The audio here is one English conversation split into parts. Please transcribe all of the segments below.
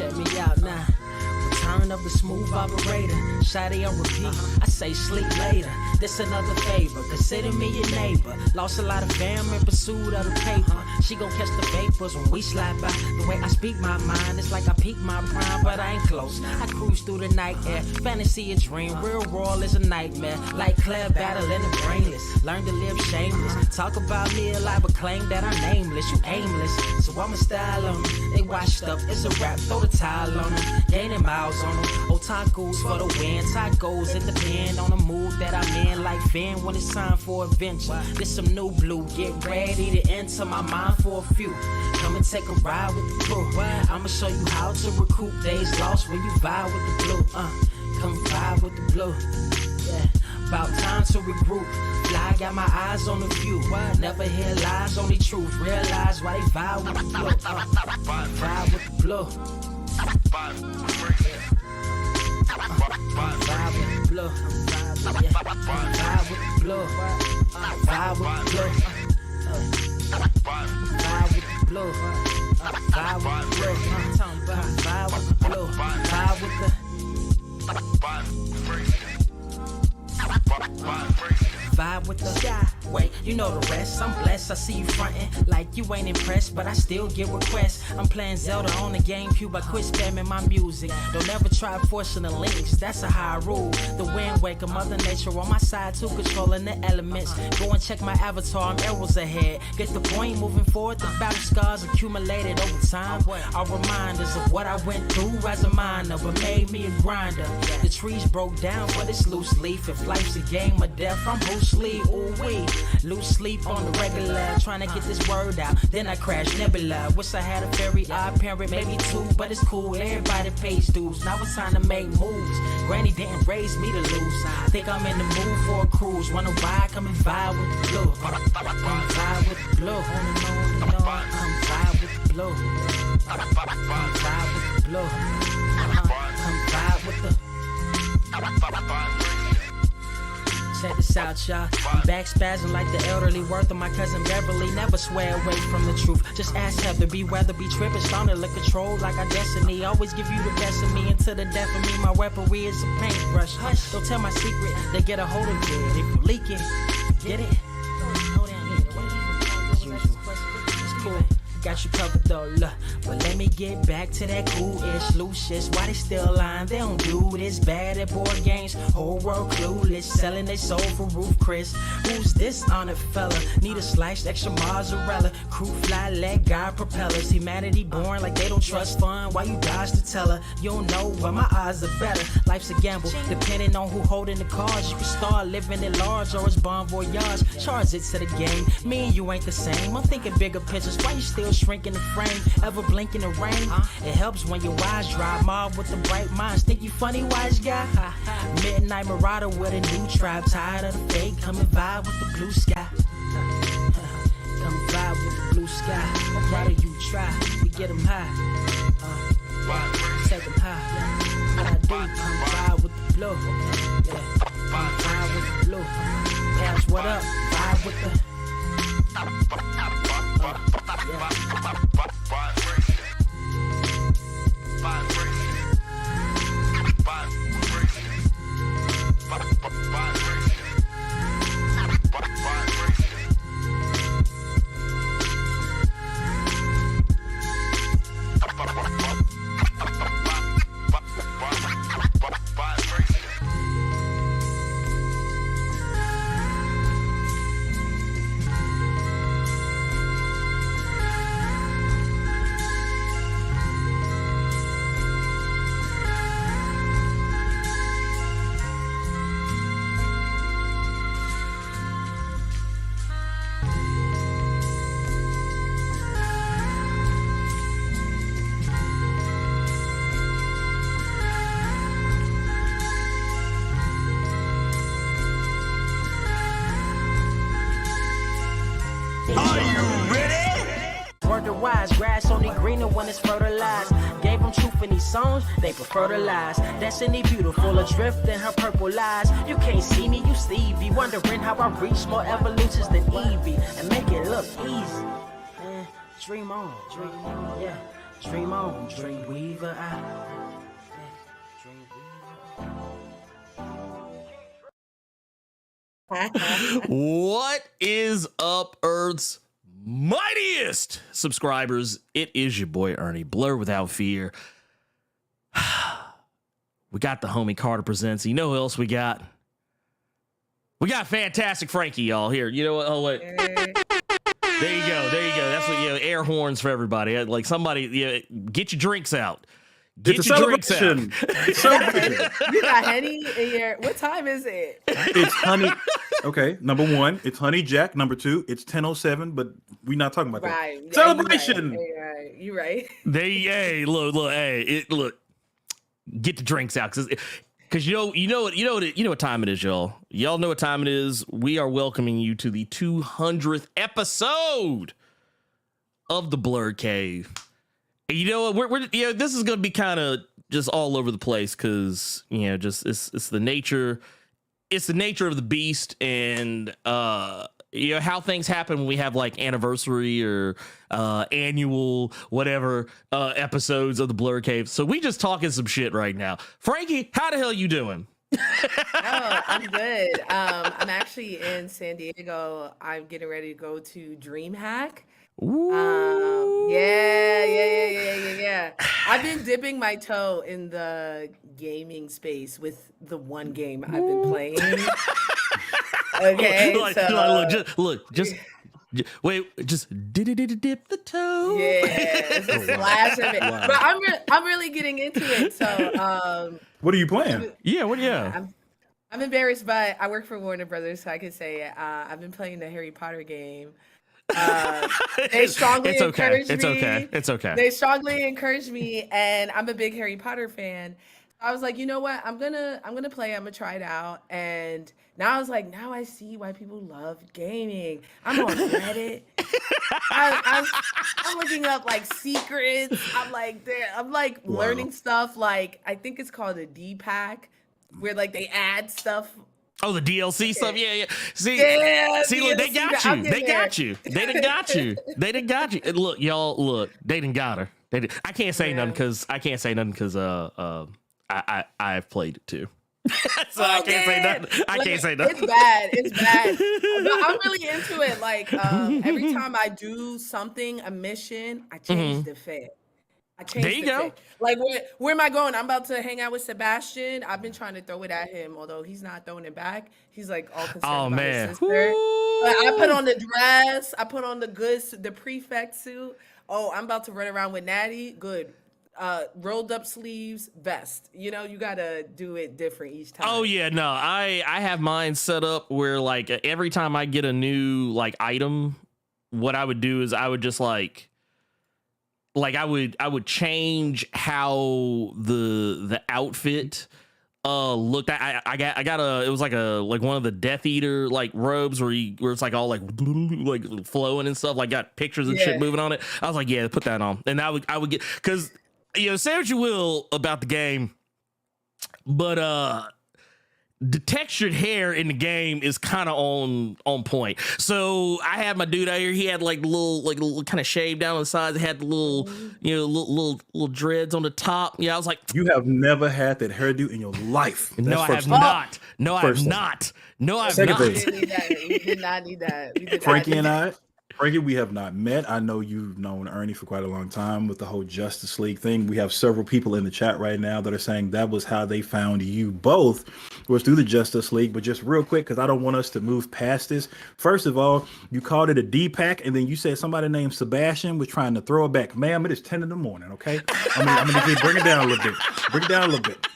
Check me out now. Return of the smooth operator. Shotty on repeat. I say sleep later. This another favor. Consider me your neighbor. Lost a lot of fam in pursuit of the paper. She gon' catch the vapors when we slide by. The way I speak my mind, it's like I peak my prime, but I ain't close. I cruise through the night air. Fantasy a dream. Real world is a nightmare. Like Claire battling the brainless. Learn to live shameless. Talk about me alive, but claim that I'm nameless. You aimless. So I'ma style on them. They washed up. It's a rap. Throw the towel on them. Gaining miles on them. Otakus for the win. Tacos, it depend on the mood that I'm in. Like Finn when it's time for adventure. This some new blue. Get ready to enter my mind for a few. Come and take a ride with the crew. I'ma show you how to recoup days lost when you vibe with the blue. Come vibe with the blue. Yeah. About time to regroup. Fly, got my eyes on the view. Never hear lies, only truth. Realize why they vibe with the blue. Vibe with the blue. Vibe with the blue. Vibe with the blue. Vibe with the blue. Vibe with the blue. Vibe with the blue. Vibe with the blue. Vibe with the vibe with the sky. Wait, you know the rest. I'm blessed. I see you frontin' like you ain't impressed, but I still get requests. I'm playing Zelda on the GameCube. I quit spamming my music. Don't ever try forcing the links. That's a high rule. The wind waker, Mother Nature on my side too, controlling the elements. Go and check my avatar. I'm arrows ahead. Get the point. Moving forward. The battle scars accumulated over time are reminders of what I went through as a minor, but made me a grinder. The trees broke down, but it's loose leaf. If life's a game of death, I'm Bruce Lee. Ooh wee. Lose sleep on the regular, trying to get this word out. Then I crash nebula. Wish I had a very odd parent, maybe two, but it's cool. Everybody pays dues. Now it's time to make moves. Granny didn't raise me to lose. Think I'm in the mood for a cruise. Wanna ride? Come and vibe with the blue. Come vibe with the blue. Come vibe with the blue. Come vibe with the blue. Come vibe with the. Check this out, y'all. I'm back spazzing like the elderly. Worth of my cousin Beverly. Never swear away from the truth. Just ask Heather. Be weather, be tripping. Starting to control like our destiny. Always give you the best of me until the death of me. My weaponry is a paintbrush. Hush, don't tell my secret. They get a hold of it. If you leak it, get it. It's cool. Got you covered though, look. But let me get back to that cool-ish, loose-ish. Why they still lying? They don't do this. Bad at board games, whole world clueless. Selling they soul for roof Chris. Who's this honored fella? Need a sliced extra mozzarella. Crew fly, leg guy, propellers. Humanity born like they don't trust fun. Why you dodge to tell her? You don't know, but my odds are better. Life's a gamble, depending on who holding the cards. You can start living at large or it's bon voyage. Charge it to the game. Me and you ain't the same. I'm thinking bigger pictures. Why you still shrinking the frame? Ever blink in the rain? It helps when your eyes dry. Mob with the bright minds. Think you funny, wise guy? Midnight Marauder with a new tribe. Tired of the fake. Come and vibe with the blue sky. Come vibe with the blue sky. I'm proud of you, try. We get them high. Take them high. What I do, come vibe with the blue. Yeah. Come vibe with the blue. Pass what up? Vibe with the. Wise grass only greener when it's fertilized. Gave them truth in these songs, they prefer to lies. Destiny beautiful, adrift in her purple eyes. You can't see me, you Stevie. Wondering how I reach more evolutions than Evie and make it look easy. Dream on, yeah. Dream on, dream weaver. What is up, Earth's mightiest subscribers? It is your boy Ernie, Blerd without fear. We got the homie Carter presents. You know who else we got? We got Fantastic Frankey, y'all. Here, you know what? Oh wait, there you go. That's what, air horns for everybody. Like somebody, get your drinks out. Get your drinks out. You got Henny in your. What time is it? It's honey. Okay, number one, it's Honey Jack. Number two, it's 10:07, but we're not talking about Right. that. Celebration. You right. Look. Get the drinks out, because you know what time it is, y'all. Y'all know what time it is. We are welcoming you to the 200th episode of the Blerd Cave. And you know what? We're this is gonna be kind of just all over the place, because it's the nature. It's the nature of the beast, and how things happen when we have like anniversary or annual whatever episodes of the Blerd Cave. So we just talking some shit right now. Frankie, how the hell you doing? Oh, I'm good. I'm actually in San Diego. I'm getting ready to go to DreamHack. Yeah. I've been dipping my toe in the gaming space with the one game I've been playing. Okay, just dip the toe. Yeah, it's a splash of it. Wow. But I'm really getting into it. So what are you playing? I'm embarrassed, but I work for Warner Brothers, so I can say it. I've been playing the Harry Potter game. They strongly encourage me. It's okay. They strongly encourage me, and I'm a big Harry Potter fan. I was like, you know what? I'm gonna play. I'm gonna try it out. And now I was like, now I see why people love gaming. I'm on Reddit. I'm looking up like secrets. I'm like learning stuff. Like I think it's called a D pack, where like they add stuff. Oh, the DLC stuff? Yeah. See, look, they got you. They done got you. And look, y'all, they done got her. I can't say nothing because I've played it too. So I can't say nothing. I can't say nothing. It's bad. But I'm really into it. Like every time I do something, a mission, I change the fit. There you go. Like where am I going? I'm about to hang out with Sebastian. I've been trying to throw it at him, although he's not throwing it back. He's like all concerned about his sister. But I put on the dress. I put on the prefect suit. Oh, I'm about to run around with Natty. Good. Rolled up sleeves, vest. You gotta do it different each time. Oh yeah, no. I have mine set up where like every time I get a new like item, what I would do is I would just like I would change how the outfit looked. I got it was like one of the Death Eater like robes where it's like all like flowing and stuff, like got pictures and shit moving on it. I was like, yeah, put that on. And I would get, because say what you will about the game, but the textured hair in the game is kind of on point. So I had my dude out here. He had like little kind of shave down on the sides. It had the little dreads on the top. Yeah, I was like, you have never had that hairdo in your life. No, I have not. No, I have not. No, I have not. We did not need that. Frankie, we have not met. I know you've known Ernie for quite a long time with the whole Justice League thing. We have several people in the chat right now that are saying that was how they found you both, was through the Justice League. But just real quick, because I don't want us to move past this. First of all, you called it a D-pack, and then you said somebody named Sebastian was trying to throw it back. Ma'am, it is 10 in the morning, okay? I'm going to bring it down a little bit.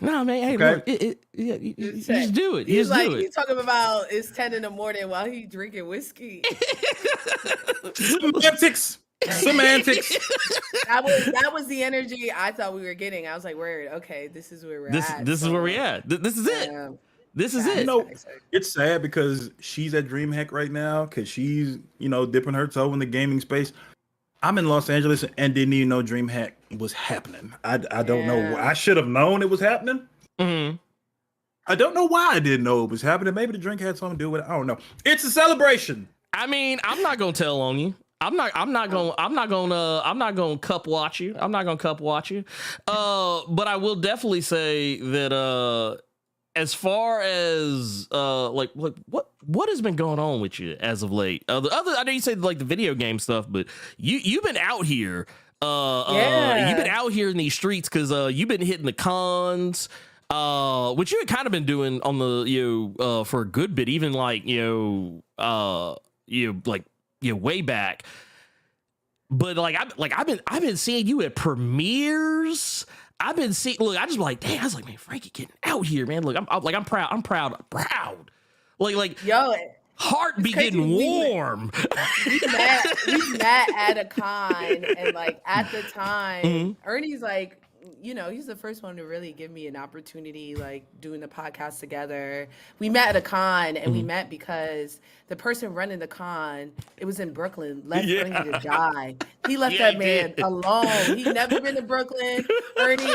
No, man. Hey, okay. Look, you just do it. He's talking about it's 10 in the morning while he's drinking whiskey. Semantics. That was the energy I thought we were getting. I was like, "Word, okay, this is where we're at. This is where we're at. This is it. This is it." It's sad because she's at DreamHack right now because she's dipping her toe in the gaming space. I'm in Los Angeles and didn't even know DreamHack was happening. I don't know. I should have known it was happening. Mm-hmm. I don't know why I didn't know it was happening. Maybe the drink had something to do with it. I don't know. It's a celebration. I mean, I'm not gonna tell on you. I'm not gonna cup watch you. I'm not gonna cup watch you. But I will definitely say that as far as like what has been going on with you as of late? I know you said like the video game stuff, but you've been out here. You've been out here in these streets because you've been hitting the cons. Which you had kind of been doing on the for a good bit, even like way back. But I've been seeing you at premieres. I've been seeing. Look, I just like, dang. I was like, man, Frankie getting out here, man. Look, I'm proud. I'm proud. Like yo, heart be getting warm. We met at a con, and like at the time, Ernie's like, he's the first one to really give me an opportunity, like doing the podcast together. We met at a con, and we met because the person running the con, it was in Brooklyn, left Ernie to die. He left that man alone. He never been to Brooklyn. Ernie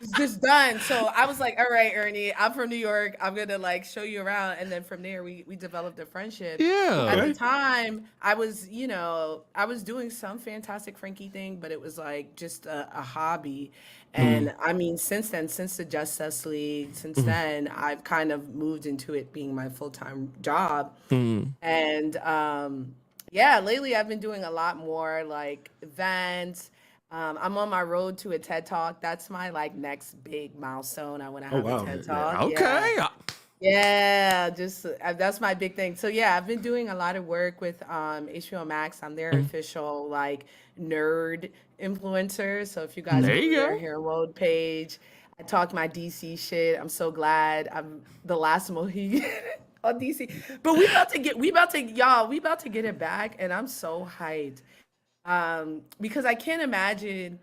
is just done. So I was like, all right, Ernie, I'm from New York. I'm going to like show you around. And then from there, we developed a friendship. Yeah. At the time, I was doing some Fantastic Frankey thing, but it was like just a hobby. And I mean, since then, since the Justice League, then I've kind of moved into it being my full-time job. And lately I've been doing a lot more like events. I'm on my road to a TED Talk. That's my like next big milestone. I want to have a TED Talk. Okay. Yeah, just that's my big thing. So yeah, I've been doing a lot of work with HBO Max. I'm their official like nerd influencer. So if you guys go to their Hero Mode page, I talk my DC shit. I'm so glad I'm the last Mohican on DC. But we about to get it back, and I'm so hyped. Because I can't imagine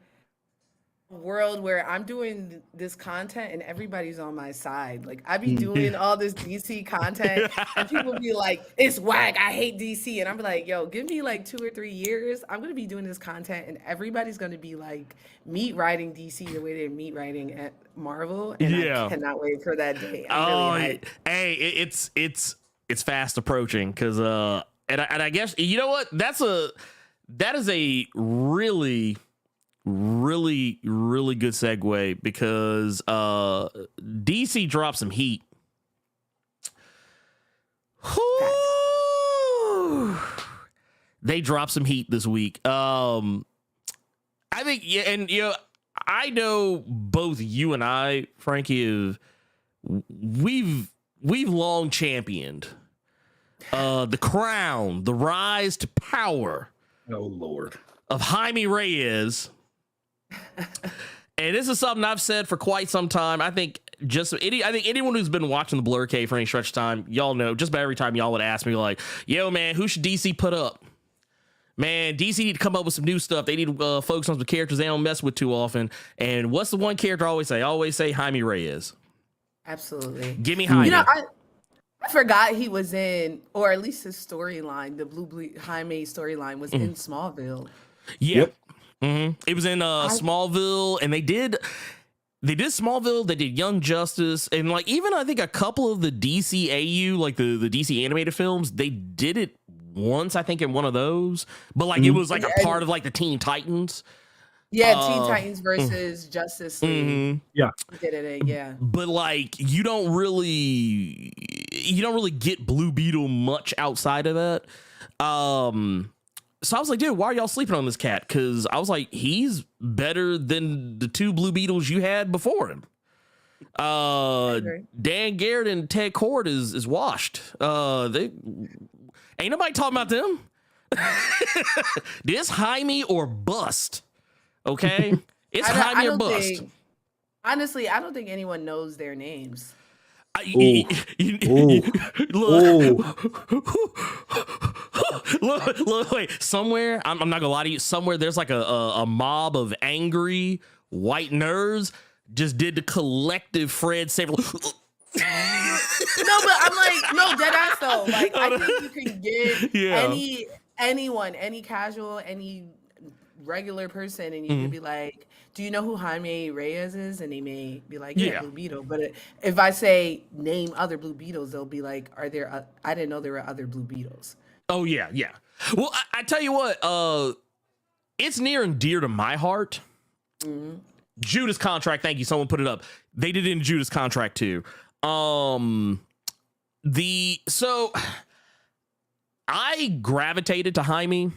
a world where I'm doing this content and everybody's on my side. Like I be doing all this DC content and people be like, it's whack, I hate DC. And I'm like, yo, give me like 2 or 3 years. I'm going to be doing this content and everybody's going to be like meat riding DC the way they're meat riding at Marvel. And I cannot wait for that day. Hey, it's fast approaching because, and I guess, you know what? That is a really, really, really good segue because DC dropped some heat. They dropped some heat this week. I think, I know both you and I, Frankie, we've long championed the crown, the rise to power. Oh Lord. Of Jaime Reyes. And this is something I've said for quite some time. I think anyone who's been watching the Blerd Cave for any stretch of time, y'all know just about every time y'all would ask me like, yo man, who should DC put up? Man, DC need to come up with some new stuff. They need to focus on some characters they don't mess with too often. And what's the one character I always say? I always say Jaime Reyes. Absolutely. Give me Jaime. I forgot he was in, or at least his storyline, the Jaime storyline was in Smallville. Yeah. Yep. It was in Smallville, and they did Smallville, they did Young Justice, and like even I think a couple of the DCAU, like the DC animated films, they did it once, I think, in one of those. But like it was like a part of like the Teen Titans. Yeah, Teen Titans versus Justice League. Yeah. Did it, yeah. But like you don't really get Blue Beetle much outside of that. So I was like, dude, why are y'all sleeping on this cat? Because I was like, he's better than the 2 Blue Beetles you had before him. Dan Garrett and Ted Kord is washed. They ain't nobody talking about them. This Jaime or bust. Okay, it's Jaime or bust. Honestly, I don't think anyone knows their names. Look, wait. Somewhere, I'm not gonna lie to you. Somewhere there's like a mob of angry white nerds just did the collective Fred Saber. No, but I'm like, no, dead ass though. Like, I think you can get anyone, any casual, any regular person, and you can be like, do you know who Jaime Reyes is? And they may be like, yeah, Blue Beetle. But if I say name other Blue Beetles, they'll be like, are there? I didn't know there were other Blue Beetles. Oh yeah, yeah. Well, I tell you what, it's near and dear to my heart. Mm-hmm. Judas Contract, thank you. Someone put it up. They did it in Judas Contract too. So I gravitated to Jaime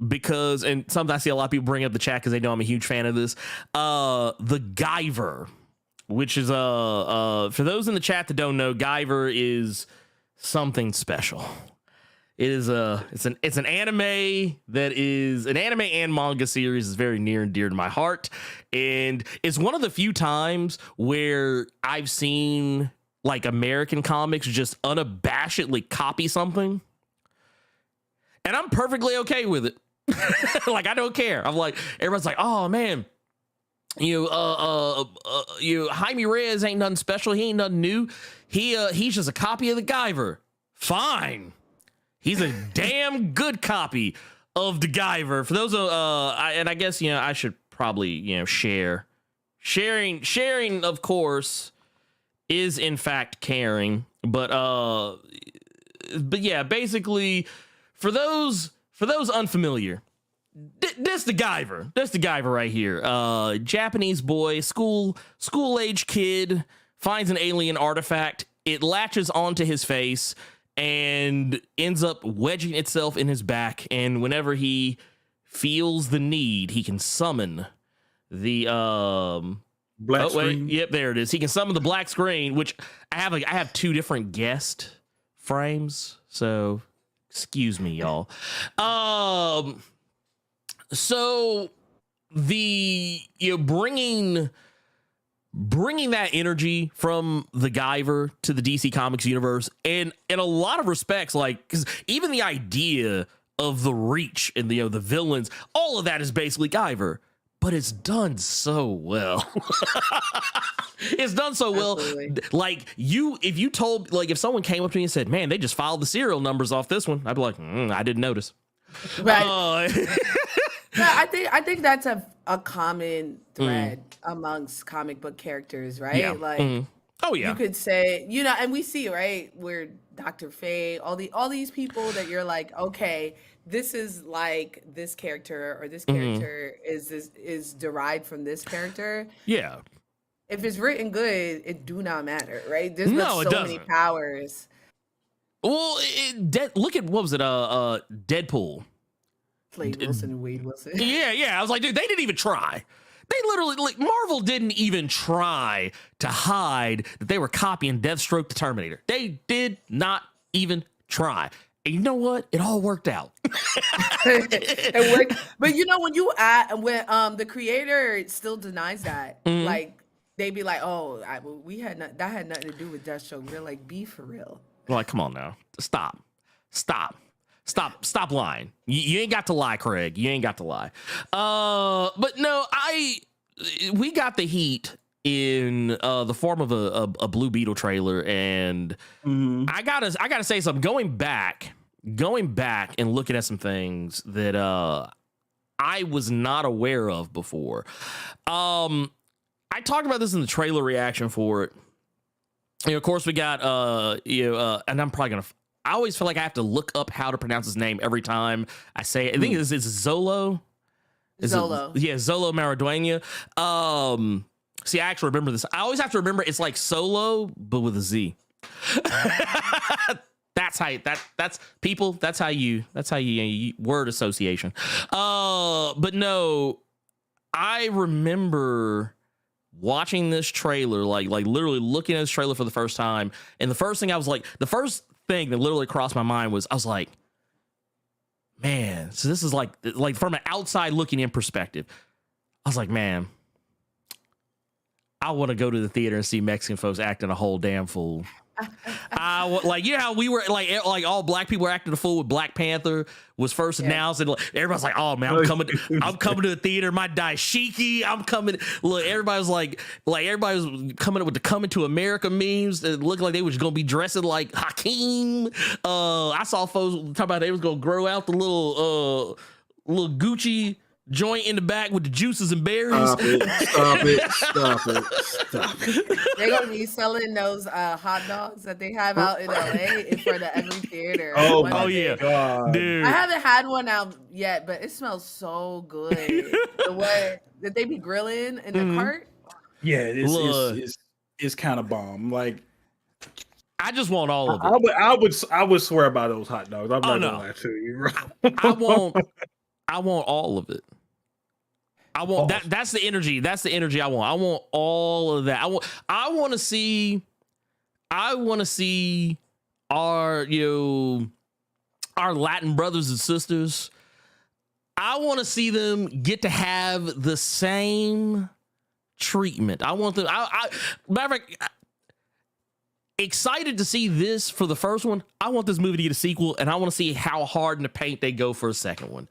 because, and something I see a lot of people bring up the chat because they know I'm a huge fan of this. The Guyver, which is for those in the chat that don't know, Guyver is something special. It is it's an anime that is an anime and manga series is very near and dear to my heart, and it's one of the few times where I've seen like American comics just unabashedly copy something, and I'm perfectly okay with it. Like I don't care. I'm like, everyone's like, oh man, Jaime Reyes ain't nothing special. He ain't nothing new. He's just a copy of the Guyver. Fine. He's a damn good copy of the Guyver. For those and I guess I should probably share. Sharing of course is in fact caring, but yeah, basically for those unfamiliar, this the Guyver. That's the Guyver right here. Japanese boy, school age kid finds an alien artifact. It latches onto his face and ends up wedging itself in his back. And whenever he feels the need, he can summon the black screen. Yep, there it is. He can summon the black screen, which I have two different guest frames. So excuse me, y'all. So the bringing that energy from the Guyver to the DC Comics universe, and in a lot of respects, like, because even the idea of the Reach and the villains, all of that is basically Guyver, but it's done so well. It's done so Absolutely. well. Like if someone came up to me and said, "Man, they just filed the serial numbers off this one," I'd be like, "I didn't notice." Right. Yeah, I think that's a common thread amongst comic book characters, right? Yeah. Like, oh yeah, you could say, and we see, right, where Dr. Fate, all these people that you're like, okay, this is like this character, or this character is derived from this character. Yeah. If it's written good, it do not matter, right? There's No, so it many doesn't. powers. Well, look at what was it? Deadpool. Slade Wilson and Wade Wilson. Yeah. I was like, dude, they didn't even try. They literally, like, Marvel didn't even try to hide that they were copying Deathstroke the Terminator. They did not even try. And you know what? It all worked out. It worked. But when the creator still denies that, like, they be like, oh, that had nothing to do with Deathstroke. We're like, be for real. Like, come on now. Stop lying. You ain't got to lie, Craig. You ain't got to lie. But no, we got the heat in the form of a Blue Beetle trailer, and I gotta say something. Going back and looking at some things that I was not aware of before. I talked about this in the trailer reaction for it. Of course, we got and I'm probably gonna. I always feel like I have to look up how to pronounce his name every time I say it. I think it's Zolo. Zolo. Zolo Maraduena. See, I actually remember this. I always have to remember it's like Solo, but with a Z. That's people. That's how you word association. But no, I remember watching this trailer, like literally looking at this trailer for the first time. And the first thing thing that literally crossed my mind was, I was like, man, so this is like from an outside looking in perspective, I was like, man, I want to go to the theater and see Mexican folks acting a whole damn fool. How we were like all black people were acting a fool with Black Panther was first announced, and everybody's like, oh man, I'm coming to the theater, my daishiki, I'm coming. Look, everybody was coming up with the Coming to America memes that looked like they was gonna be dressing like Hakeem. I saw folks talk about they was gonna grow out the little Gucci joint in the back with the juices and berries. Stop it. They're gonna be selling those hot dogs that they have out in LA in front of every theater. Oh yeah, God. dude. I haven't had one out yet, but it smells so good. The way that they be grilling in the cart. Yeah, it's kind of bomb. Like, I just want all of it. I would swear by those hot dogs. I'm not gonna lie to you. I want all of it. I want that. That's the energy. That's the energy I want. I want all of that. I want to see our our Latin brothers and sisters. I want to see them get to have the same treatment. I want them. Matter of fact, excited to see this for the first one. I want this movie to get a sequel, and I want to see how hard in the paint they go for a second one.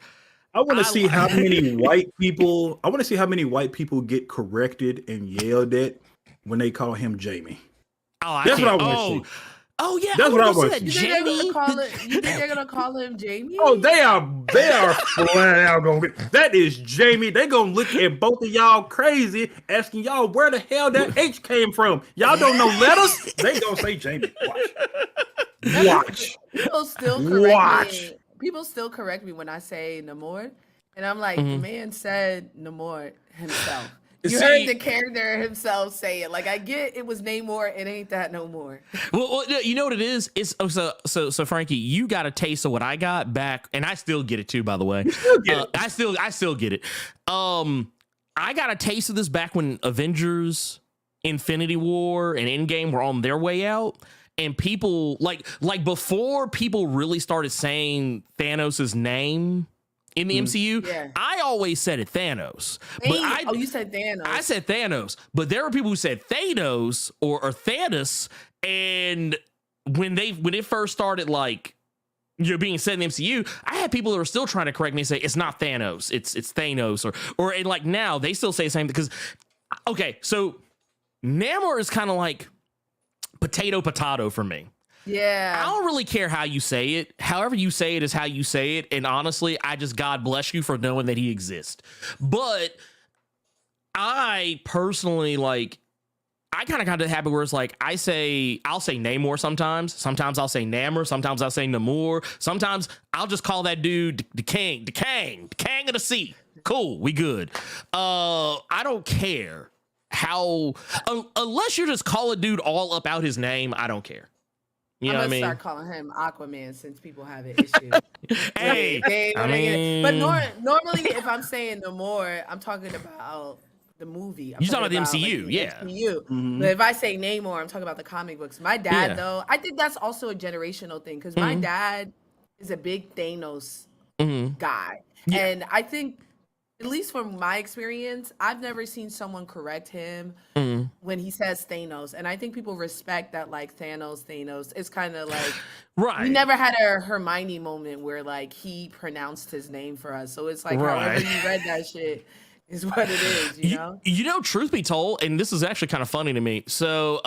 I want to see how many white people. I want to see how many white people get corrected and yelled at when they call him Jamie. Oh, that's what I want to see. Oh yeah, that's what I want to see. You think they're gonna call him Jamie? Oh, they are flat out gonna get that is Jamie. They gonna look at both of y'all crazy, asking y'all where the hell that H came from. Y'all don't know letters. They gonna say Jamie. Watch. People still correct me when I say Namor, and I'm like, the man said Namor himself. You heard the character himself say it. Like, I get it was Namor, it ain't that no more. Well, you know what it is? It's so Frankie, you got a taste of what I got back, and I still get it too, by the way. I still get it. I got a taste of this back when Avengers, Infinity War, and Endgame were on their way out. And people like before people really started saying Thanos' name in the MCU, I always said it Thanos. But you said Thanos. I said Thanos, but there were people who said Thanos or Thanos, and when it first started being said in the MCU, I had people that were still trying to correct me and say it's not Thanos, it's Thanos, or like now they still say the same because so Namor is kind of like potato for me. Yeah. I don't really care how you say it. However you say it is how you say it. And honestly, I just God bless you for knowing that he exists. But I personally I kind of got to the habit where it's like I'll say Namor sometimes. Sometimes I'll say Namor. Sometimes I'll say Namor. Sometimes I'll just call that dude the Kang of the Sea. Cool, we good. I don't care how unless you just call a dude all up out his name, I don't care. You know what I mean? Start calling him Aquaman since people have an issue. Hey, but normally if I'm saying Namor, I'm talking about the movie. You're talking about the MCU, yeah. MCU. Mm-hmm. But if I say Namor, I'm talking about the comic books. My dad, though, I think that's also a generational thing because my dad is a big Thanos guy. Yeah. And I think, at least from my experience, I've never seen someone correct him when he says Thanos. And I think people respect that, Thanos. It's kind of like, right. We never had a Hermione moment where, he pronounced his name for us. So it's like, however you read that shit is what it is, you know? You know, truth be told, and this is actually kind of funny to me. So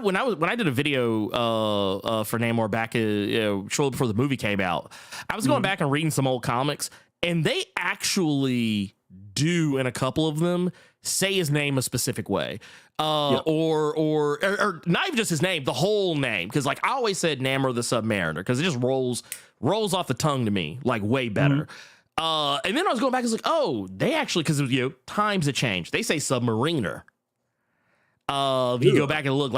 when I did a video for Namor back shortly before the movie came out, I was going back and reading some old comics. And they actually do, in a couple of them, say his name a specific way, or not even just his name, the whole name. Because I always said Namor the Submariner because it just rolls off the tongue to me way better. And then I was going back and was they actually because times have changed. They say Submariner. If you go back and look,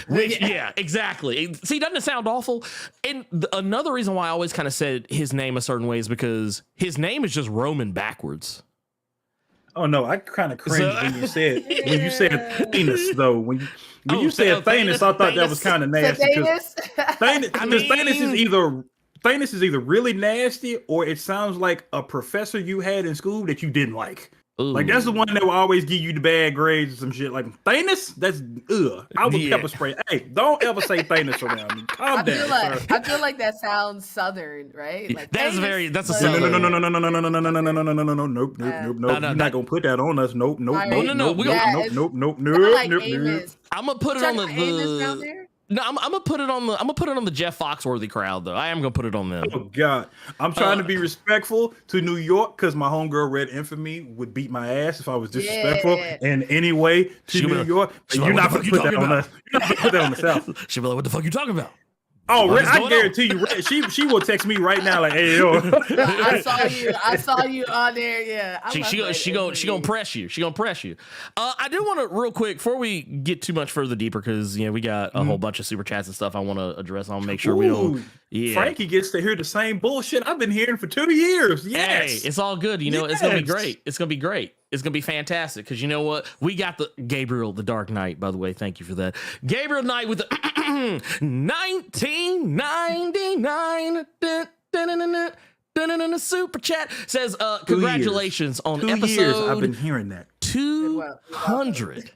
yeah, exactly. See, doesn't it sound awful? And another reason why I always kind of said his name a certain way is because his name is just Roman backwards. Oh no, I kind of cringed when you said Thanos though. When you said Thanos, I thought that was kind of nasty. Thanos is either really nasty or it sounds like a professor you had in school that you didn't like. Ooh. That's the one that will always give you the bad grades or some shit. Thanos, that's I would pepper spray. Hey, don't ever say Thanos around me. Calm down. I feel like that sounds southern, right? That's a southern. No. Nope. You're not gonna put that on us. Nope. Nope. I'm gonna put it on the. No, I'm gonna put it on the Jeff Foxworthy crowd though. I am gonna put it on them. Oh God, I'm trying to be respectful to New York because my homegirl Red Infamy would beat my ass if I was disrespectful in any way to New York. You're not gonna put that on us. You're not gonna put that on the South. She'll be like, "What the fuck you talking about?" Oh, Red, I guarantee you, Red, she will text me right now like, "Hey, yo." I saw you on there. Yeah, she gonna press you. She gonna press you. I do want to real quick before we get too much further deeper because we got a whole bunch of super chats and stuff I want to address. I'll make sure we don't. Yeah, Frankie gets to hear the same bullshit I've been hearing for 2 years. Yes, hey, it's all good. It's gonna be great. It's gonna be great. It's gonna be fantastic because you know what? We got the Gabriel, the Dark Knight. By the way, thank you for that, Gabriel Knight with the 1999 super chat says, "Congratulations on 2 episode." years I've been hearing that 200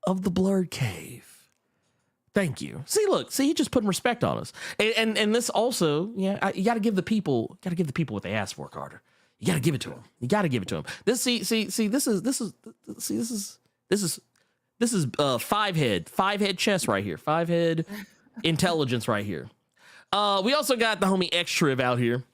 of the Blerd Cave. Thank you. See, he just putting respect on us, and this also, you got to give the people, what they asked for, Carter. You got to give it to them. You got to give it to them. This is five head chess right here. 5 head intelligence right here. We also got the homie X-Triv out here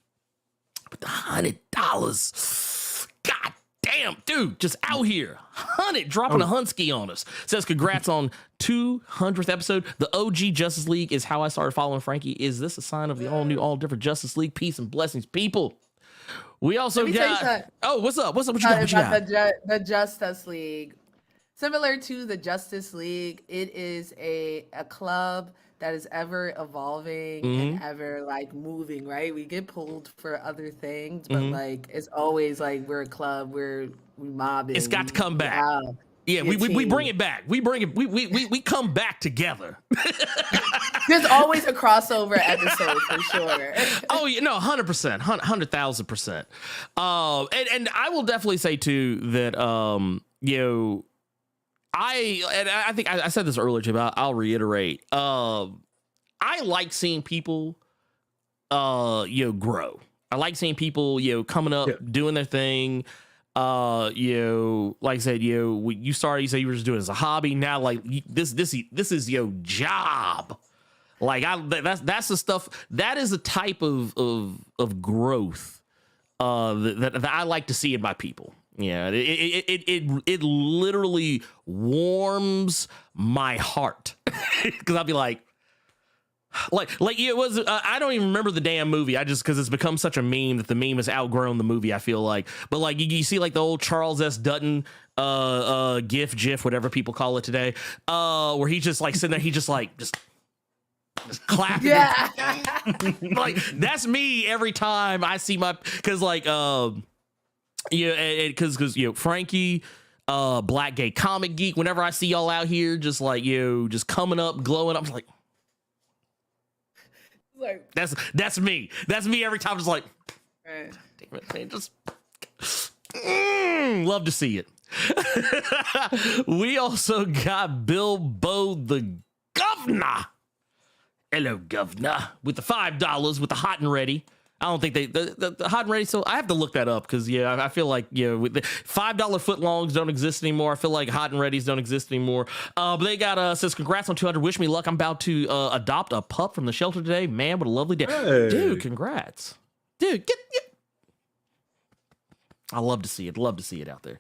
with the $100. God damn, dude, just out here. 100 dropping a Hunsky on us. Says congrats on 200th episode. The OG Justice League is how I started following Frankie. Is this a sign of the all new, all different Justice League? Peace and blessings, people. We also got. Oh, what's up? What you got? The Justice League. Similar to the Justice League, it is a club that is ever evolving and ever like moving, right? We get pulled for other things, but like it's always like we're a club, we mobbing. It's got to come back. Yeah, we bring it back. We come back together. There's always a crossover episode for sure. Oh, yeah, no, 100%, 100,000%. And I will definitely say too that I think I said this earlier too, but I'll reiterate. I like seeing people grow. I like seeing people coming up, doing their thing. Like I said, you started, you said you were just doing it as a hobby. Now, like this is your job. Like that's the stuff that is a type of growth that I like to see in my people. Yeah, it literally warms my heart because I'll be like it was. I don't even remember the damn movie. I just because it's become such a meme that the meme has outgrown the movie. I feel like, but like you see like the old Charles S. Dutton GIF, whatever people call it today, where he's just like sitting there, he just clapping. Yeah, like that's me every time I see my because like because Frankie, Black Gay Comic Geek. Whenever I see y'all out here, just like just coming up, glowing up, I'm like. That's me. That's me every time. Just like, damn it, man, just love to see it. We also got Bilbo the Governor. Hello, Governor, with the $5 with the hot and ready. I don't think the hot and ready. So I have to look that up because I feel like with the $5 footlongs don't exist anymore. I feel like hot and readies don't exist anymore. But they got says congrats on 200. Wish me luck. I'm about to adopt a pup from the shelter today. Man, what a lovely day, dude. Congrats, dude. Get. I love to see it. Love to see it out there.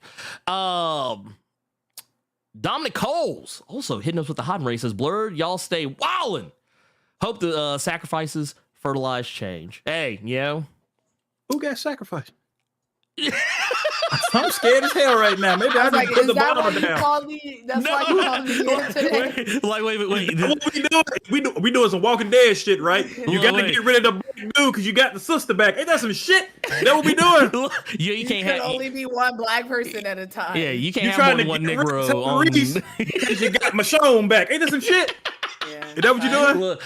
Dominic Coles also hitting us with the hot and ready. Says Blerd, y'all stay wildin'. Hope the sacrifices fertilize change. Hey, who got sacrificed? I'm scared as hell right now. Maybe I need to put the bottle down. That's why you called me here today. Wait. What we doing some Walking Dead shit, right? You got to get rid of the black dude because you got the sister back. Ain't that some shit? That what we doing? You can't have only be one black person at a time. Yeah, you can't have more than one Negro on. Because you got Michonne back. Ain't that some shit? Yeah. Is that what you doing? Look,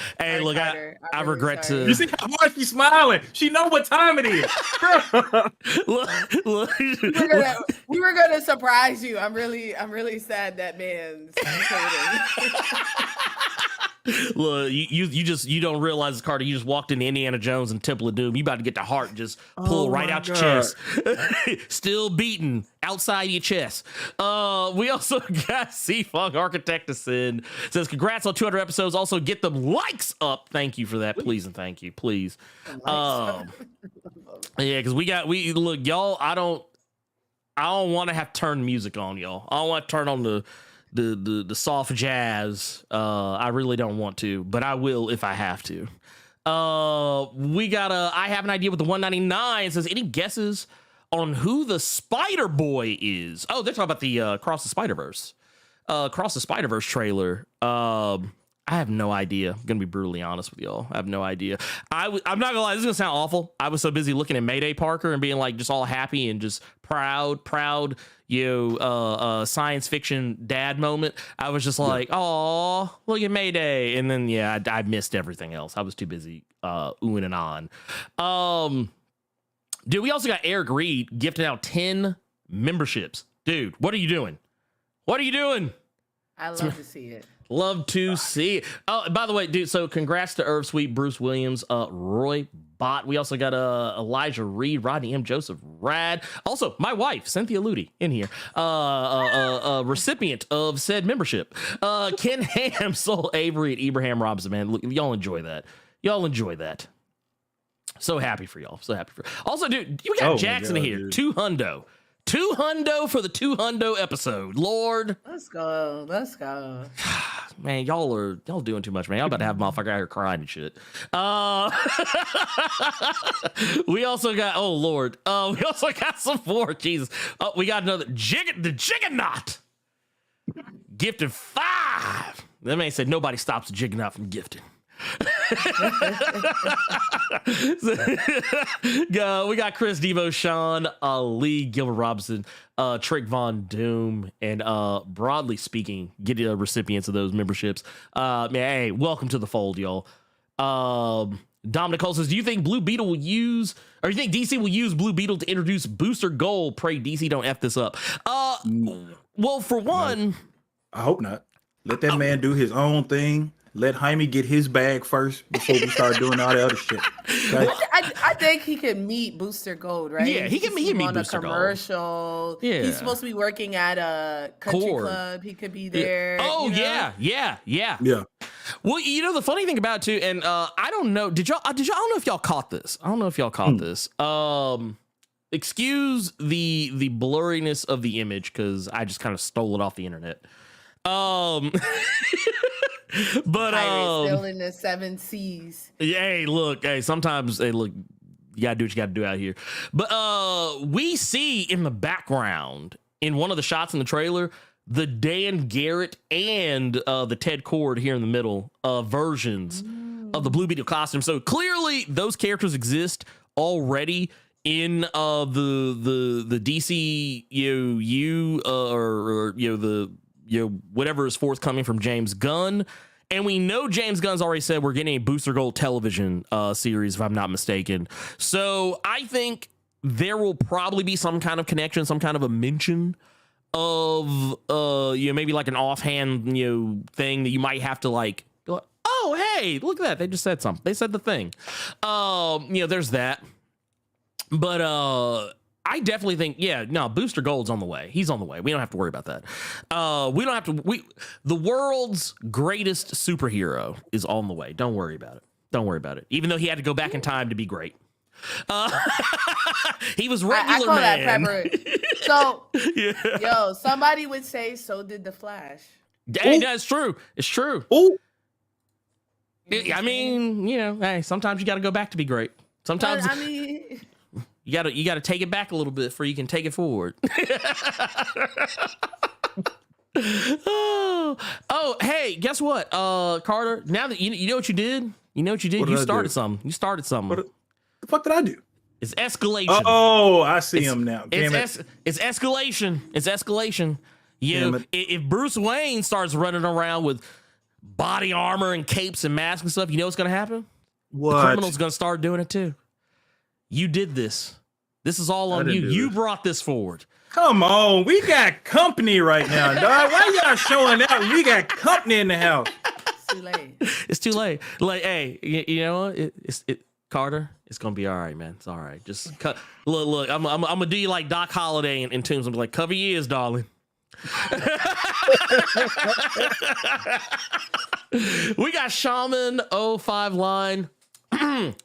I regret to. You see how hard she's smiling? She know what time it is. look. We were gonna surprise you. I'm really sad that man's Look, you don't realize, Carter. You just walked into Indiana Jones and Temple of Doom. You about to get the heart just pull right out your chest. Still beating outside your chest. We also got C-Funk Architect Ascend says, congrats on 200 episodes. Also get them likes up. Thank you for that. Please and thank you. Please. Yeah, because we look, y'all, I don't want to have to turn music on, y'all. I don't want to turn on the soft jazz. I really don't want to, but I will if I have to. We got I have an idea with the 199. It says, any guesses on who the Spider Boy is? Oh, they're talking about the Across the Spider-Verse. Across the Spider-Verse trailer. I have no idea. I'm gonna be brutally honest with y'all. I have no idea. I'm not gonna lie, this is gonna sound awful. I was so busy looking at Mayday Parker and being like just all happy and just proud, science fiction dad moment. I was just like, oh, look at Mayday. And then I missed everything else. I was too busy oohing and on. Dude, we also got Eric Reed gifting out 10 memberships. Dude, what are you doing? What are you doing? I love to see it. Love to see it. Oh, by the way, dude, so congrats to Irv Sweet, Bruce Williams, Roy Bott. We also got Elijah Reed, Rodney M. Joseph, Rad. Also, my wife, Cynthia Ludi, in here. Recipient of said membership. Ken Ham, Soul Avery, and Ibrahim Robinson, man. Look, y'all enjoy that. Y'all enjoy that. So happy for y'all. So happy for. Also, dude, we got Jackson here. Dude. 200. 200 for the 200 episode. Lord. Let's go. Let's go. Man, y'all doing too much, man. Y'all about to have a motherfucker out here crying and shit. We also got, oh Lord. We also got some more. Jesus. Oh, we got another the Jiggernaut. Gifted 5. That man said nobody stops the Jiggernaut from gifting. We got Chris Devo, Sean, Lee, Gilbert Robinson, Trick Von Doom, and broadly speaking, get recipients of those memberships. Man, hey, welcome to the fold, y'all. Dominic Cole says, do you think Blue Beetle will use, or you think DC will use Blue Beetle to introduce Booster Gold? Pray DC don't F this up. Well, for one, I hope not. Let that man do his own thing. Let Jaime get his bag first before we start doing all the other shit. Okay? I think he can meet Booster Gold, right? Yeah, he can meet Booster Gold. Commercial. Yeah. He's supposed to be working at a country club. He could be there. Oh, yeah. Well, you know, the funny thing about it too, and I don't know, I don't know if y'all caught this. I don't know if y'all caught this. Excuse the blurriness of the image because I just kind of stole it off the internet. But still in the 7 seas. Hey, sometimes you gotta do what you gotta do out here. But we see in the background in one of the shots in the trailer the Dan Garrett and the Ted Cord here in the middle versions of the Blue Beetle costume. So clearly those characters exist already in the DCU or whatever is forthcoming from James Gunn. And we know James Gunn's already said we're getting a Booster Gold television series, if I'm not mistaken. So I think there will probably be some kind of connection, some kind of a mention of maybe like an offhand thing that you might have to like go, oh hey, look at that, they just said something, they said the thing. There's that. But I definitely think, Booster Gold's on the way. He's on the way. We don't have to worry about that. The world's greatest superhero is on the way. Don't worry about it. Even though he had to go back in time to be great. He was regular man. So, somebody would say, so did the Flash. Hey, that's true. It's true. Ooh. I mean, hey, sometimes you got to go back to be great. Sometimes. You gotta take it back a little bit before you can take it forward. Oh, hey, guess what, Carter? Now that you know what you did, you started something. What the fuck did I do? It's escalation. Oh, I see him now. Damn it's escalation. It's escalation. If Bruce Wayne starts running around with body armor and capes and masks and stuff, you know what's gonna happen? What? The criminal's gonna start doing it too. You did this. This is all on you. You brought this forward. Come on. We got company right now, dog. Why y'all showing out? We got company in the house. It's too late. It's too late. Like, hey, you know, Carter, it's gonna be all right, man. It's all right. Just cut. Look. I'm gonna do you like Doc Holliday in Tombs. I'm like, cover your ears, darling. We got Shaman 05 line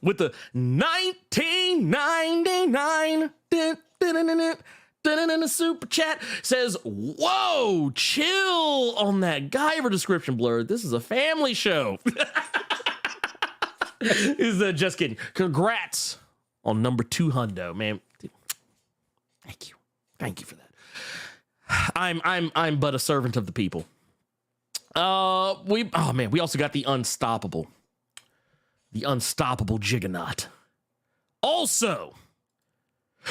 with the 1999 super chat says, whoa, chill on that Guyver description, Blerd. This is a family show. Is just kidding. Congrats on number 200, man. Thank you for that. I'm but a servant of the people. We also got the unstoppable Juggernaut. Also,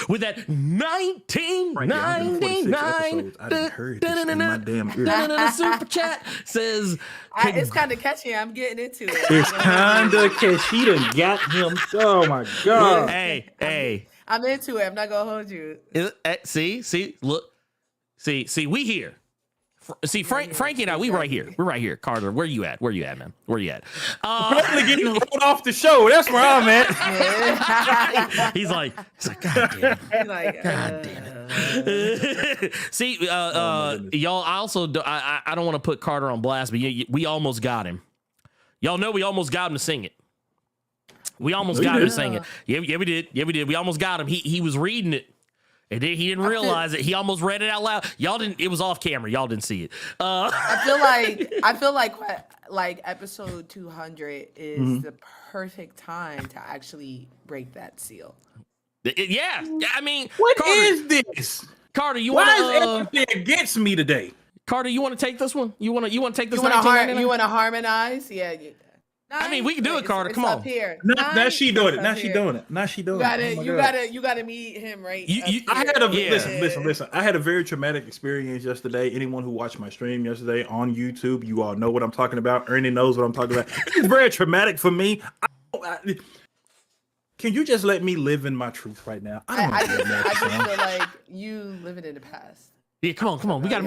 with that 1999 I didn't heard this in my damn ear. super chat says, it's kind of catchy. I'm getting into it. It's kind of catchy. He done got him. Oh my god. Hey. I'm into it. I'm not gonna hold you. See, look. See, we here. See, Frankie and I, we right here. We're right here. Carter, where you at? Where you at, man? Where you at? Probably getting rolled off the show. That's where I'm at. He's like, God damn it. Like, God damn it. See, y'all, I also I don't want to put Carter on blast, but we almost got him. Y'all know we almost got him to sing it. We almost got him to sing it. Yeah, we did. We almost got him. He was reading it. And he didn't realize it. He almost read it out loud. Y'all didn't. It was off camera. Y'all didn't see it. I feel like episode 200 is the perfect time to actually break that seal. Yeah. I mean, What Carter, is this? Carter, you Why want is everything against me today? Carter, you want to take this one? You want to take this? You want to harmonize? Yeah. I mean, we can do it, Carter. Come on. Up here. Now she doing it. Now she doing it. You gotta meet him right. Listen. I had a very traumatic experience yesterday. Anyone who watched my stream yesterday on YouTube, you all know what I'm talking about. Ernie knows what I'm talking about. It's very traumatic for me. Can you just let me live in my truth right now? I just feel like you living in the past. Yeah, come on. We gotta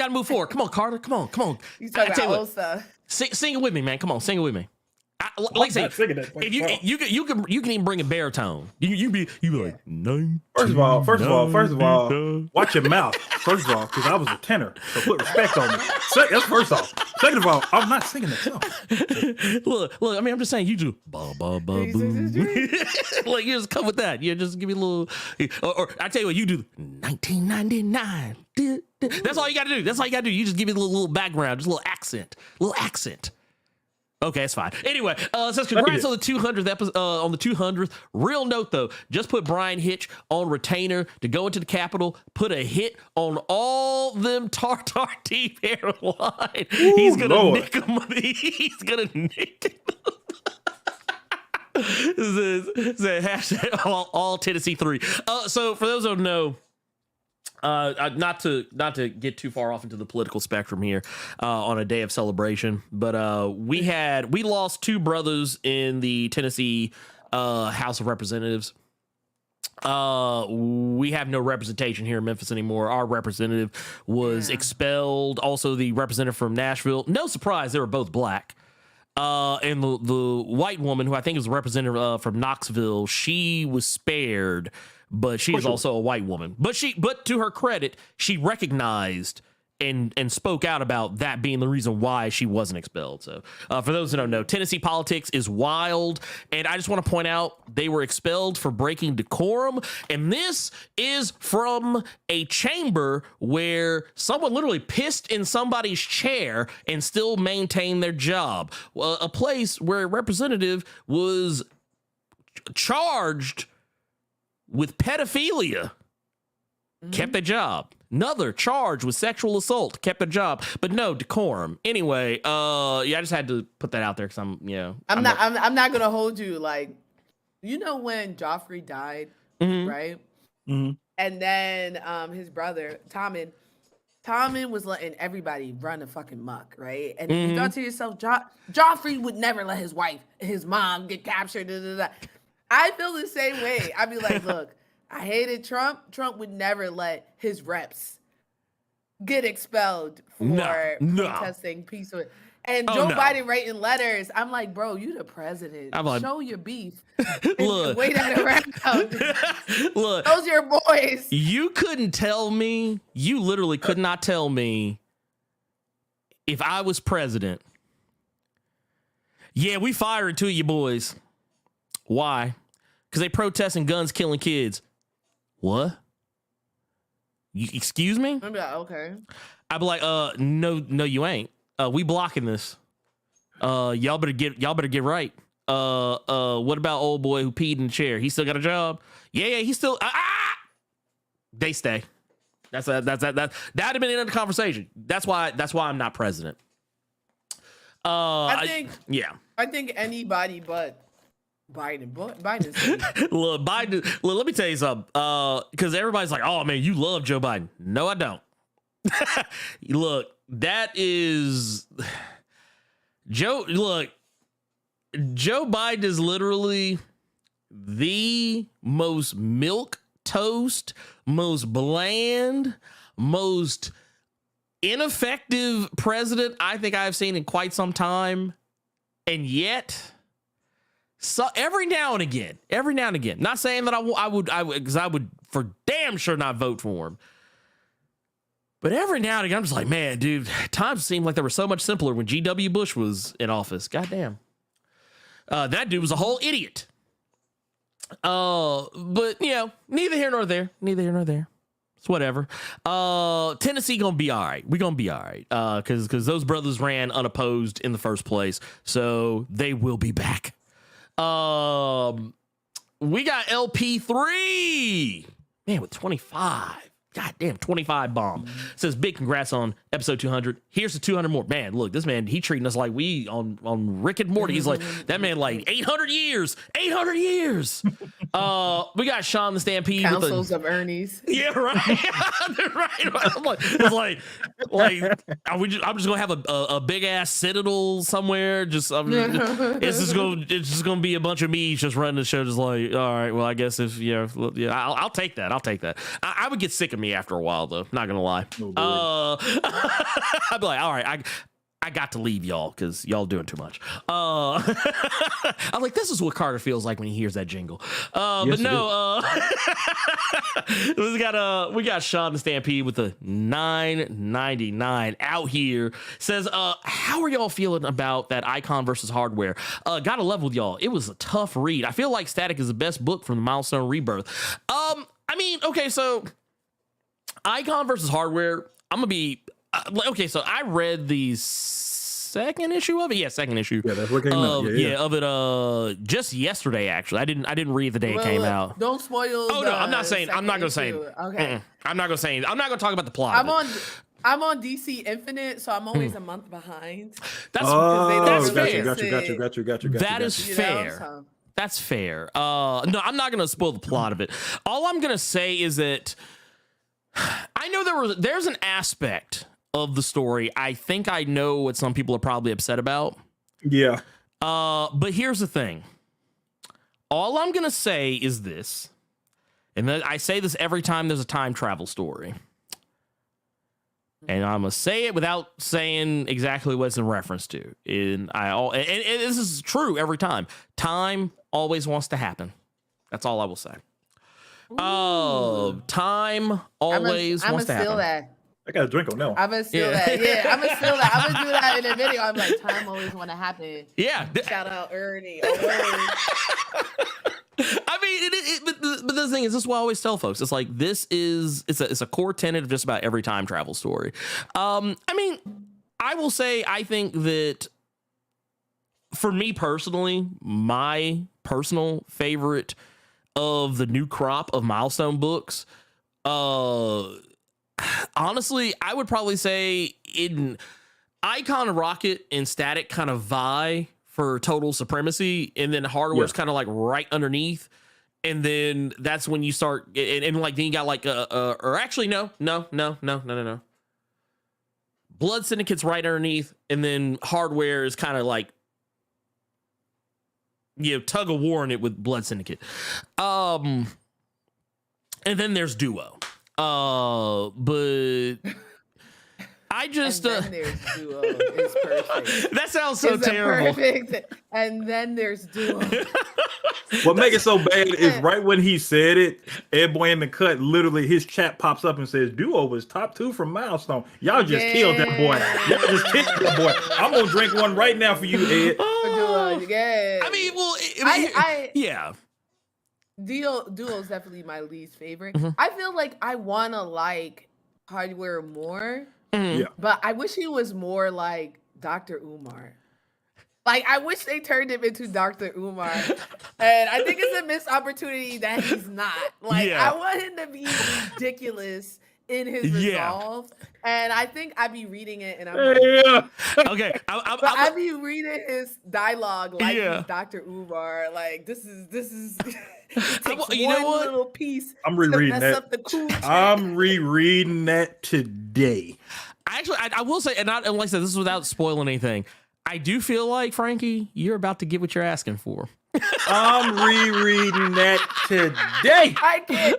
move forward. Come on, Carter. Come on. You talking about old stuff. Sing it with me, man. Come on, sing it with me. Like I say, if you can even bring a baritone. You be like 9. First of all, watch your mouth. First of all, because I was a tenor, so put respect on me. That's first off. Second of all, I'm not singing the song. Look. I mean, I'm just saying you do ba ba ba boom. Like you just come with that. You just give me a little. Or I tell you what, you do 1999. That's all you got to do. You just give me a little background, just a little accent. Okay, it's fine. Anyway, it says congrats on the 200th episode. On the 200th. Real note though, just put Brian Hitch on retainer to go into the Capitol. Put a hit on all them Tartar Teeth hairline. He's gonna nick him. He's gonna nick him. This is hashtag all Tennessee 3. So for those who don't know. Not to get too far off into the political spectrum here on a day of celebration, but we lost 2 brothers in the Tennessee House of Representatives. We have no representation here in Memphis anymore. Our representative was expelled. Also, the representative from Nashville. No surprise, they were both black. And the white woman, who I think is a representative from Knoxville, she was spared. But she's also a white woman. But to her credit, she recognized and spoke out about that being the reason why she wasn't expelled. So for those who don't know, Tennessee politics is wild. And I just want to point out they were expelled for breaking decorum. And this is from a chamber where someone literally pissed in somebody's chair and still maintained their job. A place where a representative was charged with pedophilia, kept their job. Another charged with sexual assault, kept their job. But no decorum. Anyway, I just had to put that out there because I'm not gonna hold you. Like, when Joffrey died, right? Mm-hmm. And then his brother Tommen was letting everybody run a fucking muck, right? And you thought to yourself, Joffrey would never let his mom get captured. I feel the same way. I'd be like, look, I hated Trump. Trump would never let his reps get expelled for protesting peace. And Oh, Joe no. Biden writing letters. I'm like, bro, you the president. I'm like- Show your beef. Look. Wait that around. Look, Those your boys. you couldn't tell me, you literally could not tell me if I was president. Yeah, we firing two of you boys. Why? Because they protesting guns killing kids. What? Excuse me? I'm like, okay. I'd be like, no, you ain't. We blocking this. Y'all better get right. What about old boy who peed in the chair? He still got a job? Yeah, he's still. They stay. That'd have been the end of the conversation. That's why I'm not president. I think anybody but Biden. Biden's safe. Look, Biden. Look, let me tell you something. Because everybody's like, "Oh man, you love Joe Biden." No, I don't. Look, that is Joe. Look, Joe Biden is literally the most milk toast, most bland, most ineffective president I think I've seen in quite some time, and yet. So every now and again, not saying that I would, because I would for damn sure not vote for him. But every now and again, I'm just like, man, dude, times seemed like they were so much simpler when G.W. Bush was in office. Goddamn. That dude was a whole idiot. But, you know, neither here nor there. It's whatever. Tennessee gonna be all right. We're gonna be all right. Because those brothers ran unopposed in the first place. So they will be back. We got LP3. Man, with 25. God damn, 25 bomb. Says big congrats on episode 200. Here's the 200 more. Man, look, this man, he treating us like we on Rick and Morty. He's like, that man like 800 years. 800 years. We got Sean the Stampede. Councils of Ernie's. Yeah, right. Right. I'm like, it's like I'm just gonna have a big ass citadel somewhere. It's just gonna be a bunch of me just running the show. Just like, all right, well, I guess if I'll take that. I would get sick of me after a while, though. Not gonna lie. I'd be like, all right, I got to leave y'all because y'all doing too much. I'm like, this is what Carter feels like when he hears that jingle. But no, we got Sean the Stampede with the $9.99 out here. Says, how are y'all feeling about that Icon versus Hardware? Gotta level with y'all. It was a tough read. I feel like Static is the best book from the Milestone Rebirth. I mean, okay, so Icon versus Hardware. I'm gonna be okay. So I read the second issue of it. Yeah, second issue. Yeah, that's what came out. Yeah, of it. Just yesterday, actually. I didn't read the day it came out. Don't spoil. Oh no, I'm not saying. I'm not gonna say. Okay. I'm not gonna say. I'm not gonna talk about the plot. I'm on DC Infinite, so I'm always a month behind. That's fair. Got you. That is fair. That's fair. No, I'm not gonna spoil the plot of it. All I'm gonna say is that I know there's an aspect of the story I think I know what some people are probably upset about. Yeah. But here's the thing. All I'm gonna say is this, and I say this every time there's a time travel story. And I'm gonna say it without saying exactly what it's in reference to. And this is true every time. Time always wants to happen. That's all I will say. Time always wants to happen. Steal that. I got a drink on now. I'm gonna steal that. Yeah, I'm gonna steal that. I'm gonna do that in a video. I'm like, time always want to happen. Yeah. Shout out Ernie. I mean, but the thing is, this is what I always tell folks. It's like it's a core tenet of just about every time travel story. I mean, I will say I think that for me personally, my personal favorite of the new crop of Milestone books, honestly, I would probably say in Icon and Rocket and Static kind of vie for total supremacy, and then Hardware's kind of like right underneath, and then that's when you start and like then you got like or actually no. Blood Syndicate's right underneath, and then Hardware is kind of like tug of war in it with Blood Syndicate, and then there's Duo, but I just and then there's Duo. It's perfect. that sounds so It's terrible. perfect. And then there's Duo. What makes it so bad is right when he said it, Ed Boy in the cut, literally his chat pops up and says, Duo was top 2 from Milestone. Y'all just killed that boy. Y'all just killed that boy. I'm gonna drink one right now for you, Ed. Duo, yeah. I mean, well, yeah. Duo's definitely my least favorite. Mm-hmm. I feel like I want to like Hardware more, Yeah. but I wish he was more like Dr. Umar. Like, I wish they turned him into Dr. Umar. And I think it's a missed opportunity that he's not. Like, Yeah. I want him to be ridiculous in his Yeah. resolve. And I think I'd be reading it and I'm like, Yeah. Okay. but I'd be reading his dialogue like Yeah. he's Dr. Umar. Like, this is You know what? little piece I'm rereading to mess that. up the cool I'm rereading that today. Actually, I will say, and like I said, this is without spoiling anything. I do feel like, Frankie, you're about to get what you're asking for. I'm rereading that today. I can't.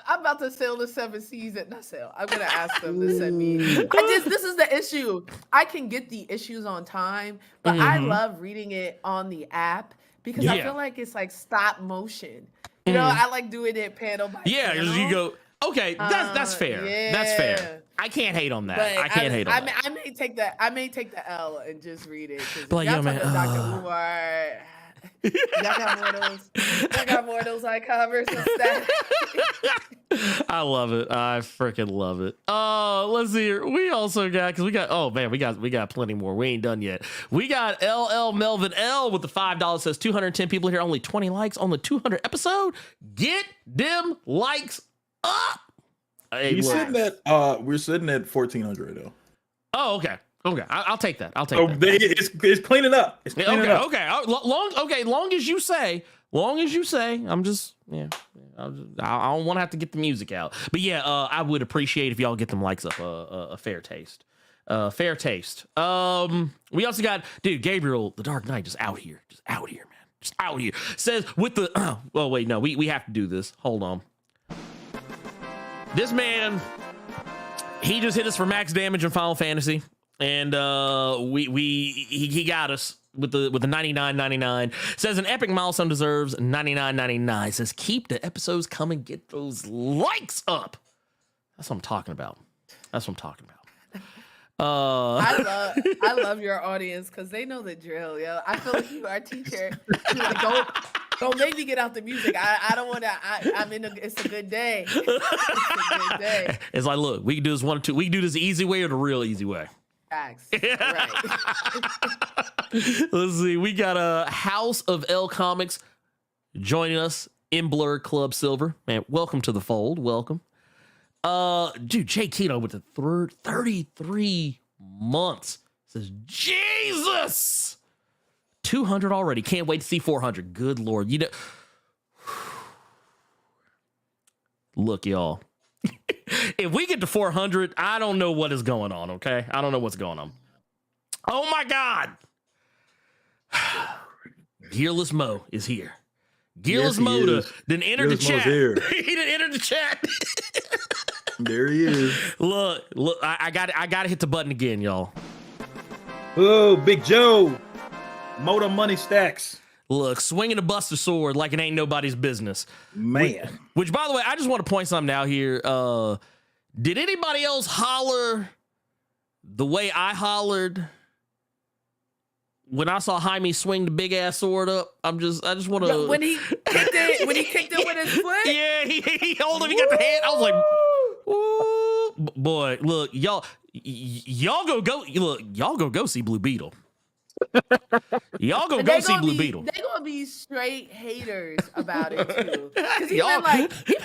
I'm about to sail the 7 seas at not sail. I'm gonna ask them to send me. This is the issue. I can get the issues on time, but I love reading it on the app because I Yeah. feel like it's like stop motion. You know, I like doing it panel by Yeah, panel. you go. Okay, that's fair. That's fair. yeah. I can't hate on that. But I can't hate on that. I may take that. I may take the L and just read it. Like, Y'all yo, man, talking Dr. Umar. Y'all got more of those. Y'all got more of those like covers and stuff. I love it. I freaking love it. Let's see here. We also got we got plenty more. We ain't done yet. We got LL Melvin L with the $5 says 210 people here, only 20 likes on the 200 episode. Get them likes up. Hey, He's look. sitting at we're sitting at 1,400 though. Oh, okay. I'll take that. So it's cleaning up. It's cleaning up. Okay. Long as you say. I'm just I don't want to have to get the music out. But yeah, I would appreciate if y'all get them likes up. A fair taste. Fair taste. We also got Gabriel the Dark Knight just out here, man, just out here. Says with the oh wait, no, we have to do this. Hold on. This man, he just hit us for max damage in Final Fantasy, and he got us with the 99.99. Says an epic milestone deserves 99.99. Says keep the episodes coming, get those likes up. That's what I'm talking about. I love your audience because they know the drill, yo. I feel like you are a teacher. You're like, don't make me get out the music. I don't want to. It's a good day. It's a good day. It's like, look, we can do this one or two. We can do this the easy way or the real easy way. Facts. Right. Let's see. We got a House of L Comics joining us in Blerd Club Silver. Man, welcome to the fold. Welcome. Jay Keto with the 33 months says, Jesus, 200 already. Can't wait to see 400. Good Lord. You know, look, y'all, if we get to 400, I don't know what is going on. Okay. I don't know what's going on. Oh my God. Gearless Mo is here. Gearless Mo then entered the chat. He didn't enter the chat. There he is. Look, I got to hit the button again, y'all. Oh, Big Joe. Motor money stacks. Look, swinging a Buster Sword like it ain't nobody's business. Man. Which, by the way, I just want to point something out here. Did anybody else holler the way I hollered when I saw Jaime swing the big ass sword up? I just want to. When he kicked it with his foot. Yeah, he held him. He got the hand. I was like, ooh, boy, look, y'all go see Blue Beetle. Y'all go see Blue Beetle. They're gonna be straight haters about it too. Because even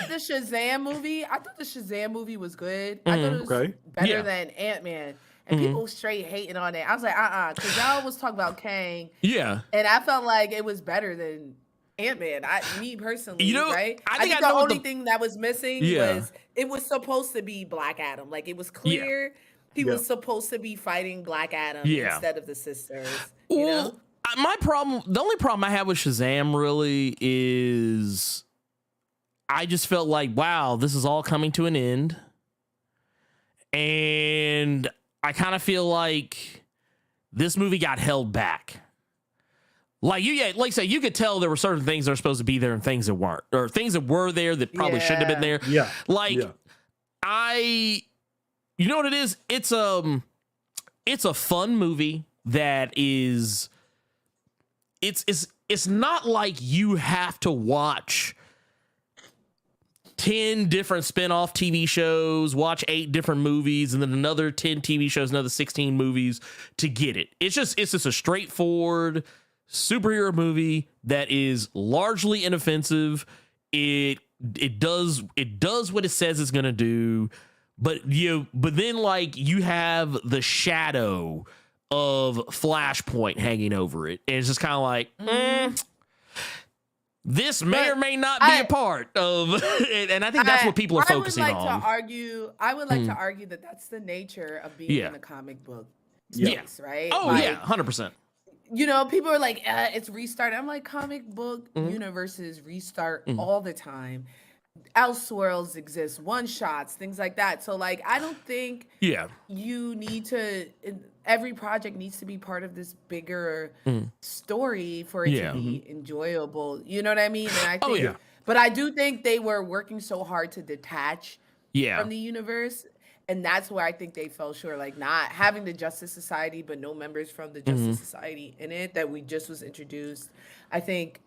the Shazam movie, I thought the Shazam movie was good. I thought it was better than Ant-Man. And people straight hating on it. I was like, because y'all was talking about Kang. Yeah. And I felt like it was better than Ant-Man. Me personally, right? I think the only thing that was missing was it was supposed to be Black Adam. Like, it was clear he was supposed to be fighting Black Adam instead of the sisters. You know? The only problem I have with Shazam really is I just felt like, wow, this is all coming to an end. And I kind of feel like this movie got held back. Like like say, you could tell there were certain things that are supposed to be there and things that weren't, or things that were there that probably shouldn't have been there. Yeah. Like you know what it is? It's a fun movie that is, it's not like you have to watch 10 different spin-off TV shows, watch 8 different movies, and then another 10 TV shows, another 16 movies to get it. It's just a straightforward superhero movie that is largely inoffensive. It does what it says it's gonna do, but then like you have the shadow of Flashpoint hanging over it, and it's just kind of like, this may or may not be a part of, and I think that's what people are focusing on. I would like to argue that that's the nature of being in the comic book space, right? Oh, like, yeah, 100%. You know, people are like, it's restart. I'm like, comic book universes restart all the time. Elseworlds exist, one-shots, things like that. So, like, I don't think you need to... Every project needs to be part of this bigger story for it to be enjoyable. You know what I mean? And I think, but I do think they were working so hard to detach from the universe. And that's where I think they fell short, like not having the Justice Society, but no members from the Justice Society in it that we just was introduced. I think,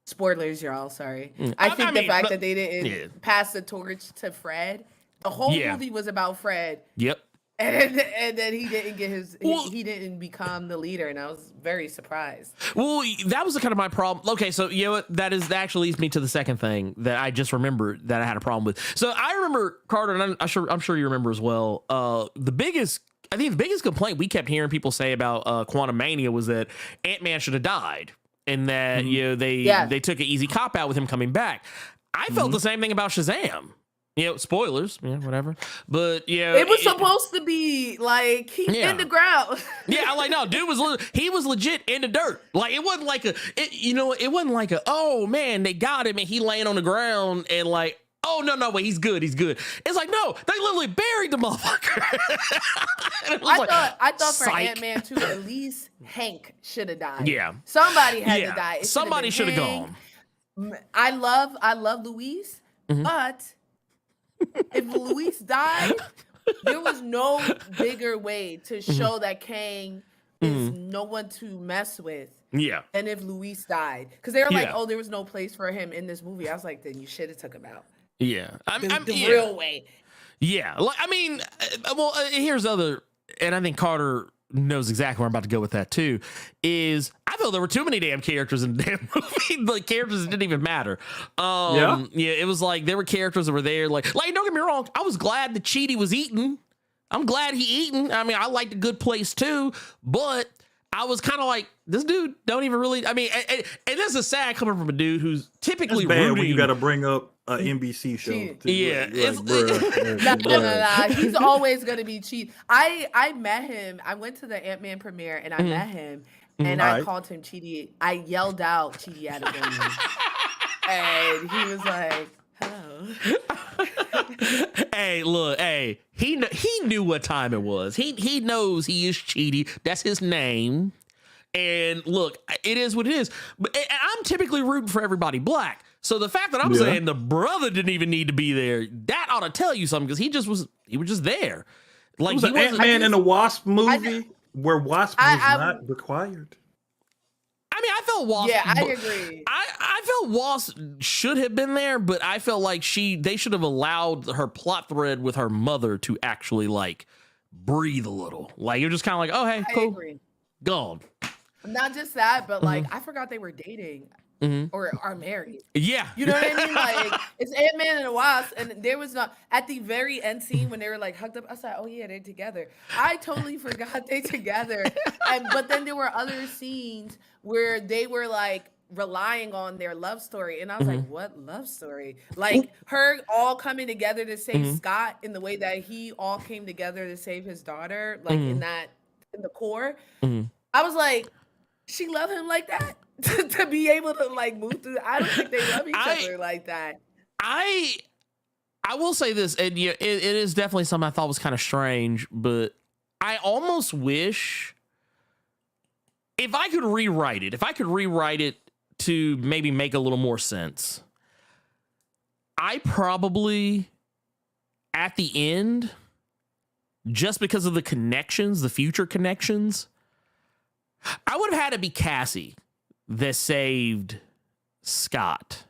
spoilers, y'all, sorry. I think the fact that they didn't pass the torch to Fred, the whole movie was about Fred. Yep. And then he didn't get he didn't become the leader, and I was very surprised. Well, that was kind of my problem. Okay, so you know what? That actually leads me to the second thing that I just remembered that I had a problem with. So I remember, Carter, and I'm sure you remember as well. The biggest complaint we kept hearing people say about Quantumania was that Ant-Man should have died, and that they took an easy cop out with him coming back. I felt the same thing about Shazam. Spoilers, whatever. But it was supposed to be like he's in the ground. I'm like, no, dude he was legit in the dirt. Like it wasn't like it wasn't like oh man, they got him and he laying on the ground and like, oh no, wait, he's good. It's like, no, they literally buried the motherfucker. I thought for Ant-Man too, at least Hank should have died. Yeah, somebody had to die. Somebody should have gone. I love Luis, but if Luis died, there was no bigger way to show that Kang is no one to mess with. Yeah. And if Luis died, because they were like, oh, there was no place for him in this movie. I was like, then you should have took him out. Yeah, the real way. Yeah, like I mean, here's other, and I think Carter knows exactly where I'm about to go with that too. Is I felt there were too many damn characters in the damn movie. The characters didn't even matter. It was like there were characters that were there. Like don't get me wrong, I was glad that Chidi was eating. I'm glad he eating. I mean, I liked A Good Place too, but I was kind of like, this dude don't even really. I mean, and this is sad coming from a dude who's typically bad rooting. when you got to bring up an NBC show. No. He's always gonna be cheap. I met him. I went to the Ant-Man premiere and I met him, and I called him Chidi. I yelled out Chidi at him, and he was like, "Hello." Hey, look, he knew what time it was. He knows he is Chidi. That's his name. And look, it is what it is. But I'm typically rooting for everybody black. So the fact that I'm saying the brother didn't even need to be there, that ought to tell you something, because he was just there. Like it was an Ant-Man and a Wasp movie where Wasp was not required. I mean, I felt Wasp. Yeah, I agree. I felt Wasp should have been there, but I felt like they should have allowed her plot thread with her mother to actually like breathe a little. Like you're just kind of like, oh hey, cool, gone. Not just that, but like I forgot they were dating or are married. Yeah, you know what I mean. Like it's Ant-Man and a Wasp, and there was not at the very end scene when they were like hugged up. I was like, oh yeah, they're together. I totally forgot they together. But then there were other scenes where they were like relying on their love story, and I was like, what love story? Like her all coming together to save Scott in the way that he all came together to save his daughter, like in the core. I was like, she loved him like that to be able to like move through. I don't think they love each other like that. I I will say this, and yeah, it is definitely something I thought was kind of strange, but I almost wish if I could rewrite it to maybe make a little more sense. I probably, at the end, just because of the connections, the future connections, I would have had to be Cassie that saved Scott.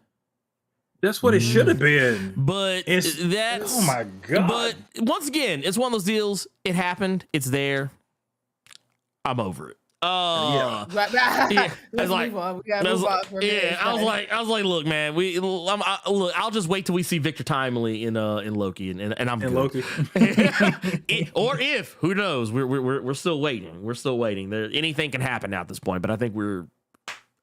That's what it should have been. But that's... Oh, my God. But once again, it's one of those deals. It happened. It's there. I'm over it. Yeah. I was like, look, man, I'll just wait till we see Victor Timely in Loki, and I'm good. Loki. Who knows? We're still waiting. We're still waiting. Anything can happen now at this point, but I think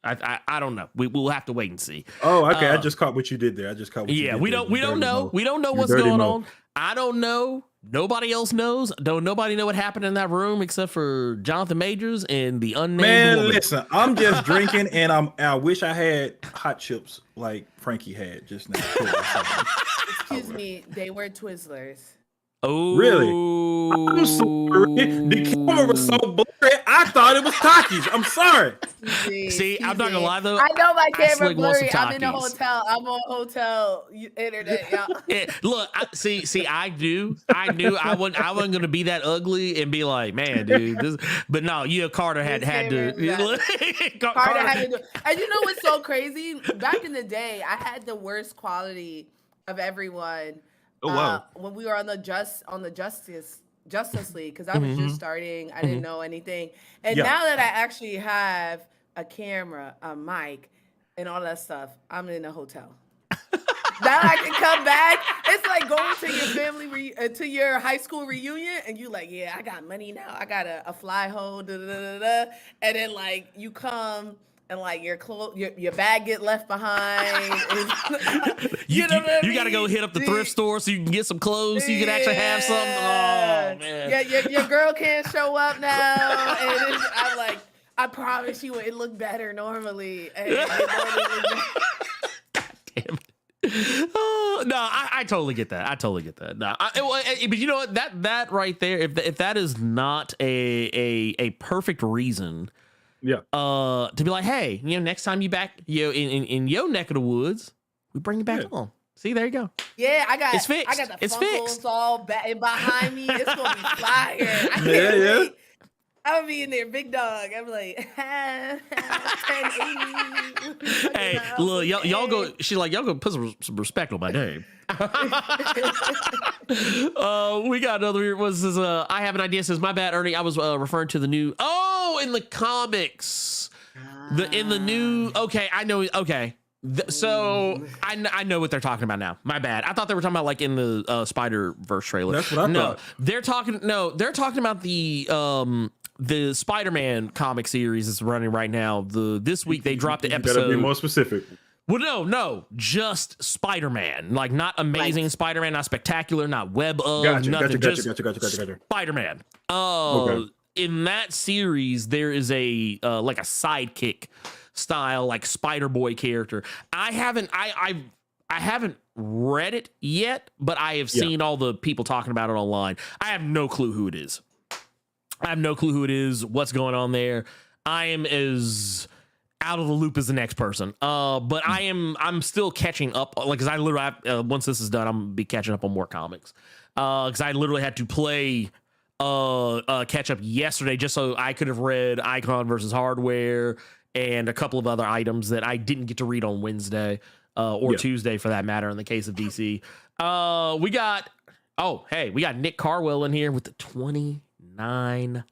I don't know. We'll have to wait and see. Oh, okay. I just caught what you did there. I just caught what you did. We don't know. We don't know what's going on. I don't know. Nobody else knows. Nobody know what happened in that room except for Jonathan Majors and the unnamed woman. Listen, I'm just drinking, and I wish I had hot chips like Frankie had just now. Excuse me, they were Twizzlers. Oh, really? I'm sorry. The camera was so blurry. I thought it was Takis. I'm sorry. See, I'm not gonna lie though. I know my camera blurry. I'm I'm in a hotel. I'm on hotel internet. Y'all. Yeah, look, I knew I wasn't gonna be that ugly and be like, man, dude. This, but no, Carter had to. Carter had to do. And you know what's so crazy? Back in the day, I had the worst quality of everyone. Oh wow! When we were on the Justice League, because I was just starting, I didn't know anything, and now that I actually have a camera, a mic, and all that stuff, I'm in a hotel. Now I can come back. It's like going to your family to your high school reunion, and you like, yeah, I got money now. I got a fly hole, and then like you come. And like your clothes, your bag get left behind. you got to go hit up the thrift store so you can get some clothes so you can actually have something. Oh man. Yeah, your girl can't show up now, and I'm like, I promise you, it looked better normally. And God damn it. Oh, no, I totally get that. No, but you know what? That right there, if that is not a perfect reason. Yeah. To be like, hey, next time you back, in your neck of the woods, we bring you back on. See, there you go. Yeah, it's fixed. I got the it's Funkles fixed. all behind me. It's gonna be fire. I can't wait. I'm gonna be in there, big dog. I'm like, 1080. Hey, look, y'all go. She's like, y'all go put some respect on my name. We got another. Was this? I have an idea. Says my bad, Ernie. I was referring to the new. Oh, in the comics, in the new. Okay, I know. Okay, so I know what they're talking about now. My bad. I thought they were talking about like in the Spider-Verse trailer. That's what I thought. They're talking about the Spider-Man comic series that's running right now. This week they dropped the episode. You gotta be more specific. Well, no, just Spider-Man. Like not Amazing Spider-Man, not Spectacular, not Web of, nothing. Gotcha. Spider-Man. Okay. In that series, there is a like a sidekick style, like Spider-Boy character. I haven't read it yet, but I have seen all the people talking about it online. I have no clue who it is. What's going on there. I am as out of the loop as the next person. But I'm still catching up. Like, cause I literally, once this is done, I'm gonna be catching up on more comics. Cause I literally had to play, catch up yesterday just so I could have read Icon versus Hardware and a couple of other items that I didn't get to read on Wednesday, or Tuesday for that matter in the case of DC. We got Nick Carwell in here with the 29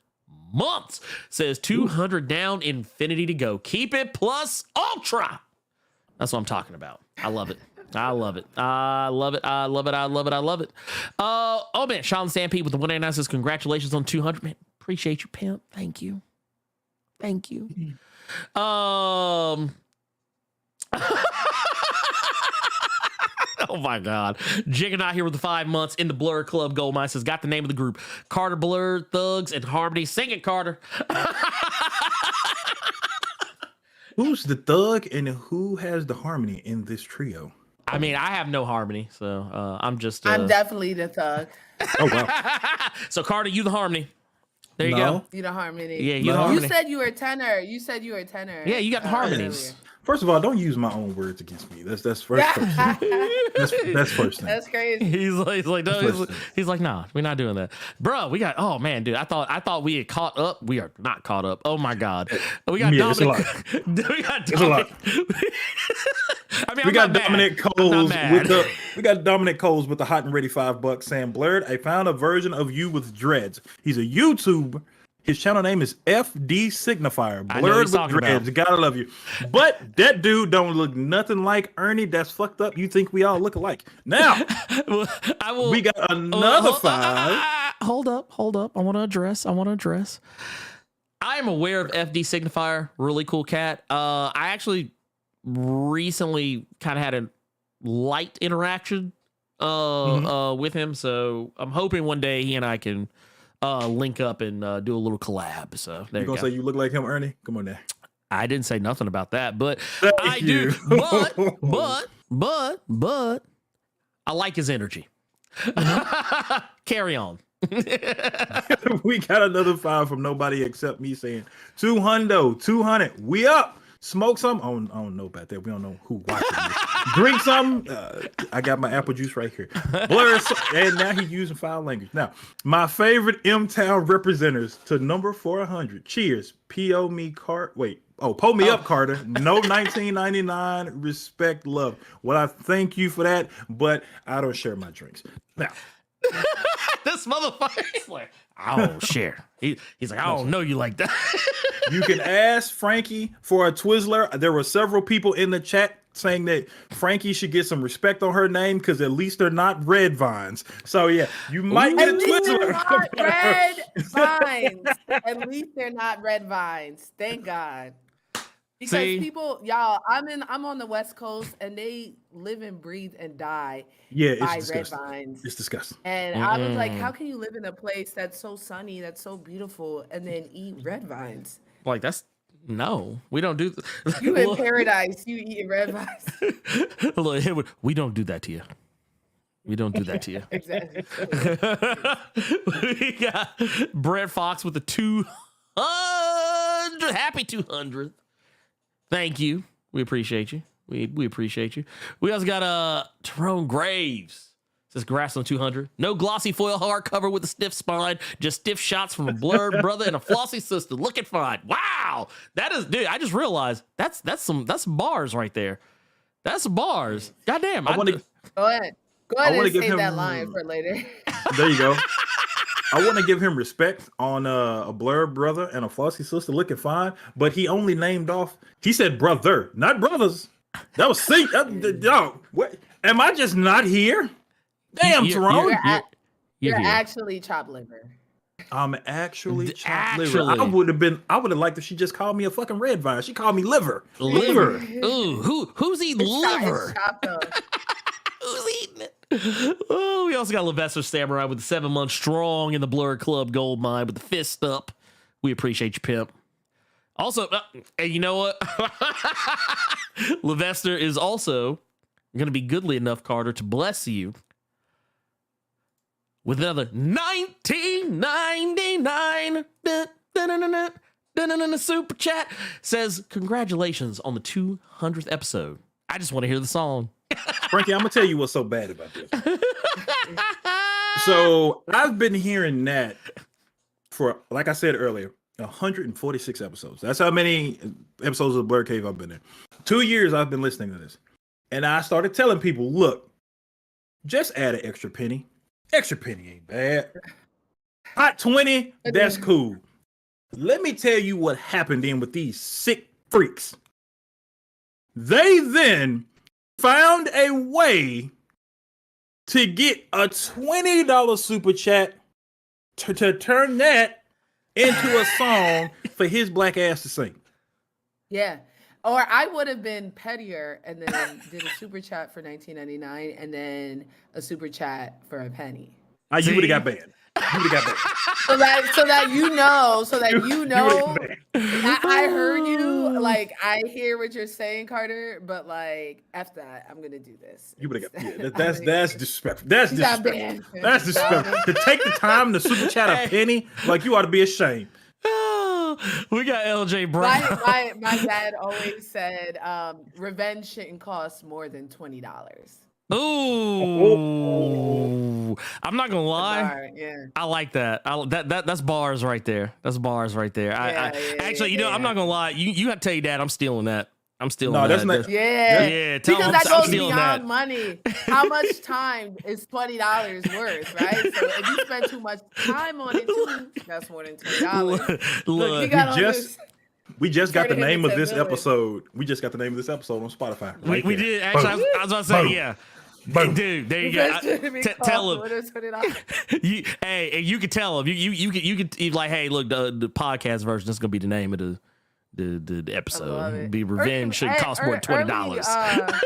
months. Says 200 down, infinity to go. Keep it plus ultra. That's what I'm talking about. I love it. Oh man, Sean Stampede with the 189 says congratulations on 200. Man, appreciate you, pimp. Thank you. Oh my God. Jigga here with the 5 months in the Blerd Club. Goldmine says, got the name of the group. Carter, Blerd, Thugs, and Harmony. Sing it, Carter. Who's the thug and who has the harmony in this trio? I mean, I have no harmony, so I'm just. I'm definitely the thug. Oh wow. So Carter, you the harmony. There you No. go. You the harmony. Yeah, you the No. harmony. You said you were a tenor. You said you were a tenor. Yeah, you got the harmonies. earlier. First of all, don't use my own words against me. That's first. That's first thing. That's crazy. He's like, no, Listen. he's like, nah, we're not doing that, bro. We got, oh man, dude, I thought we had caught up. We are not caught up. Oh my god, we got Yeah, it's a Dominic. We got It's a lot. Dominic. I mean, We I'm got not Dominic mad. I'm not Coles mad. with the hot and ready $5 saying, Blerd, I found a version of you with dreads. He's a YouTuber. His channel name is FD Signifier. I know who Blerd he's with talking dreads. about. Gotta love you. But that dude don't look nothing like Ernie. That's fucked up. You think we all look alike. Now, I will. we got another hold- 5. Hold up. I want to address. I am aware of FD Signifier. Really cool cat. I actually recently kind of had a light interaction with him, so I'm hoping one day he and I can link up and do a little collab. So there You you gonna go. say you look like him, Ernie? Come on there. I didn't say nothing about that, but Thank I you. do. But I like his energy. Carry on. We got another 5 from nobody except me saying 200. We up. Smoke some. I don't know about that. We don't know who watching this. Drink some. I got my apple juice right here. Blur, and now he's using foul language. Now, my favorite M-Town representatives to number 400. Cheers. P.O. me Carter. Wait. Oh, pull me up, Carter. No 1999. Respect, love. Well, I thank you for that, but I don't share my drinks. Now, This motherfucker. Like, I don't share. He's like, I don't know you like that. you can ask Frankie for a Twizzler. There were several people in the chat saying that Frankie should get some respect on her name because at least they're not red vines. So yeah, you might get a At least they're not Twizzler. red vines. At least they're not red vines. Thank God. Because See? people, y'all, I'm on the West Coast and they live and breathe and die Yeah, by it's red disgusting. vines. It's disgusting. And I was like, how can you live in a place that's so sunny, that's so beautiful, and then eat red vines? Like, that's no, we don't do. You in paradise, you eating red vines. Look, we don't do that to you. We don't do that to you. Exactly. We got Brett Fox with the 200. Happy 200th. Thank you. We appreciate you. We appreciate you. We also got Tyrone Graves. Says grass on 200. No glossy foil hardcover with a stiff spine. Just stiff shots from a blurred brother and a flossy sister. Looking fine. Wow. That is, dude, I just realized that's some bars right there. That's bars. Goddamn. I want to. Go ahead. Go I ahead wanna and give save him- that line for later. There you go. I want to give him respect on a blurred brother and a flossy sister looking fine, but he only named off. He said brother, not brothers. That was see. Yo, what? Am I just not here? Damn, Tyrone. You're here. actually chopped liver. I'm actually D- chopped liver. actually. I would have liked if she just called me a fucking red vine. She called me liver. Liver. Ooh, who's eating It's liver? chopped up. Who's eating it? Oh, we also got Levester Samurai with the 7 months strong in the Blerd Club gold mine with the fist up. We appreciate you, pimp. Also, and you know what? Levester is also going to be goodly enough, Carter, to bless you with another 1999 super chat. Says, congratulations on the 200th episode. I just want to hear the song. Frankie, I'm gonna tell you what's so bad about this. So I've been hearing that for, like I said earlier, 146 episodes. That's how many episodes of Blerd Cave I've been in. 2 years I've been listening to this. And I started telling people, look, just add an extra penny. Extra penny ain't bad. Hot 20, that's cool. Let me tell you what happened in with these sick freaks. They then found a way to get a $20 super chat to turn that into a song for his black ass to sing. Yeah. Or I would have been pettier and then did a super chat for $19.99 and then a super chat for a penny. You would have got banned. You would have got banned. So that you know, You would've got banned. I heard you. like I hear what you're saying, Carter, but like F that. I'm gonna do this. You would have instead. that's disrespectful. That's She's not disrespectful. banned. That's disrespectful. To take the time to super chat a penny, like you ought to be ashamed. We got LJ Brown. My dad always said revenge shouldn't cost more than $20. Ooh, I'm not gonna lie. Bar, yeah. I like that. That's bars right there. That's bars right there. Actually, I'm not gonna lie. You have to tell your dad I'm stealing that. I'm stealing that. That's not. Yeah. Tell Because him that I'm goes stealing beyond that. money. How much time is $20 worth, right? So if you spend too much time on it too, that's more than $20. Look, you got We just got the Turn it name of into this $10 million. episode. We just got the name of this episode on Spotify. We there. did. Actually, I was about to say, Boom. yeah. Boom. Dude, there you go. Tell him. $20. Hey, you could tell him. You could like, hey, look, the podcast version is gonna be the name of the episode. it. Be revenge should cost more than $20.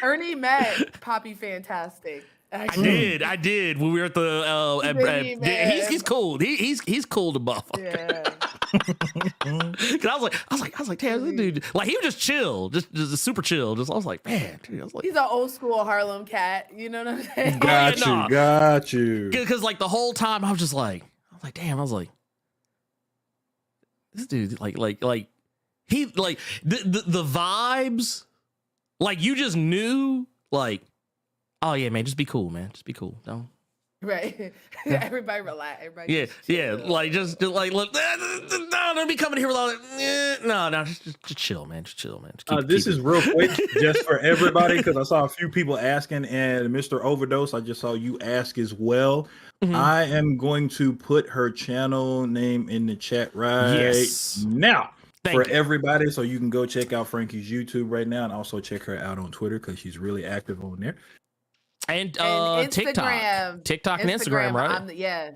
Ernie met Poppy Fantastic. Actually. I did when we were at the he's cool. He's cool to buff. Yeah. Cause I was like, damn, this dude, like he was just chill, just super chill. I was like, man, dude, I was like, He's an old school Harlem cat. You know what I'm saying? Got you. Cause like the whole time I was like, damn, I was like, this dude, like he like the vibes, like you just knew, like, oh yeah, man, just be cool, man, just be cool. Don't. Right. Everybody relax. Everybody Yeah. Like just like look, no, don't be coming here with all that. No, just chill, man. Just chill, man. Just This is real quick, just for everybody, because I saw a few people asking, and Mr. Overdose, I just saw you ask as well. Mhm. I am going to put her channel name in the chat right now for everybody, so you can go check out Frankie's YouTube right now, and also check her out on Twitter because she's really active on there. And Instagram. TikTok and Instagram, right? Yeah,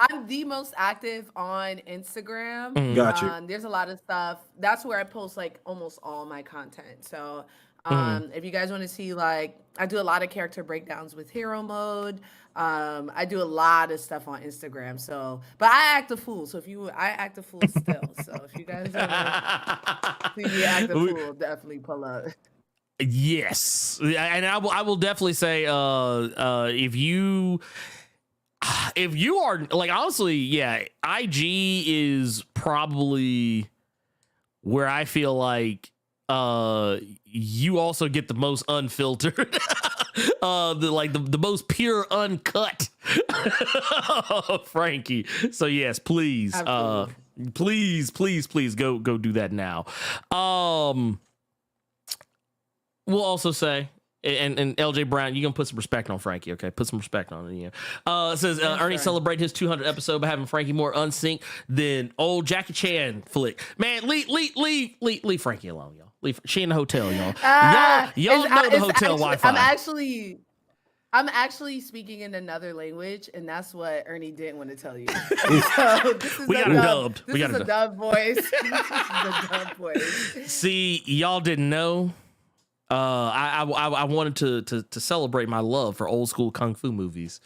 I'm the most active on Instagram. Got you. There's a lot of stuff. That's where I post like almost all my content. So if you guys want to see, like, I do a lot of character breakdowns with hero mode. I do a lot of stuff on Instagram. So, but I act a fool. So I act a fool still. So if you guys want to see me act a fool, definitely pull up. Yes, and I will definitely say, if you are like, honestly, yeah, IG is probably where I feel like you also get the most unfiltered, the most pure uncut Frankie. So yes, please, please go do that now. We'll also say, and LJ Brown, you gonna put some respect on Frankie, okay? Put some respect on it. It says Ernie celebrated his 200th episode by having Frankie more unsynced than old Jackie Chan flick. Man, leave Frankie alone, y'all. She in the hotel, y'all. Y'all know the hotel Wi-Fi. I'm actually speaking in another language, and that's what Ernie didn't want to tell you. So we got it dubbed. This is a dub voice. This is a dub voice. See, y'all didn't know. I wanted to celebrate my love for old school kung fu movies.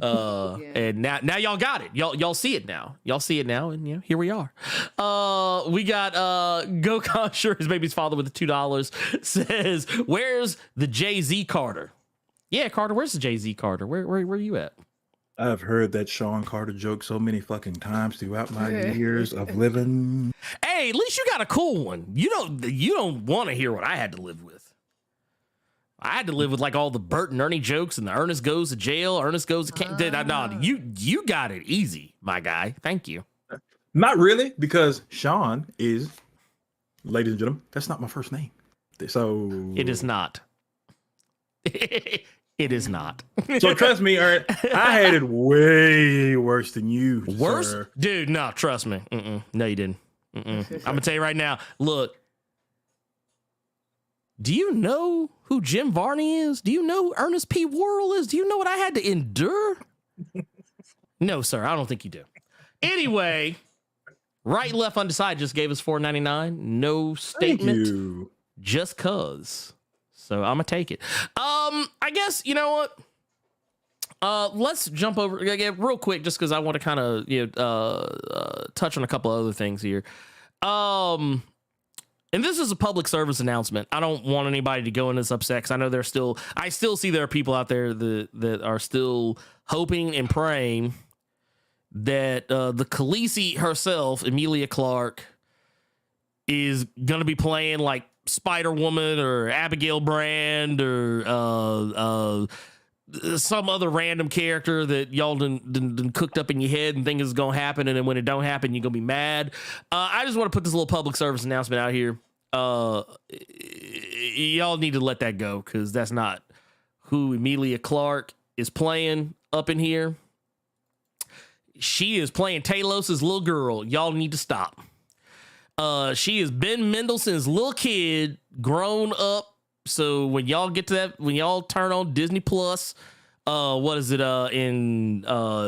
And now y'all got it. Y'all see it now. Y'all see it now, and here we are. We got Gokon sure his baby's father with the $2 says, "Where's the Jay-Z Carter?" Yeah, Carter, where's the Jay-Z Carter? Where are you at? I've heard that Sean Carter joke so many fucking times throughout my years of living. Hey, at least you got a cool one. You don't want to hear what I had to live with. I had to live with like all the Bert and Ernie jokes and the Ernest goes to jail, Ernest goes to camp. No, you got it easy, my guy. Thank you. Not really, because Sean is, ladies and gentlemen, that's not my first name. So it is not. It is not. So trust me, Ern, I had it way worse than you. Worse? Sir. Dude, no, trust me. No, you didn't. I'm gonna tell you right now. Look. Do you know who Jim Varney is? Do you know who Ernest P. Worrell is? Do you know what I had to endure? No, sir, I don't think you do. Anyway, Right Left Undecided just gave us $4.99. No statement, just cuz. So I'm gonna take it. I guess you know what. Let's jump over real quick, just because I want to kind of touch on a couple other things here. And this is a public service announcement. I don't want anybody to go in this upset because I know I still see there are people out there that are still hoping and praying that the Khaleesi herself, Emilia Clarke, is going to be playing like Spider-Woman or Abigail Brand or some other random character that y'all done cooked up in your head and think is going to happen. And then when it don't happen, you're going to be mad. I just want to put this little public service announcement out here. Y'all need to let that go because that's not who Emilia Clarke is playing up in here. She is playing Talos's little girl. Y'all need to stop. She is Ben Mendelsohn's little kid, grown up. So when y'all get to that, when y'all turn on Disney Plus, what is it, in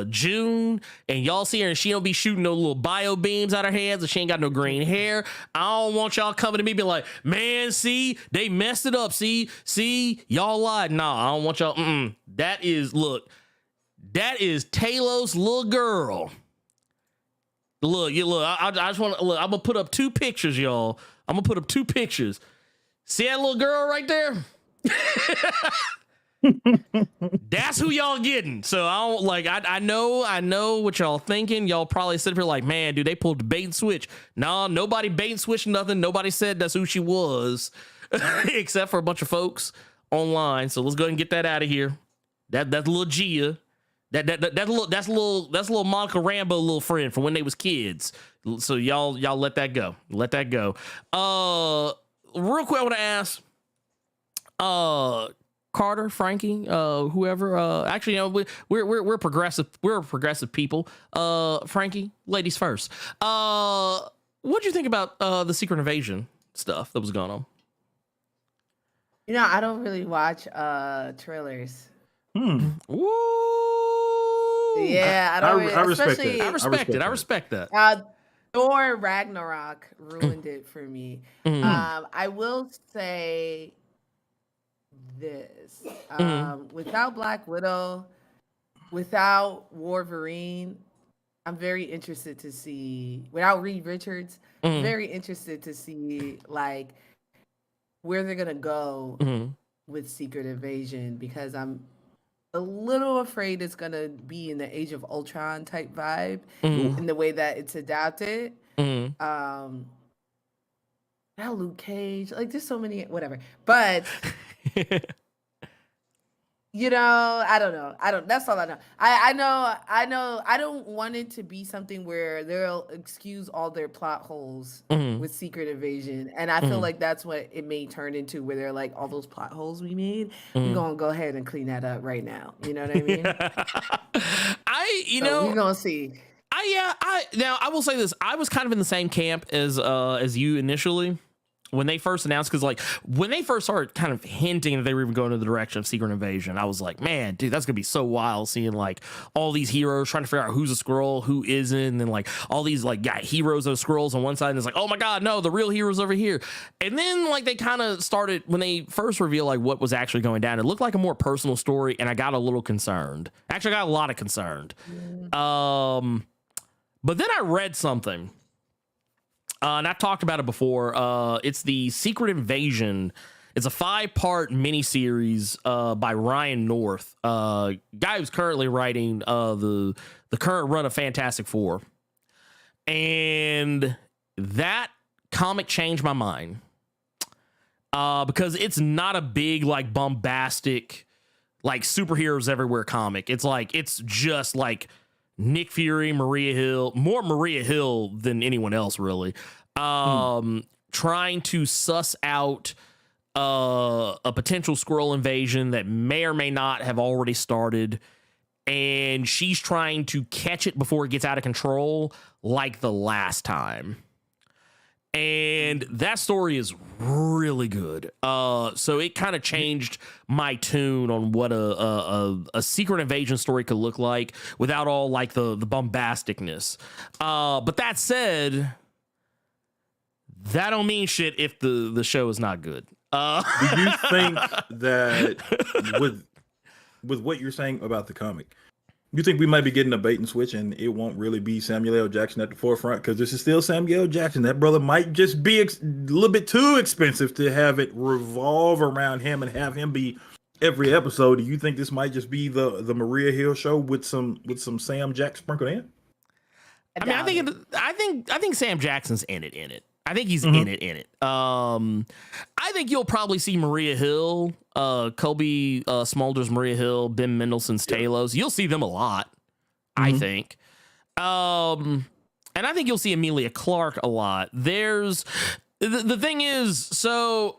June, and y'all see her and she don't be shooting no little bio beams out her hands and she ain't got no green hair. I don't want y'all coming to me be like, man, see, they messed it up. See, y'all lied. Nah, I don't want y'all. That is Talos' little girl. Look, I just want to look. I'm gonna put up 2 pictures, y'all. I'm gonna put up 2 pictures. See that little girl right there? That's who y'all getting. So I don't like. I know what y'all thinking. Y'all probably sit here like, man, dude, they pulled the bait and switch. Nah, nobody bait and switch nothing. Nobody said that's who she was, except for a bunch of folks online. So let's go ahead and get that out of here. That's little Gia. That's little Monica Rambeau little friend from when they was kids. So y'all let that go. Let that go. Real quick, I want to ask, Carter, Frankie, whoever. Actually, you know, we're progressive. We're progressive people. Frankie, ladies first. What'd you think about the Secret Invasion stuff that was going on? You know, I don't really watch trailers. Woo! Yeah, I don't. I respect especially, that. I respect that. Thor Ragnarok ruined it for me. I will say this: without Black Widow, without Wolverine, I'm very interested to see. Without Reed Richards, I'm very interested to see like where they're gonna go with Secret Invasion because I'm a little afraid it's gonna be in the Age of Ultron type vibe in the way that it's adapted. Now Luke Cage, like there's so many, whatever. But you know, I don't know. That's all I know. I know. I don't want it to be something where they'll excuse all their plot holes with Secret Invasion, and I feel like that's what it may turn into, where they're like, all those plot holes we made, we're gonna go ahead and clean that up right now. You know what I mean? We're gonna see. Now I will say this: I was kind of in the same camp as you initially when they first announced, because like when they first started kind of hinting that they were even going in the direction of Secret Invasion, I was like, man, dude, that's gonna be so wild seeing like all these heroes trying to figure out who's a Skrull, who isn't, and then like all these like heroes of Skrulls on one side, and it's like, oh my god, no, the real heroes over here. And then like they kind of started, when they first revealed like what was actually going down, it looked like a more personal story, and I got a little concerned. Actually, I got a lot of concerned. But then I read something. And I've talked about it before. It's the Secret Invasion. It's a 5-part miniseries by Ryan North, guy who's currently writing the current run of Fantastic Four. And that comic changed my mind because it's not a big, like, bombastic, like, superheroes everywhere comic. It's like, it's just like Nick Fury, Maria Hill, more Maria Hill than anyone else, really. Trying to suss out a potential Skrull invasion that may or may not have already started, and she's trying to catch it before it gets out of control, like the last time. And that story is really good. So it kind of changed my tune on what a Secret Invasion story could look like without all like the bombasticness. But that said, that don't mean shit if the show is not good. Do you think that with what you're saying about the comic, You think we might be getting a bait and switch, and it won't really be Samuel L. Jackson at the forefront because this is still Samuel L. Jackson. That brother might just be a little bit too expensive to have it revolve around him and have him be every episode. Do you think this might just be the Maria Hill show with some Sam Jack sprinkled in? I think Sam Jackson's in it. I think he's in it. I think you'll probably see Maria Hill, Colby Smulders, Maria Hill, Ben Mendelsohn's Talos. You'll see them a lot, I think. And I think you'll see Emilia Clarke a lot. There's the thing is, so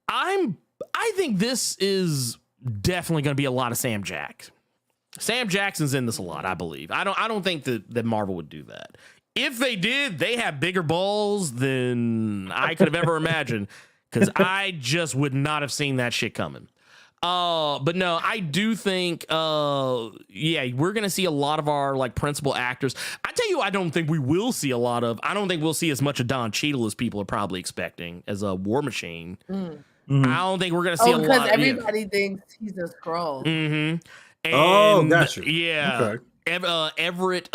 I think this is definitely going to be a lot of Sam Jackson. Sam Jackson's in this a lot, I believe. I don't think that Marvel would do that. If they did, they have bigger balls than I could have ever imagined, because I just would not have seen that shit coming. But no, I do think, we're going to see a lot of our like principal actors. I tell you, I don't think we'll see as much of Don Cheadle as people are probably expecting as a War Machine. I don't think we're going to see a lot. Because everybody thinks he's a Skrull. And, gotcha. Yeah. Okay. Everett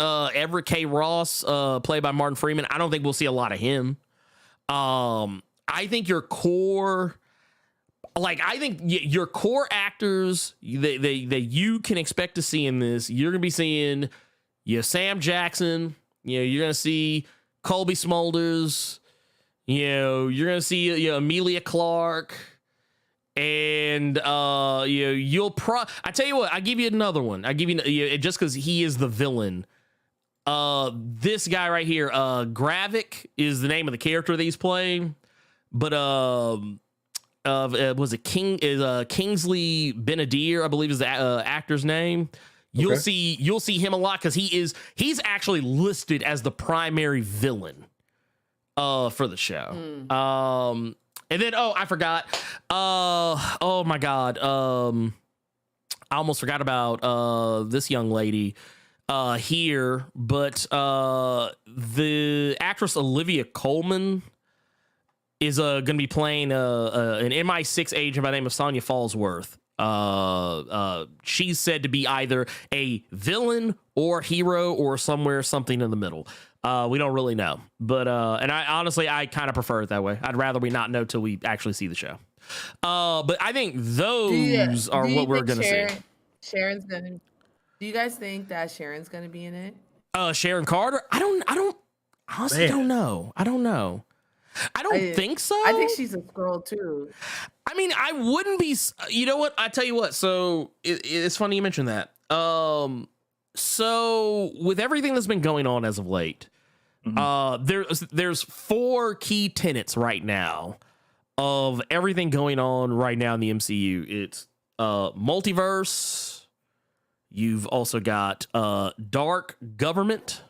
K. Ross, played by Martin Freeman. I don't think we'll see a lot of him. I think your core, your core actors that you can expect to see in this, you're gonna be seeing, Sam Jackson. You're gonna see Colby Smulders. You're gonna see Emilia Clarke. And I tell you what, I give you another one. I give you just because he is the villain. This guy right here, Gravik is the name of the character that he's playing, but was it Kingsley Benadir, I believe is the actor's name. You'll see him a lot because he's actually listed as the primary villain for the show. And then, I forgot. Oh my God. I almost forgot about this young lady here, but the actress Olivia Colman is going to be playing an MI6 agent by the name of Sonya Fallsworth. She's said to be either a villain or hero or something in the middle. We don't really know, but and I kind of prefer it that way. I'd rather we not know till we actually see the show. But I think those are what we're gonna see. Sharon's gonna. Do you guys think that Sharon's gonna be in it? Sharon Carter. I don't honestly don't know. I don't know. I don't think so. I think she's a Skrull too. I mean, I wouldn't be. You know what? I tell you what. So it's funny you mentioned that. So with everything that's been going on as of late, there's 4 key tenets right now of everything going on right now in the MCU. It's multiverse. You've also got dark government.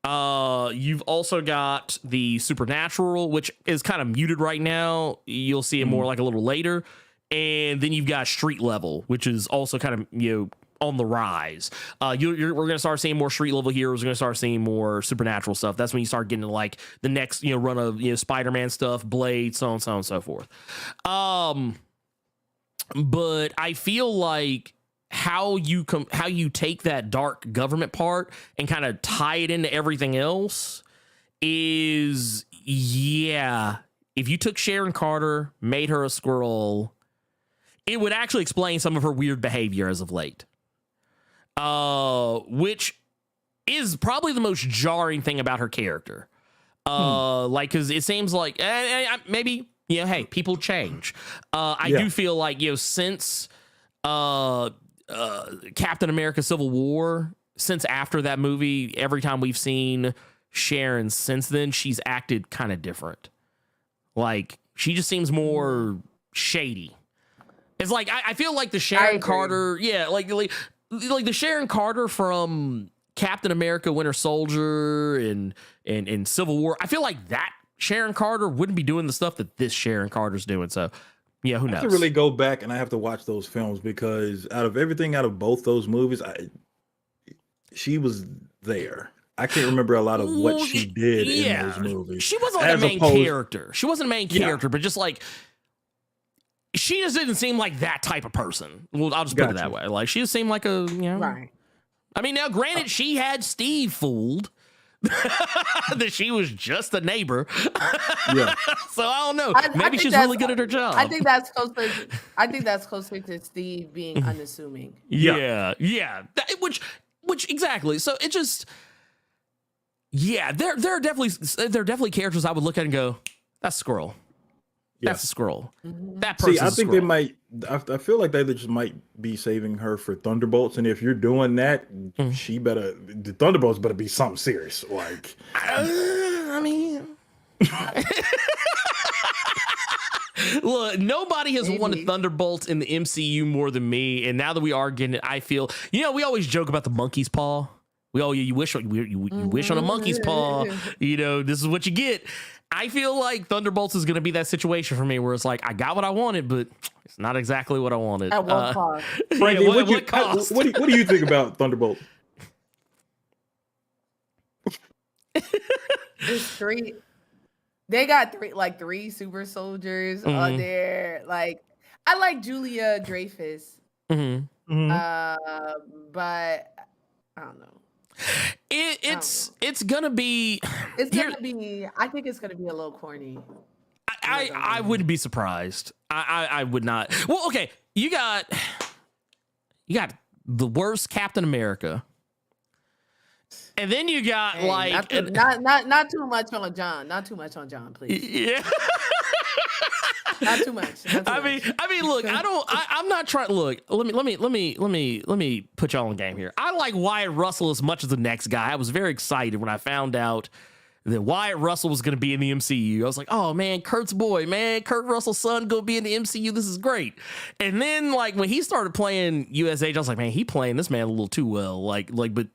You've also got the supernatural, which is kind of muted right now. You'll see it more like a little later. And then you've got street level, which is also kind of, on the rise. We're going to start seeing more street level heroes. We're going to start seeing more supernatural stuff. That's when you start getting to like the next, run of, Spider-Man stuff, Blade, so on and so forth. But I feel like how you take that dark government part and kind of tie it into everything else is, if you took Sharon Carter, made her a Skrull, it would actually explain some of her weird behavior as of late. Which is probably the most jarring thing about her character. Because it seems like maybe, hey, people change. I do feel like, since Captain America Civil War, since after that movie, every time we've seen Sharon since then, she's acted kind of different. Like, she just seems more shady. It's like, I feel like the Sharon Carter, like the Sharon Carter from Captain America Winter Soldier and Civil War, I feel like that Sharon Carter wouldn't be doing the stuff that this Sharon Carter's doing. So, who knows? I have to really go back and I have to watch those films because out of both those movies, she was there. I can't remember a lot of what she did in those movies. She wasn't like a main character. She wasn't a main character, but just like, she just didn't seem like that type of person. Well, I'll just put it that way. Like, she just seemed like a, you know. Right. I mean, now, granted, she had Steve fooled that she was just a neighbor. Yeah. So I don't know. I Maybe think she's that's- really good at her job. I think that's closer. I think that's closer to Steve being unassuming. Yeah. Which exactly. So it just, yeah, there are definitely characters I would look at and go, that's Squirrel. That's a Squirrel. That person. See, I think they might. I feel like they just might be saving her for Thunderbolts, and if you're doing that, she better. The Thunderbolts better be something serious. Like, I mean, look, nobody has wanted Thunderbolts in the MCU more than me, and now that we are getting it, I feel, you know, we always joke about the monkey's paw. You wish on a monkey's paw. You know, this is what you get. I feel like Thunderbolts is going to be that situation for me where it's like, I got what I wanted, but it's not exactly what I wanted. At what cost? Frankie, yeah, what cost? What do you think about Thunderbolt? There's three. They got three super soldiers on there. Like, I like Julia Dreyfus, but I don't know. It's gonna be. It's gonna be. I think it's gonna be a little corny. I wouldn't be surprised. I would not. Well, okay, you got the worst Captain America, and then you got like not too much on John. Not too much on John, please. Yeah. Not too much. I mean, look, I'm not trying. Look, let me put y'all on game here. I like Wyatt Russell as much as the next guy. I was very excited when I found out that Wyatt Russell was going to be in the MCU. I was like, oh man, Kurt's boy, man, Kurt Russell's son going to be in the MCU. This is great. And then like when he started playing USH, I was like, man, he playing this man a little too well.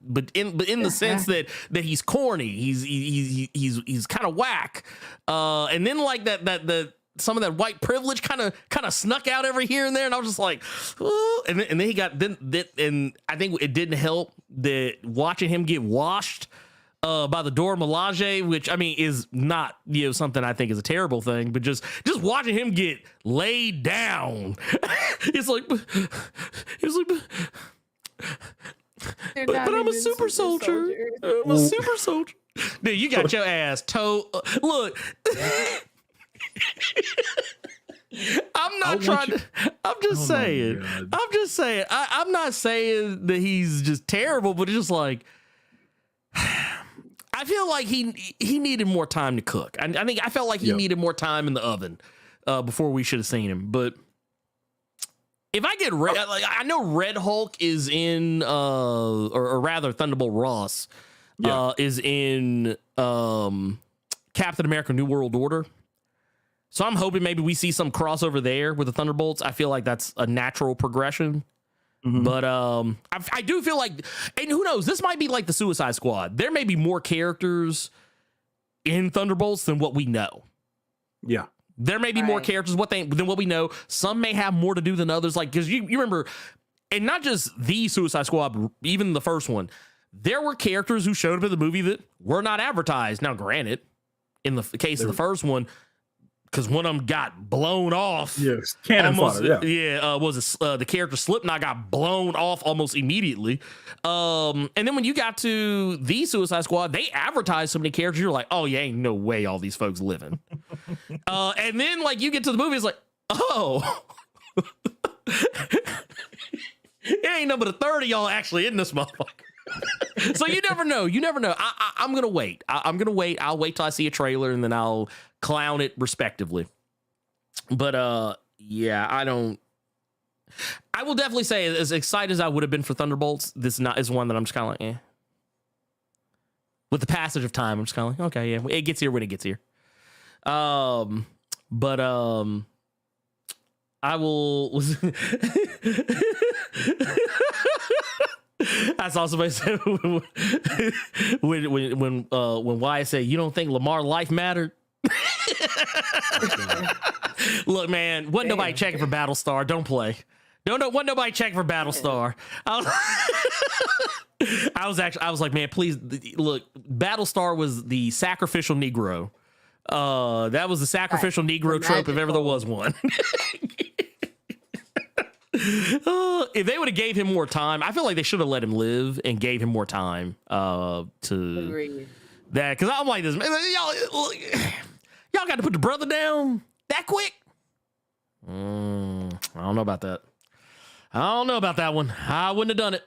But in the sense that he's corny, he's kind of whack. And then like that some of that white privilege kind of snuck out every here and there, and I was just like, ooh. And then he got and I think it didn't help that watching him get washed by the Dora Milaje, which I mean is not, you know, something I think is a terrible thing, but just watching him get laid down, it's like, but I'm a super soldier. I'm a super soldier. Dude, you got your ass toe. Look. I'm not trying to. I'm just saying. I'm not saying that he's just terrible, but it's just like I feel like he needed more time to cook. I felt like he needed more time in the oven before we should have seen him. But if I get I know Red Hulk is in, or rather Thunderbolt Ross is in Captain America: New World Order. So I'm hoping maybe we see some crossover there with the Thunderbolts. I feel like that's a natural progression. But I do feel like, and who knows, this might be like the Suicide Squad. There may be more characters in Thunderbolts than what we know. Yeah. There may be more characters than what we know. Some may have more to do than others. Like, because you remember, and not just the Suicide Squad, even the first one, there were characters who showed up in the movie that were not advertised. Now, granted, in the case of the first one, because one of them got blown off. Yes, cannon fodder. The character Slipknot got blown off almost immediately. And then when you got to the Suicide Squad, they advertised so many characters. You're like, oh yeah, ain't no way all these folks living. And then like you get to the movie, it's like, oh, it ain't number the 30 y'all actually in this motherfucker. So you never know. I'm gonna wait. I'm gonna wait. I'll wait till I see a trailer and then I'll clown it respectively. But yeah, I will definitely say, as excited as I would have been for Thunderbolts, this is one that I'm just kind of like, eh. With the passage of time, I'm just kind of like, okay, yeah, it gets here when it gets here. I will. That's also what I said when Wyatt said, "You don't think Lamar's life mattered?" Look, man, wasn't nobody checking for Battlestar. Don't play. Wasn't nobody checking for Battlestar. I was like, man, please look. Battlestar was the sacrificial Negro. That was the sacrificial Negro trope if ever there was one. If they would have gave him more time, I feel like they should have let him live and gave him more time to Agreed. that. Because I'm like this, man, y'all got to put the brother down that quick. I don't know about that. I don't know about that one. I wouldn't have done it.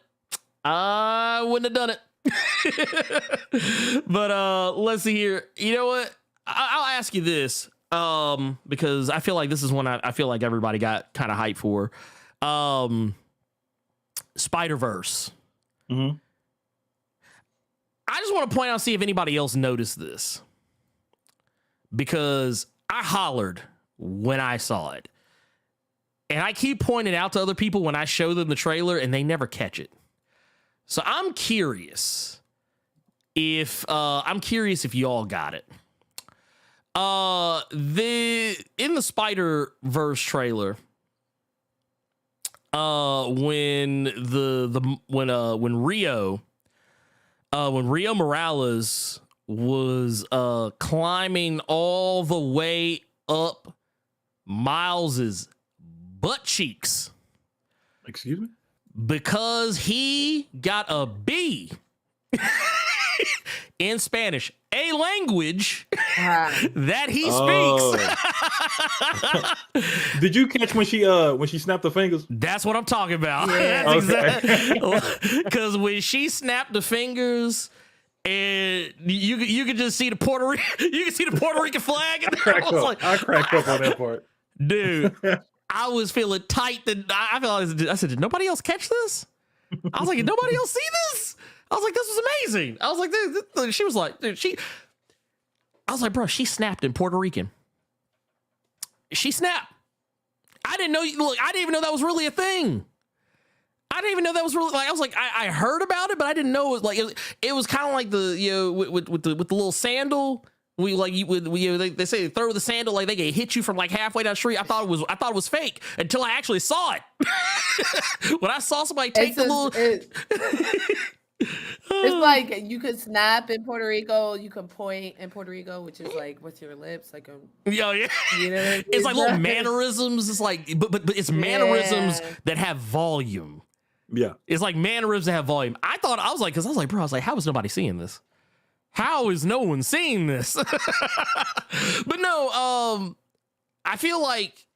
But let's see here. You know what? I'll ask you this. Because I feel like this is one I feel like everybody got kind of hyped for. Spider-Verse. Mm-hmm. I just want to point out, see if anybody else noticed this. Because I hollered when I saw it. And I keep pointing out to other people when I show them the trailer and they never catch it. So I'm curious if y'all got it. In the Spider-Verse trailer, when Rio Morales was climbing all the way up Miles's butt cheeks. Excuse me? Because he got a B in Spanish, a language that he speaks. Did you catch when she snapped her fingers? That's what I'm talking about. Yeah. That's exactly because when she snapped the fingers, and you could just see the Puerto Rican flag. And I cracked up on that part, dude. I was feeling tight. That I said, did nobody else catch this? I was like, did nobody else see this? I was like, this was amazing. I was like, she was like, dude, I was like, bro, she snapped in Puerto Rican. She snapped. I didn't know. Look, I didn't even know that was really a thing. I didn't even know that was really like. I was like, I heard about it, but I didn't know it was like. It was kind of like the with the little sandal. They say throw the sandal like they can hit you from like halfway down the street. I thought it was fake until I actually saw it. When I saw somebody take it's like you could snap in Puerto Rico, you can point in Puerto Rico, which is like with your lips, like a yeah. You know what I mean? It's like little mannerisms. It's like but it's mannerisms that have volume. Yeah, it's like mannerisms that have volume. I was like, how is nobody seeing this? How is no one seeing this? But no, I feel like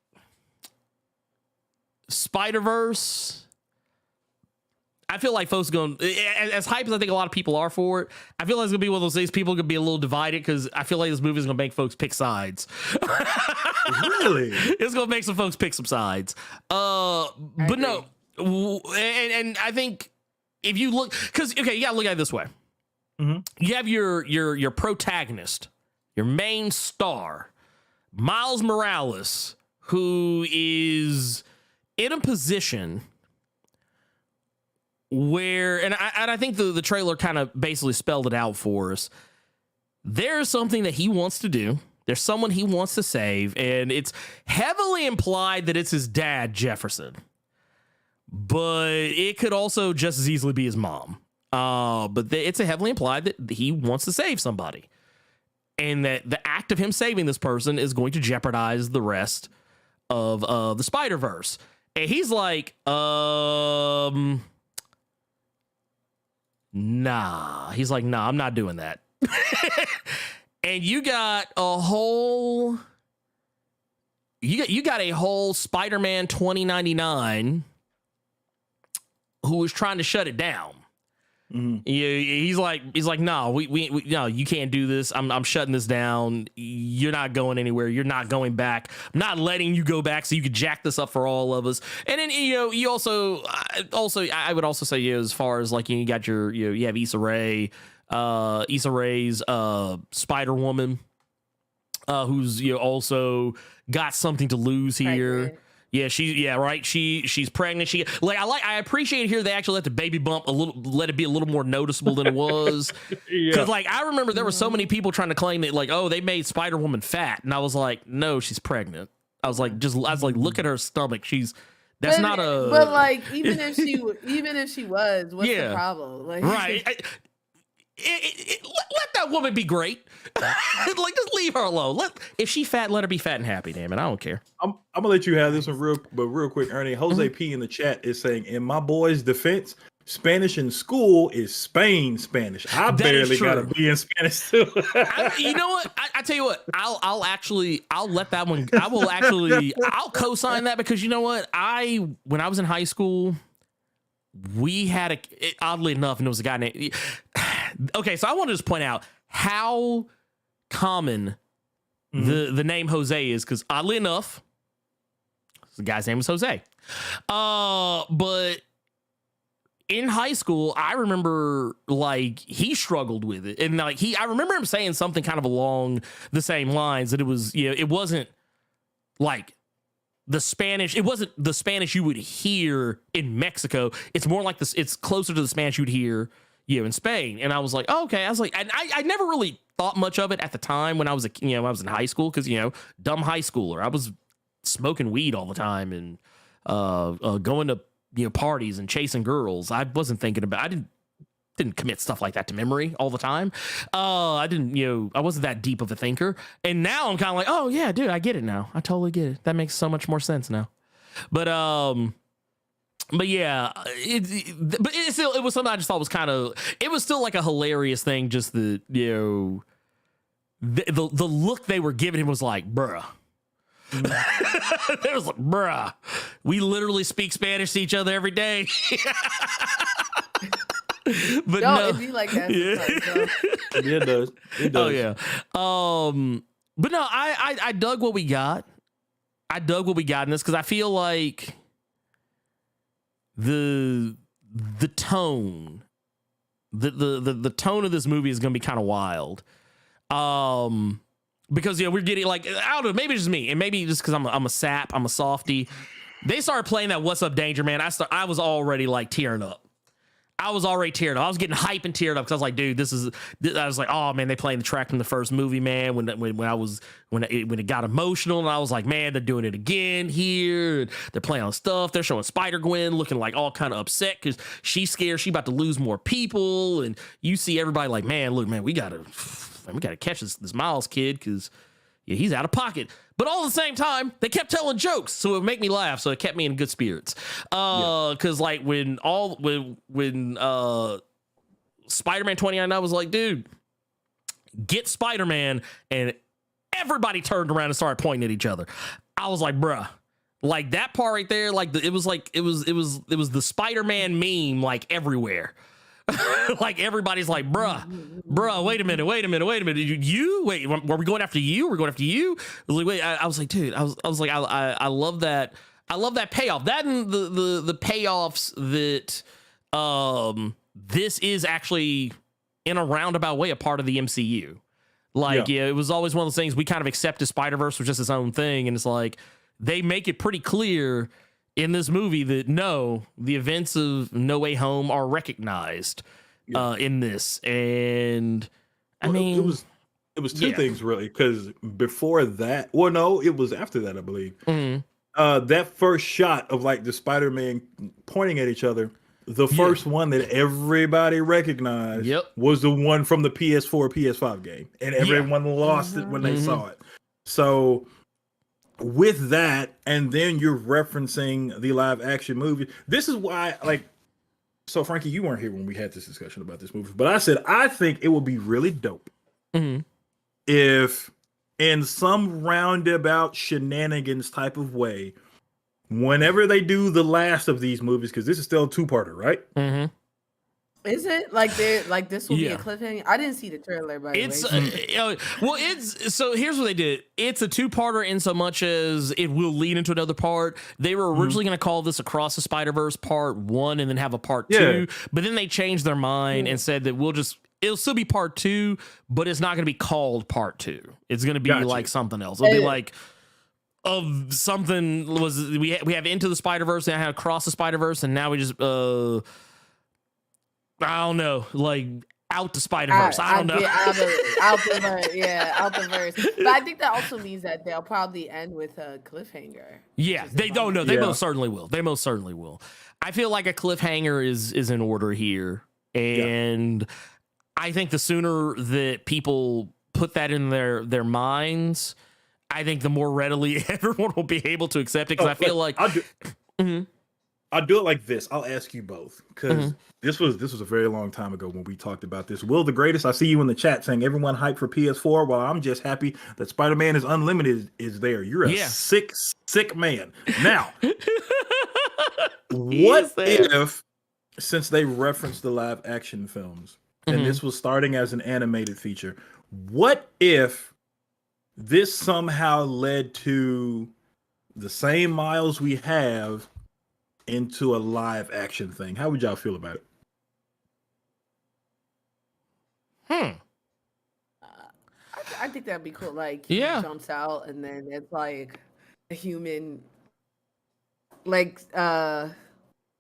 Spider-Verse. I feel like folks are going, as hype as I think a lot of people are for it, I feel like it's going to be one of those things people are going to be a little divided because I feel like this movie is going to make folks pick sides. Really? It's going to make some folks pick some sides. But no, and I think if you look, because, okay, you got to look at it this way. Mm-hmm. You have your protagonist, your main star, Miles Morales, who is in a position where, and I think the trailer kind of basically spelled it out for us. There's something that he wants to do. There's someone he wants to save, and it's heavily implied that it's his dad, Jefferson. But it could also just as easily be his mom. But it's heavily implied that he wants to save somebody, and that the act of him saving this person is going to jeopardize the rest of the Spider-Verse. And he's like, nah. He's like, nah, I'm not doing that. And you got a whole Spider-Man 2099 who was trying to shut it down. Mm-hmm. He's like, no, we no, you can't do this. I'm shutting this down. You're not going anywhere. You're not going back. I'm not letting you go back so you could jack this up for all of us. And then you also I would also say as far as like you got you have Issa Rae's Spider-Woman, who's also got something to lose here. Right. Yeah, she's pregnant. I appreciate here they actually let the baby bump let it be a little more noticeable than it was. Because I remember there were so many people trying to claim that they made Spider-Woman fat, and I was like, no, she's pregnant. I was like, look at her stomach. But even if she was, what's the problem? Right. let that woman be great. Like, just leave her alone. If she fat, let her be fat and happy. Damn it, I don't care. I'm gonna let you have this one real quick, Ernie. Jose P in the chat is saying, in my boy's defense, Spanish in school is Spain Spanish. I barely gotta be in Spanish too. You know what? I tell you what. I'll let that one. I'll co-sign that, because you know what? When I was in high school, we had oddly enough, and it was a guy named. Okay, so I want to just point out how common the name Jose is, because oddly enough, the guy's name was Jose. But in high school, I remember like he struggled with it, and like I remember him saying something kind of along the same lines, that it was, it wasn't like the Spanish. It wasn't the Spanish you would hear in Mexico. It's more like this. It's closer to the Spanish you'd hear, in Spain. And I was like, oh, okay. I was like, and I never really thought much of it at the time when I was I was in high school, because dumb high schooler. I was smoking weed all the time and going to parties and chasing girls. I wasn't thinking about. I didn't commit stuff like that to memory all the time. I didn't, I wasn't that deep of a thinker. And now I'm kind of like, oh yeah, dude, I get it now. I totally get it. That makes so much more sense now. But yeah, it was something I just thought was kind of, it was still like a hilarious thing. Just the look they were giving him was like, bruh. It was like, bruh, we literally speak Spanish to each other every day. But no, it'd be like that. Yeah, it does. It does. Oh yeah. But no, I dug what we got. I dug what we got in this, because I feel like the tone, the tone of this movie is going to be kind of wild. Because we're getting like, I don't know, maybe it's just me, and maybe just because I'm a sap, I'm a softy. They started playing that "What's Up, Danger Man." I was already like tearing up. I was already teared up. I was getting hype and teared up, because I was like, dude, I was like, oh man, they playing the track from the first movie, man. When it got emotional, and I was like, man, they're doing it again here. They're playing on stuff. They're showing Spider-Gwen looking like all kind of upset because she's scared she about to lose more people, and you see everybody like, man, look, man, we gotta catch this Miles kid, because he's out of pocket. But all at the same time, they kept telling jokes, so it would make me laugh. So it kept me in good spirits. Because like when Spider-Man 29, I was like, dude, get Spider-Man, and everybody turned around and started pointing at each other. I was like, bruh, like that part right there, like it was the Spider-Man meme like everywhere. Like everybody's like, bruh, wait a minute. You wait, were we going after you? We're going after you. I was like, wait, I was like, dude, I was like, I love that. I love that payoff. That and the payoffs that this is actually in a roundabout way a part of the MCU. Like, it was always one of those things we kind of accepted Spider-Verse was just its own thing, and it's like they make it pretty clear in this movie that no, the events of No Way Home are recognized in this. And I mean, it was two things really, because before that, well, no, it was after that, I believe. That first shot of like the Spider-Man pointing at each other, the first one that everybody recognized was the one from the PS4, PS5 game, and everyone lost it when they saw it. So with that, and then you're referencing the live action movie. This is why, like, so Frankie, you weren't here when we had this discussion about this movie, but I said I think it would be really dope if, in some roundabout shenanigans type of way, whenever they do the last of these movies, because this is still a two-parter, right? Is it like this will be a cliffhanger? I didn't see the trailer, by the way. It's so here's what they did. It's a two-parter in so much as it will lead into another part. They were originally going to call this Across the Spider-Verse Part 1 and then have a Part 2, but then they changed their mind and said that it'll still be Part 2, but it's not going to be called Part 2. It's going to be like something else. It'll be like of something we have Into the Spider-Verse and I have Across the Spider-Verse, and now we just I don't know, like Out the Spider-Verse. I don't know. Out the verse. But I think that also means that they'll probably end with a cliffhanger. Yeah, they don't know. They most certainly will. They most certainly will. I feel like a cliffhanger is in order here, and I think the sooner that people put that in their minds, I think the more readily everyone will be able to accept it. Because I feel like I'll do it like this. I'll ask you both, because this was a very long time ago when we talked about this. Will the Greatest, I see you in the chat saying everyone hyped for PS4. Well, I'm just happy that Spider-Man is Unlimited is there. You're a sick man. Now, what if, since they referenced the live action films, and this was starting as an animated feature, what if this somehow led to the same Miles we have into a live action thing? How would y'all feel about it? I think that'd be cool. Like, he jumps out and then it's like a human. Like, I'm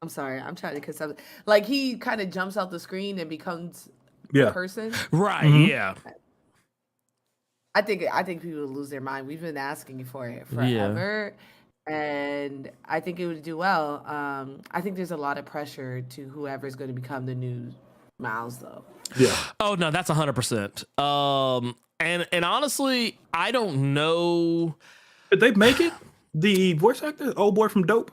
sorry, I'm trying to kiss something. Like, he kind of jumps out the screen and becomes a person. Right. Yeah. I think people would lose their mind. We've been asking for it forever. And I think it would do well. I think there's a lot of pressure to whoever's going to become the new Miles, though. Yeah. Oh no, that's 100%. And honestly, I don't know. Did they make it? The voice actor, old boy from Dope,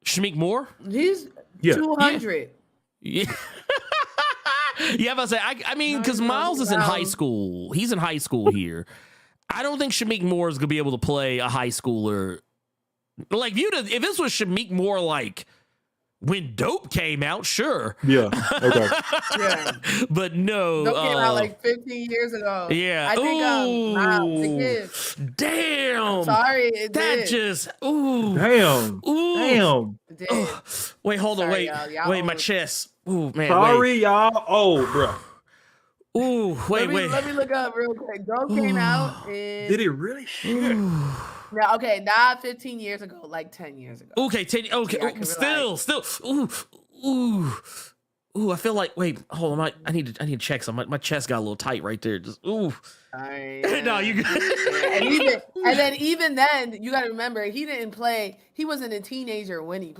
Shameik Moore. He's 200. Yeah. Yeah, but I mean, because Miles is in high school. He's in high school here. I don't think Shameik Moore is gonna be able to play a high schooler. Like, if this was Shameik Moore, like when Dope came out, sure. Yeah. Okay. Yeah. But no. Dope came out like 15 years ago. Yeah. I think Miles, the kid. Damn. I'm sorry. It that did. just. Ooh. Damn. Ooh. Damn. It did. Wait, hold on. Sorry, Wait. y'all Wait, my chest. Ooh, man. Sorry, y'all. Oh, bro. Ooh, wait. Let me look up real quick. Dope came out in... Did it really? Shit. No, okay, not 15 years ago, like 10 years ago. Okay, okay. Yeah, Still. Ooh, I feel like, wait, hold on. I need to check something. My chest got a little tight right there. Just, ooh. No, you and even then, you got to remember, he didn't play. He wasn't a teenager when he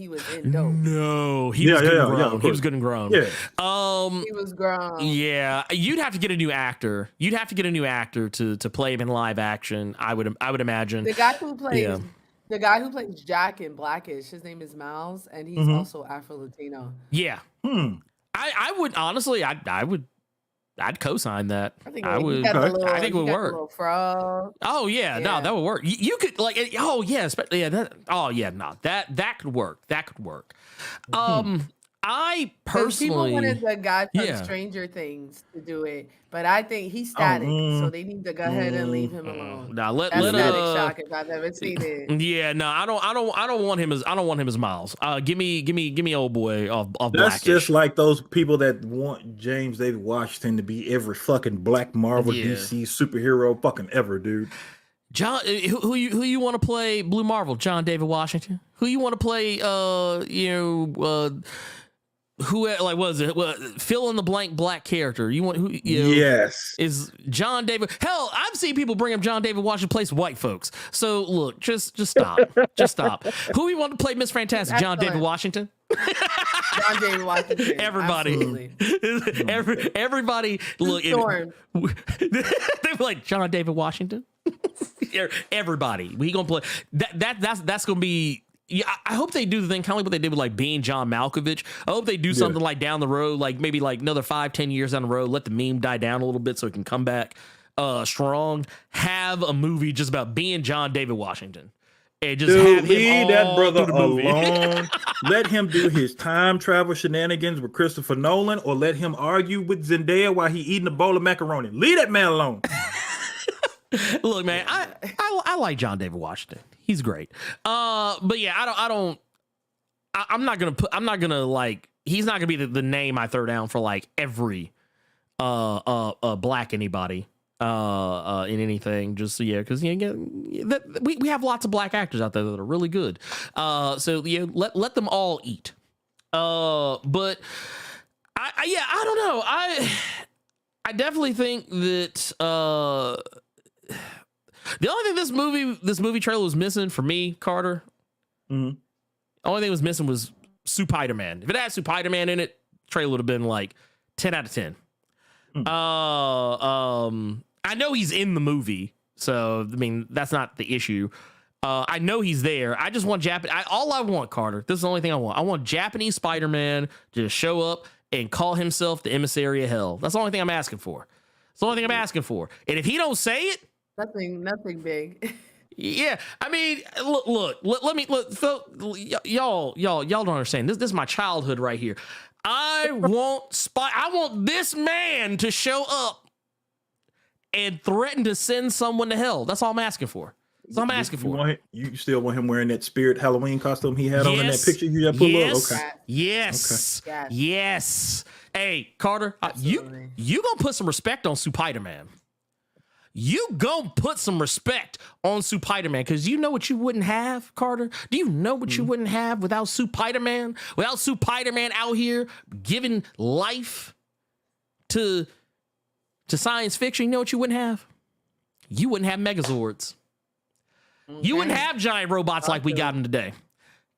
was in Dope. No, he was good and grown. He was good and grown. Yeah. He was grown. Yeah, you'd have to get a new actor. You'd have to get a new actor to play him in live action. I would imagine. The guy who plays Jack in Blackish, his name is Miles, and he's also Afro-Latino. Yeah. I would honestly, I'd co-sign that. I think it would work. Oh yeah, no, that would work. You could like, that could work. That could work. I personally, people wanted the guy from Stranger Things to do it, but I think he's static, so they need to go ahead and leave him alone. Now let Static Shock if I've ever seen it. Yeah, no, I don't want him as Miles. Give me old boy off That's Blackish. just like those people that want James David Washington to be every fucking black Marvel DC superhero fucking ever, dude. John, who you want to play Blue Marvel? John David Washington. Who you want to play? Who, like, was it? Fill in the blank black character. You want who? Yes, is John David? Hell, I've seen people bring up John David Washington plays white folks. So look, just stop, just stop. Who you want to play Miss Fantastic? John David Washington. John David Washington. Everybody, everybody. Look, they were like John David Washington. Everybody, we gonna play that's gonna be. Yeah, I hope they do the thing kind of like what they did with like being John Malkovich. I hope they do something like down the road, like maybe like another 5-10 years down the road, let the meme die down a little bit so it can come back strong. Have a movie just about being John David Washington. And just have him leave that brother through the movie. alone. Let him do his time travel shenanigans with Christopher Nolan, or let him argue with Zendaya while he eating a bowl of macaroni. Leave that man alone. Look, man, I like John David Washington. He's great. But yeah, I'm not gonna like, he's not gonna be the name I throw down for like every black anybody in anything. Just because we have lots of black actors out there that are really good. So let them all eat. But I don't know. I definitely think that the only thing this movie trailer was missing for me, Carter. The only thing it was missing was Spider-Man. If it had Spider-Man in it, trailer would have been like 10 out of 10. I know he's in the movie, so I mean that's not the issue. I know he's there. I just want Japanese. All I want, Carter. This is the only thing I want. I want Japanese Spider-Man to show up and call himself the emissary of hell. That's the only thing I'm asking for. It's the only thing I'm asking for. And if he don't say it, nothing big. yeah, I mean, look. Let me y'all don't understand. This is my childhood right here. I want this man to show up and threaten to send someone to hell. That's all I'm asking for. That's all I'm asking for. You still want him wearing that Spirit Halloween costume he had on in that picture you just pulled up? Okay. Yes. Okay. Yes. Hey, Carter, you gonna put some respect on Spider-Man. You gonna put some respect on Spider-Man, because you know what you wouldn't have, Carter? Do you know what you wouldn't have without Spider-Man? Without Spider-Man out here giving life to science fiction, you know what you wouldn't have? You wouldn't have Megazords. You wouldn't have giant robots like we got them today.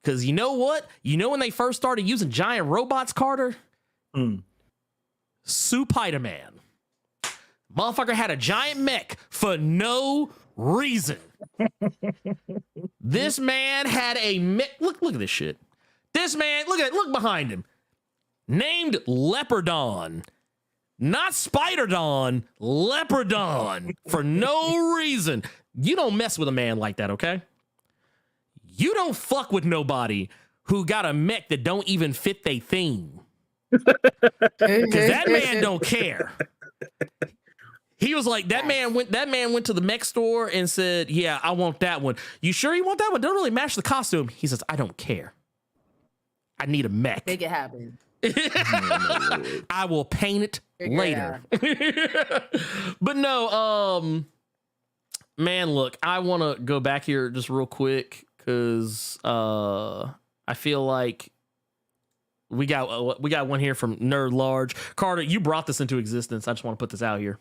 Because you know what? You know when they first started using giant robots, Carter? Spider-Man. Motherfucker had a giant mech for no reason. This man had a mech. Look at this shit. This man, look behind him. Named Leopardon. Not Spider-Don, Leopardon. For no reason. You don't mess with a man like that, okay? You don't fuck with nobody who got a mech that don't even fit their theme. Because that man don't care. He was like, that man went to the mech store and said, yeah, I want that one. You sure you want that one? Don't really match the costume. He says, I don't care. I need a mech. Make it happen. I will paint it later. But no, man, look, I want to go back here just real quick because I feel like we got one here from Nerd Large. Carter, you brought this into existence. I just want to put this out here.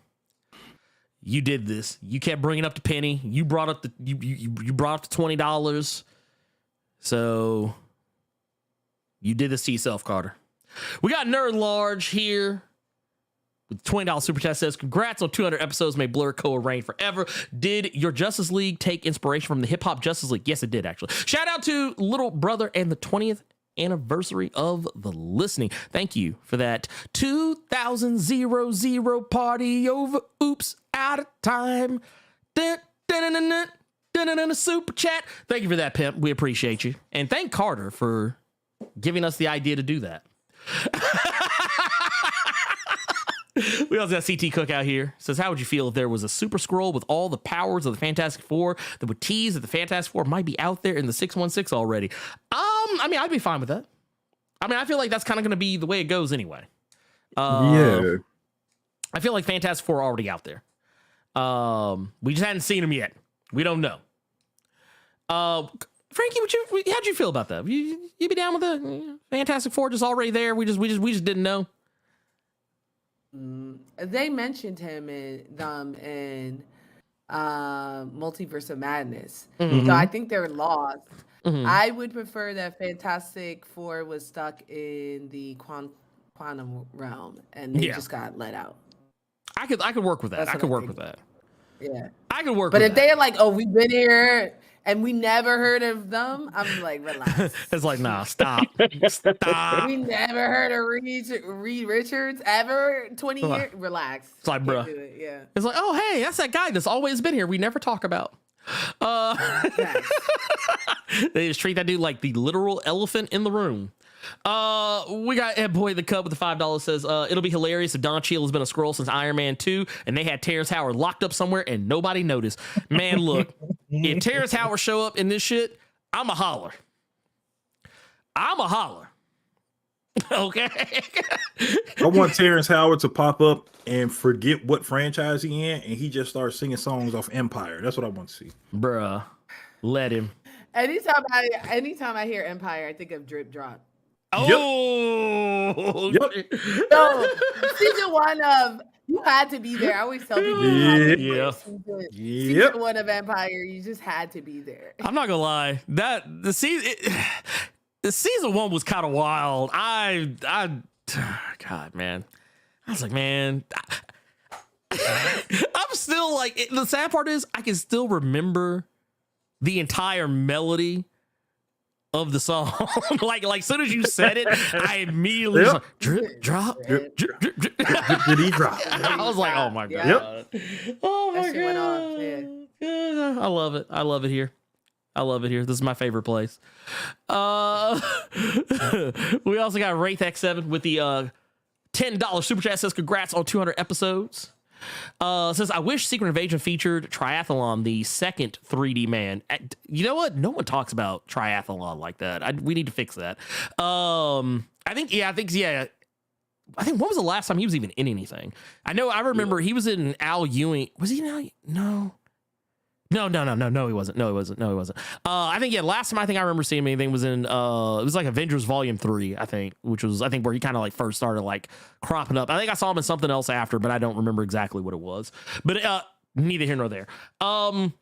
You did this. You kept bringing up the penny. You brought up you brought up the $20. So you did this to yourself, Carter. We got Nerd Large here with $20 super chat. Says, congrats on 200 episodes. May Blerd co-reign forever. Did your Justice League take inspiration from the Hip Hop Justice League? Yes, it did, actually. Shout out to Little Brother and the 20th anniversary of the listening. Thank you for that. 2000 party over. Oops, out of time. Dun, dun, dun, dun, dun, dun, super chat. Thank you for that, pimp. We appreciate you. And thank Carter for giving us the idea to do that. We also got CT Cook out here. Says, how would you feel if there was a super scroll with all the powers of the Fantastic Four that would tease that the Fantastic Four might be out there in the 616 already? I mean, I'd be fine with that. I mean, I feel like that's kind of going to be the way it goes anyway. Yeah. I feel like Fantastic Four are already out there. We just hadn't seen them yet. We don't know. Frankie, how'd you feel about that? You be down with the Fantastic Four just already there? We just didn't know. They mentioned him in Multiverse of Madness, so I think they're lost. I would prefer that Fantastic Four was stuck in the quantum realm and they just got let out. I could work with that. I could work with that. Yeah, I could work. But with if that. they're like, "Oh, we've been here and we never heard of them," I'm like, relax. It's like, nah, stop. Stop. We never heard of Reed Richards ever. 20 years. Relax. It's like, bruh. Yeah. It's like, oh, hey, that's that guy that's always been here. We never talk about. They just treat that dude like the literal elephant in the room. We got Ed Boy the Cub with the $5 says, it'll be hilarious if Don Cheadle has been a Skrull since Iron Man 2 and they had Terrence Howard locked up somewhere and nobody noticed. Man, look, if Terrence Howard show up in this shit, I'm a holler. Okay. I want Terrence Howard to pop up and forget what franchise he in, and he just starts singing songs off Empire. That's what I want to see. Bruh, let him. Anytime I hear Empire, I think of Drip Drop. Oh, yep. So season 1 of You Had to Be There. I always tell people, season 1 of Empire, you just had to be there. I'm not gonna lie, the season 1 was kind of wild. God, man, I was like, man, I'm still like, the sad part is I can still remember the entire melody of the song. like as soon as you said it, I immediately was like, drip, drop, drip, drip, drip, drip. Did he drop? I was like, oh my God. Yep. Oh my That shit went off, God. I love it. I love it here. I love it here. This is my favorite place. We also got Wraith X7 with the $10 super chat. Says congrats on 200 episodes. Says I wish Secret Invasion featured Triathlon, the second 3D man. You know what? No one talks about Triathlon like that. We need to fix that. I think when was the last time he was even in anything? I remember he was in Al Ewing. Was he in Al? No. No, he wasn't. I think, last time I remember seeing him anything was in, it was like Avengers Volume 3, I think, which was, where he kind of like first started like cropping up. I think I saw him in something else after, but I don't remember exactly what it was. But neither here nor there. The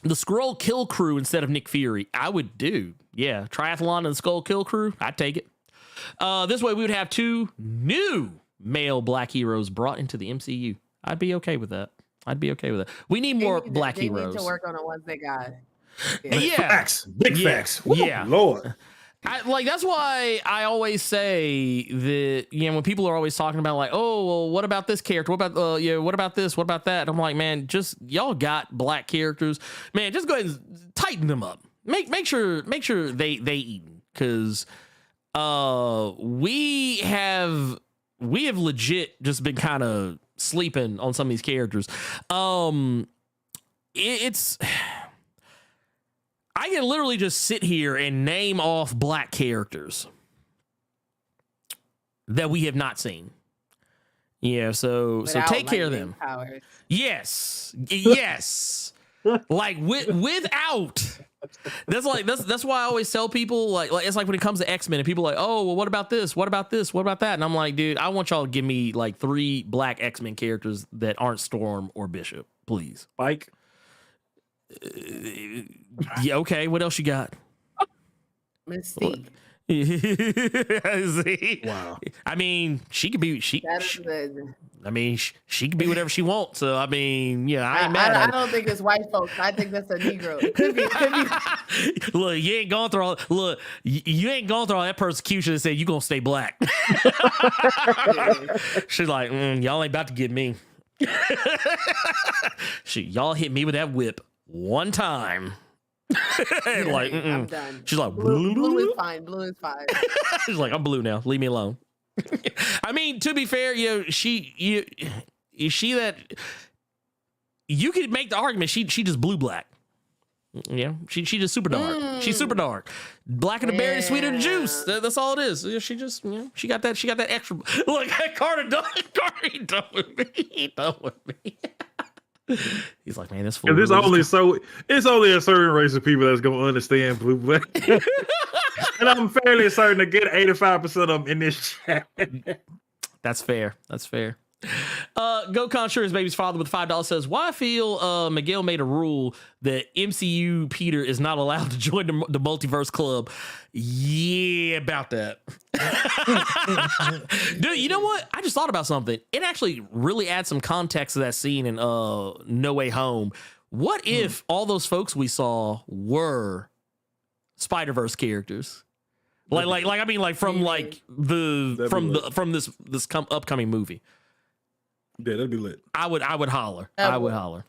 Skrull Kill Crew instead of Nick Fury, I would do. Yeah, Triathlon and the Skull Kill Crew, I'd take it. This way we would have 2 new male black heroes brought into the MCU. I'd be okay with that. We need more black heroes. They need to work on the ones they got. Yeah. Facts. Big facts. Woo, yeah. Lord. That's why I always say that, when people are always talking about like, oh, well, what about this character? What about what about this? What about that? And I'm like, man, just y'all got black characters. Man, just go ahead and tighten them up. Make sure they eaten, because we have legit just been kind of sleeping on some of these characters. It's I can literally just sit here and name off black characters that we have not seen. Yeah, so take care of them. Powers. Yes. Like without. That's why I always tell people like it's like when it comes to X-Men and people are like, oh, well, what about this? What about this? What about that? And I'm like, dude, I want y'all to give me like 3 black X-Men characters that aren't Storm or Bishop, please. Spike. Yeah, okay. What else you got? Mystique. Wow. I mean, she could be she could be whatever she wants. So I mean, yeah, I ain't mad at I don't think it's white folks. I think that's a Negro. It could be. Look, you ain't going through all. Look, you ain't going through all that persecution and say you gonna stay black. She's like, y'all ain't about to get me. Y'all hit me with that whip one time. Like, I'm done. She's like, blue is fine. Blue is fine. She's like, I'm blue now. Leave me alone. I mean, to be fair, she that you could make the argument she just blue black. Yeah, she just super dark. She's super dark. Black in the berry, sweeter than juice. That's all it is. She just she got that extra. Look, Carter done with me. He done with me. He's like, man, this fool. It's only a certain race of people that's gonna understand blue black. And I'm fairly certain to get 85% of them in this chat. That's fair. Gokon Sure His Baby's Father with $5 says, why I feel Miguel made a rule that MCU Peter is not allowed to join the multiverse club. Yeah, about that. Dude, you know what? I just thought about something. It actually really adds some context to that scene in No Way Home. What if all those folks we saw were Spider-Verse characters? Like I mean, like from like from this upcoming movie. Yeah, that'd be lit. I would holler. I would holler.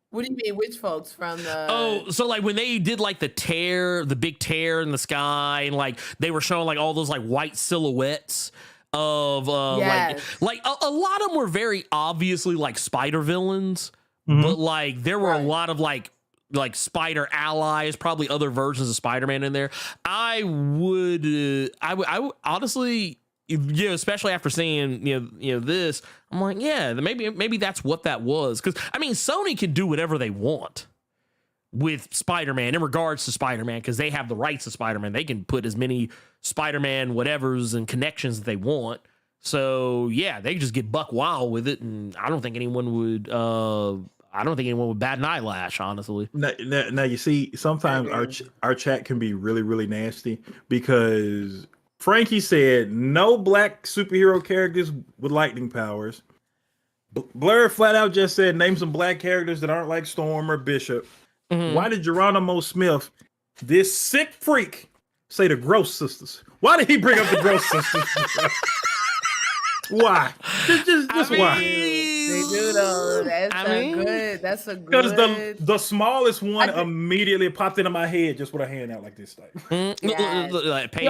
What do you mean? Which folks from the? Oh, so like when they did like the big tear in the sky, and like they were showing like all those like white silhouettes of Yes. like a lot of them were very obviously like spider villains, but like there were a lot of like spider allies, probably other versions of Spider-Man in there. I would honestly, especially after seeing this, I'm like, yeah, maybe that's what that was. Because I mean, Sony can do whatever they want with Spider-Man in regards to Spider-Man, because they have the rights to Spider-Man. They can put as many Spider-Man whatevers and connections that they want. So yeah, they can just get buck wild with it, and I don't think anyone would bat an eyelash, honestly. Now you see, sometimes our chat can be really, really nasty because Frankie said no black superhero characters with lightning powers. Blerd flat out just said name some black characters that aren't like Storm or Bishop. Why did Geronimo Smith, this sick freak, say the Gross Sisters? Why did he bring up the Gross Sisters? Why? Just why? They do though. Good. That's a good. Because the smallest one immediately popped into my head just with a hand out like this. Yes. Like, the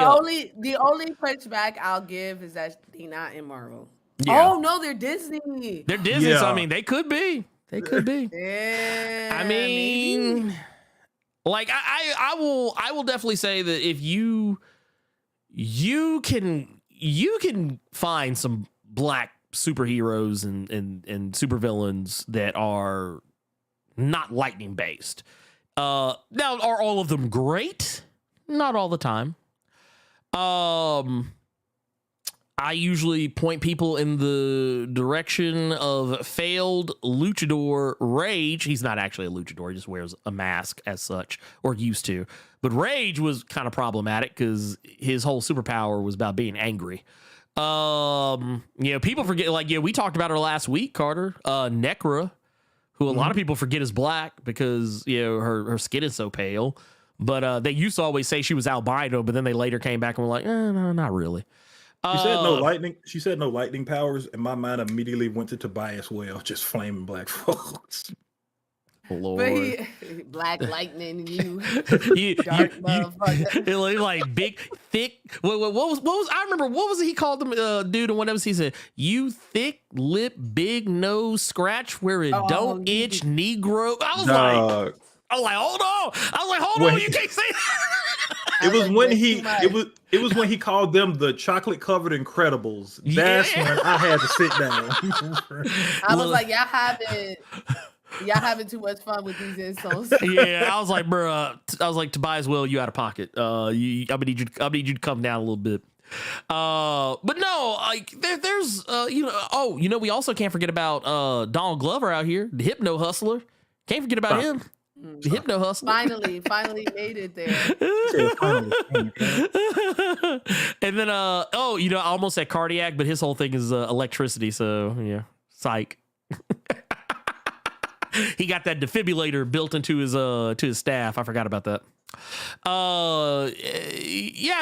only pushback I'll give is that they're not in Marvel. Yeah. Oh no, they're Disney. They're Disney, Yeah. so I mean, they could be. They could be. Yeah, I mean, maybe. like I will definitely say that if you can find some black superheroes and supervillains that are not lightning based. Now, are all of them great? Not all the time. I usually point people in the direction of failed luchador Rage. He's not actually a luchador. He just wears a mask as such, or used to. But Rage was kind of problematic because his whole superpower was about being angry. People forget, we talked about her last week, Carter. Necra, who a lot of people forget is black because, her skin is so pale. But they used to always say she was albino, but then they later came back and were like, no, not really. She said no lightning. She said no lightning powers, and my mind immediately went to Tobias Well, just flaming black folks. Lord. But Black Lightning, you dark motherfucker. It looked like big, thick. What was? I remember what was it he called them, dude? And whatever he said, you thick lip, big nose, scratch where it don't itch, Negro. I was like, hold on. You can't say that. It was when he called them the chocolate covered Incredibles. That's when I had to sit down. I was like, y'all having too much fun with these insults. Yeah, I was like, bro. Tobias Will, you out of pocket. I'm gonna need you to come down a little bit. But no, like there's we also can't forget about Donald Glover out here, the Hypno Hustler. Can't forget about him. The Hypno Hustler. Finally made it there. And then I almost said cardiac, but his whole thing is electricity. So yeah, psych. He got that defibrillator built into his staff. I forgot about that. I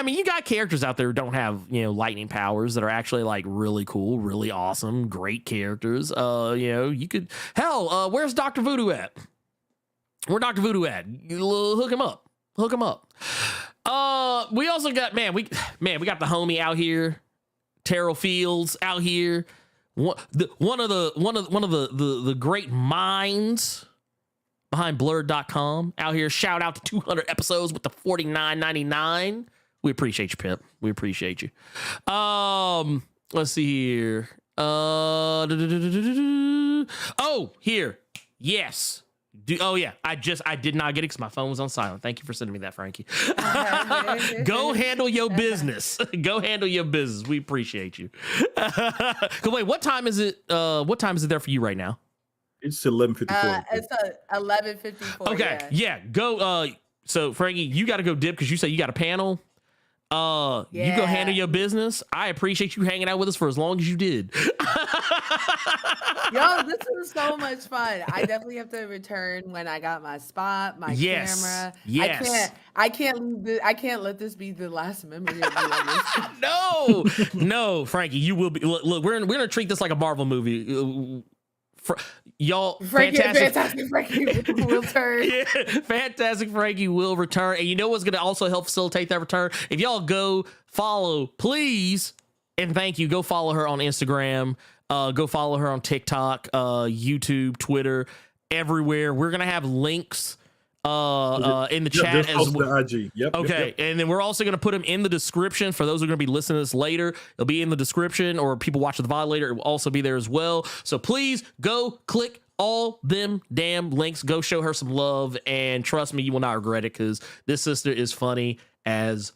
mean, you got characters out there who don't have lightning powers that are actually like really cool, really awesome, great characters. You could where's Dr. Voodoo at? Where Dr. Voodoo at? Hook him up. We also got we got the homie out here, Terrell Fields out here. One of the great minds behind Blerd.com out here. Shout out to 200 episodes with the $49.99. We appreciate you, pimp. We appreciate you. Let's see here. Here. Yes. I did not get it because my phone was on silent. Thank you for sending me that, Frankie. Go handle your business. We appreciate you. Wait, what time is it? What time is it there for you right now? It's 11:54. It's 11:54. Okay, yeah. Go. So Frankie, you got to go dip because you said you got a panel. You go handle your business. I appreciate you hanging out with us for as long as you did. Yo, this was so much fun. I definitely have to return when I got my spot, my camera. Yes. I can't let this be the last memory of me on this. No, Frankie, you will be. Look, we're gonna treat this like a Marvel movie. Y'all, Fantastic Frankie will return. Yeah, Fantastic Frankie will return. And you know what's going to also help facilitate that return? If y'all go follow, please, and thank you, go follow her on Instagram. Go follow her on TikTok, YouTube, Twitter, everywhere. We're going to have links in the chat as well. IG. Okay. Yep. And then we're also going to put them in the description for those who are going to be listening to this later. It'll be in the description, or people watching the VOD later. It will also be there as well. So please go click all them damn links. Go show her some love, and trust me, you will not regret it because this sister is funny as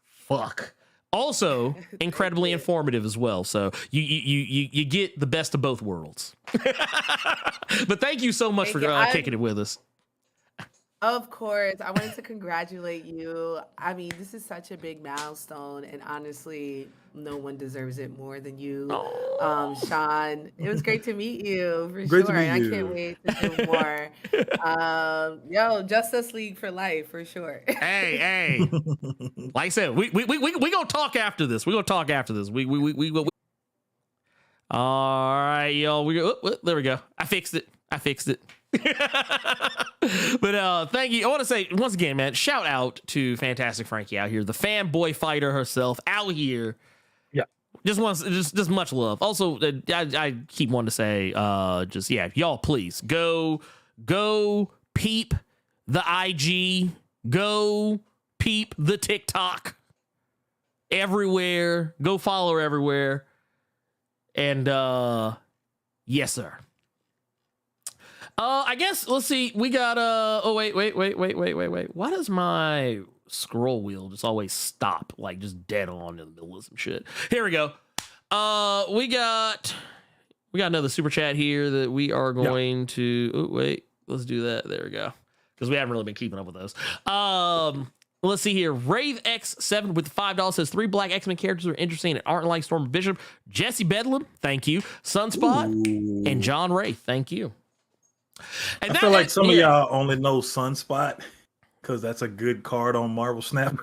fuck. Also incredibly informative as well. So you get the best of both worlds. But thank you so much for kicking it with us. Of course, I wanted to congratulate you. I mean, this is such a big milestone, and honestly, no one deserves it more than you, Oh. Sean. It was great to meet you for Great to sure, meet and I can't you. wait to do more. Yo, Justice League for life for sure. Hey, like I said, we gonna talk after this. We gonna talk after this. We all right, y'all. There we go. I fixed it. But thank you. I want to say once again, man, shout out to Fantastic Frankie out here, the fanboy fighter herself out here. Yeah. Just much love. Also, I keep wanting to say, y'all please go peep the IG, go peep the TikTok everywhere. Go follow her everywhere. And yes, sir. I guess let's see. We got wait. Why does my scroll wheel just always stop like just dead on in the middle of some shit? Here we go. We got another super chat here that we are going to let's do that. There we go. Because we haven't really been keeping up with those. Let's see here. Rave X7 with $5 says 3 black X-Men characters are interesting and aren't like Storm Bishop. Jesse Bedlam, thank you. Sunspot and John Ray, thank you. And I feel like some of y'all only know Sunspot because that's a good card on Marvel Snap.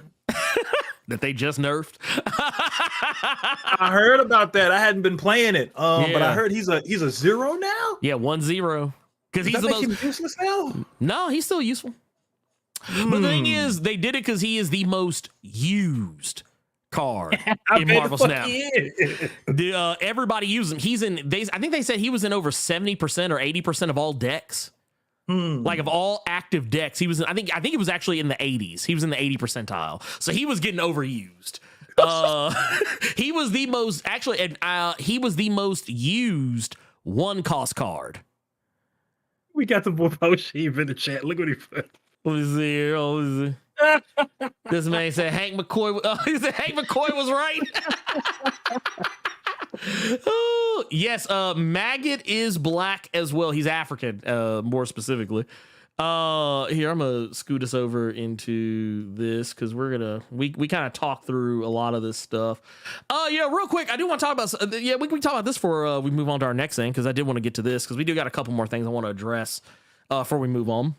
That they just nerfed. I heard about that. I hadn't been playing it, but I heard he's a 0 now. Yeah, 1-0. Because he's the most him useless now. No, he's still useful. But the thing is, they did it because he is the most used card in Marvel Snap. Everybody uses him. He's in. I think they said he was in over 70% or 80% of all decks. Like of all active decks, he was. I think it was actually in the 80s. He was in the 80 percentile. So he was getting overused. He was the most he was the most used 1-cost card. We got the boy Posheev in the chat. Look what he put. What is here? This man said Hank McCoy. He said Hank McCoy was right. Oh, yes. Maggot is black as well. He's African, more specifically. Here, I'm gonna scoot us over into this because we kind of talk through a lot of this stuff. Yeah, real quick, I do want to talk about. We can talk about this before we move on to our next thing because I did want to get to this because we do got a couple more things I want to address before we move on.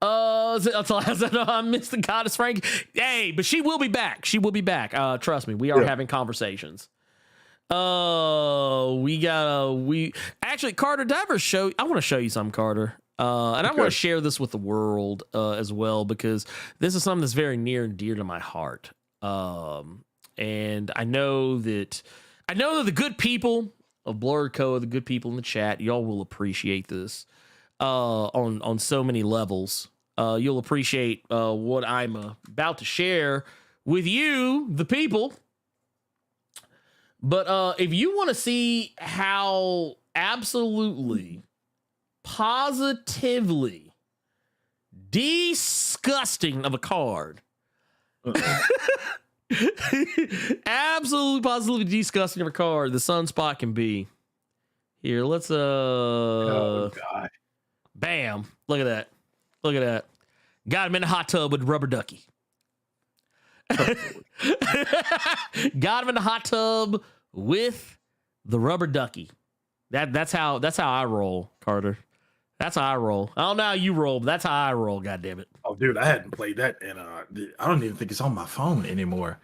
I missed the goddess Frank. Hey, but she will be back. She will be back. Trust me, we are having conversations. Actually, Carter, did I ever show? I want to show you something, Carter. And I want to share this with the world as well because this is something that's very near and dear to my heart. And I know that the good people of Blerd Co, the good people in the chat, y'all will appreciate this on so many levels. You'll appreciate what I'm about to share with you, the people. But if you want to see how absolutely, positively disgusting of a card, absolutely, positively disgusting of a card the Sunspot can be. Here, let's oh God. Bam. Look at that. Look at that. Got him in a hot tub with rubber ducky. Got him in the hot tub with the rubber ducky. That's how I roll, Carter. That's how I roll. I don't know how you roll, but that's how I roll, goddammit. Oh, dude, I hadn't played that, and I don't even think it's on my phone anymore.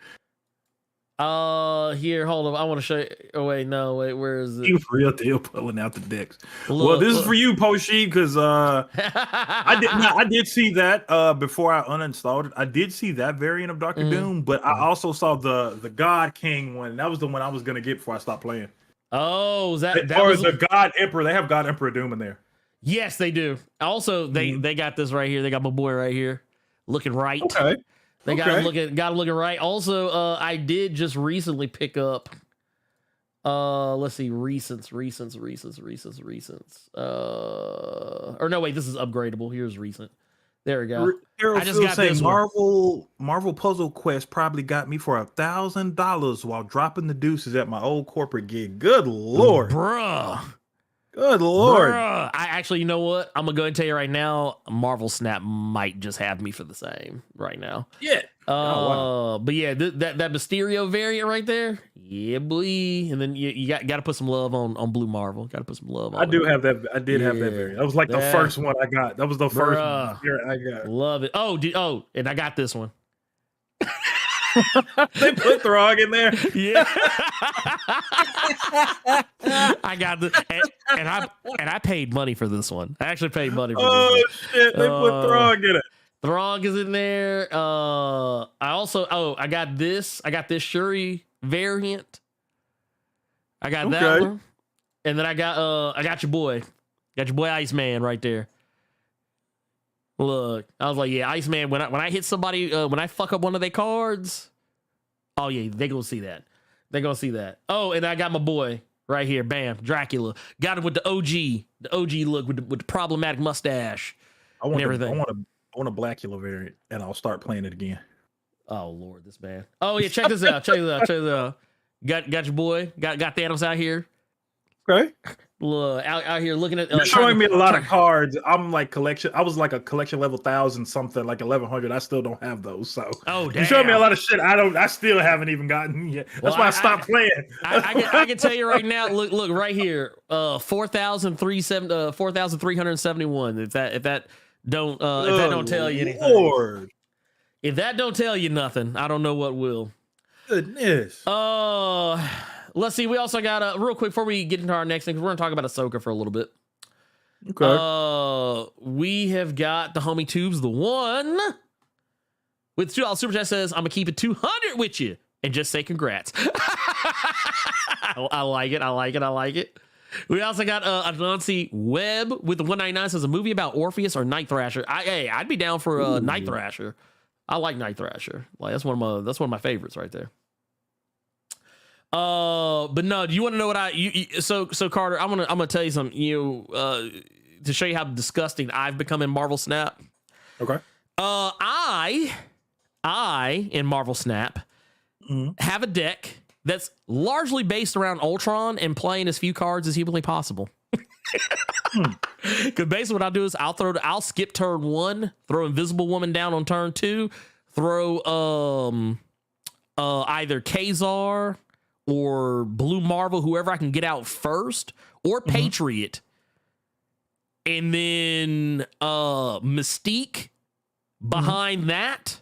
Here, hold on. I want to show you. Oh, wait, where is it? You real deal pulling out the decks. Well, this is for you, Posheev, because I did see that before I uninstalled it. I did see that variant of Doctor Doom, but I also saw the God King one. That was the one I was gonna get before I stopped playing. Oh, that was the God Emperor. They have God Emperor Doom in there. Yes, they do. Also, they got this right here. They got my boy right here, looking right. Okay. They got him looking right. Also, I did just recently pick up. Let's see, recents. Or no, wait, this is upgradable. Here's recent. There we go. I just got this Marvel Puzzle Quest probably got me for $1,000 while dropping the deuces at my old corporate gig. Good Lord, bruh. Good Lord. Bruh. I actually, you know what? I'm gonna go ahead and tell you right now, Marvel Snap might just have me for the same right now. Yeah. Oh, wow. But yeah, that Mysterio variant right there, yeah, boy. And then you got to put some love on Blue Marvel. Got to put some love on. I do have that. I did have that variant. That was like the first one I got. That was the first variant I got. Love it. Oh, and I got this one. They put Throg in there. Yeah. I got the and I paid money for this one. I actually paid money for this one. Shit, they put Throg in it. Throg is in there. I got this. I got this Shuri variant. I got that one. And then I got your boy. Got your boy Iceman right there. Look, I was like, yeah, Iceman, when I hit somebody, when I fuck up one of their cards, oh yeah, they gonna see that. They gonna see that. Oh, and I got my boy right here, bam, Dracula. Got him with the OG look with the problematic mustache. I want everything. I want a Blackula variant, and I'll start playing it again. Oh Lord, this man. Oh yeah, check this out. Check this out. Got your boy. Got Thanos out here. Okay. Look, out here looking at. You're showing me a lot of cards. I'm like collection. I was like a collection level 1,000 something, like 1,100. I still don't have those. So damn. You showing me a lot of shit. I still haven't even gotten yet. That's why I stopped playing. I can tell you right now. Look right here. 4,371. If that don't tell you anything. Lord. If that don't tell you nothing, I don't know what will. Goodness. Let's see. We also got real quick before we get into our next thing, 'cause we're gonna talk about Ahsoka for a little bit. Okay. We have got the homie Tubes, the one with $2 super chat says, "I'm gonna keep it 200 with you and just say congrats." I like it. I like it. I like it. We also got Anansi Webb with the 199 says, "A movie about Orpheus or Night Thrasher." I'd be down for Night Thrasher. I like Night Thrasher. Like that's one of my favorites right there. But no, do you want to know what so Carter, I'm gonna tell you something, to show you how disgusting I've become in Marvel Snap. Okay. I in Marvel Snap have a deck that's largely based around Ultron and playing as few cards as humanly possible. Because basically what I'll do is I'll skip turn 1, throw Invisible Woman down on turn 2, throw either Kazar or Blue Marvel, whoever I can get out first, or Patriot, and then Mystique behind that,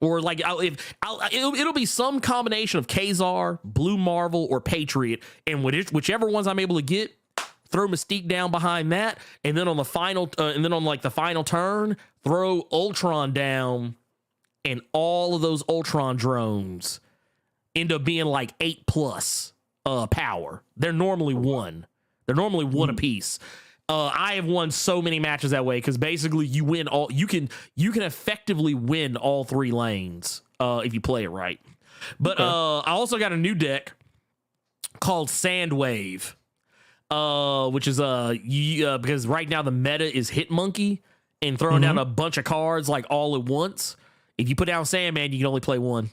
or like it'll be some combination of Kazar, Blue Marvel, or Patriot, and whichever ones I'm able to get, throw Mystique down behind that, and then on the final, the final turn, throw Ultron down, and all of those Ultron drones end up being like 8+ power. They're normally 1. They're normally 1 apiece. I have won so many matches that way because basically you win all. You can effectively win all 3 lanes if you play it right. But I also got a new deck called Sandwave, which is because right now the meta is Hit Monkey and throwing down a bunch of cards like all at once. If you put down Sandman, you can only play 1.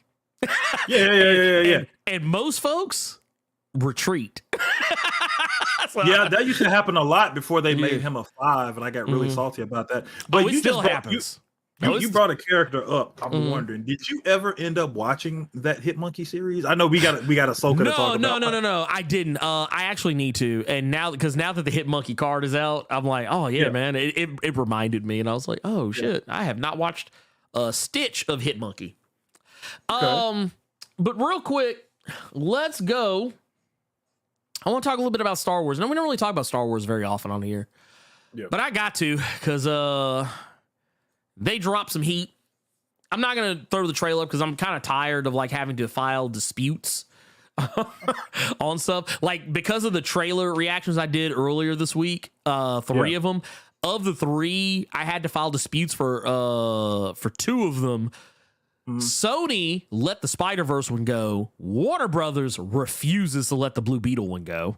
Yeah. And most folks retreat. Yeah, that used to happen a lot before they made him a 5, and I got really salty about that. But it still happens. You brought a character up. I'm wondering, did you ever end up watching that Hit Monkey series? I know we got Ahsoka to talk about. No. I didn't. I actually need to. And now that the Hit Monkey card is out, I'm like, oh yeah. Man. It reminded me, and I was like, oh shit, I have not watched a stitch of Hit Monkey. But real quick, let's go. I want to talk a little bit about Star Wars. Now, we don't really talk about Star Wars very often on here, but I got to because they dropped some heat. I'm not gonna throw the trailer up because I'm kind of tired of like having to file disputes on stuff. Like because of the trailer reactions I did earlier this week, 3 of them. Of the 3, I had to file disputes for 2 of them. Sony let the Spider-Verse one go. Warner Brothers refuses to let the Blue Beetle one go,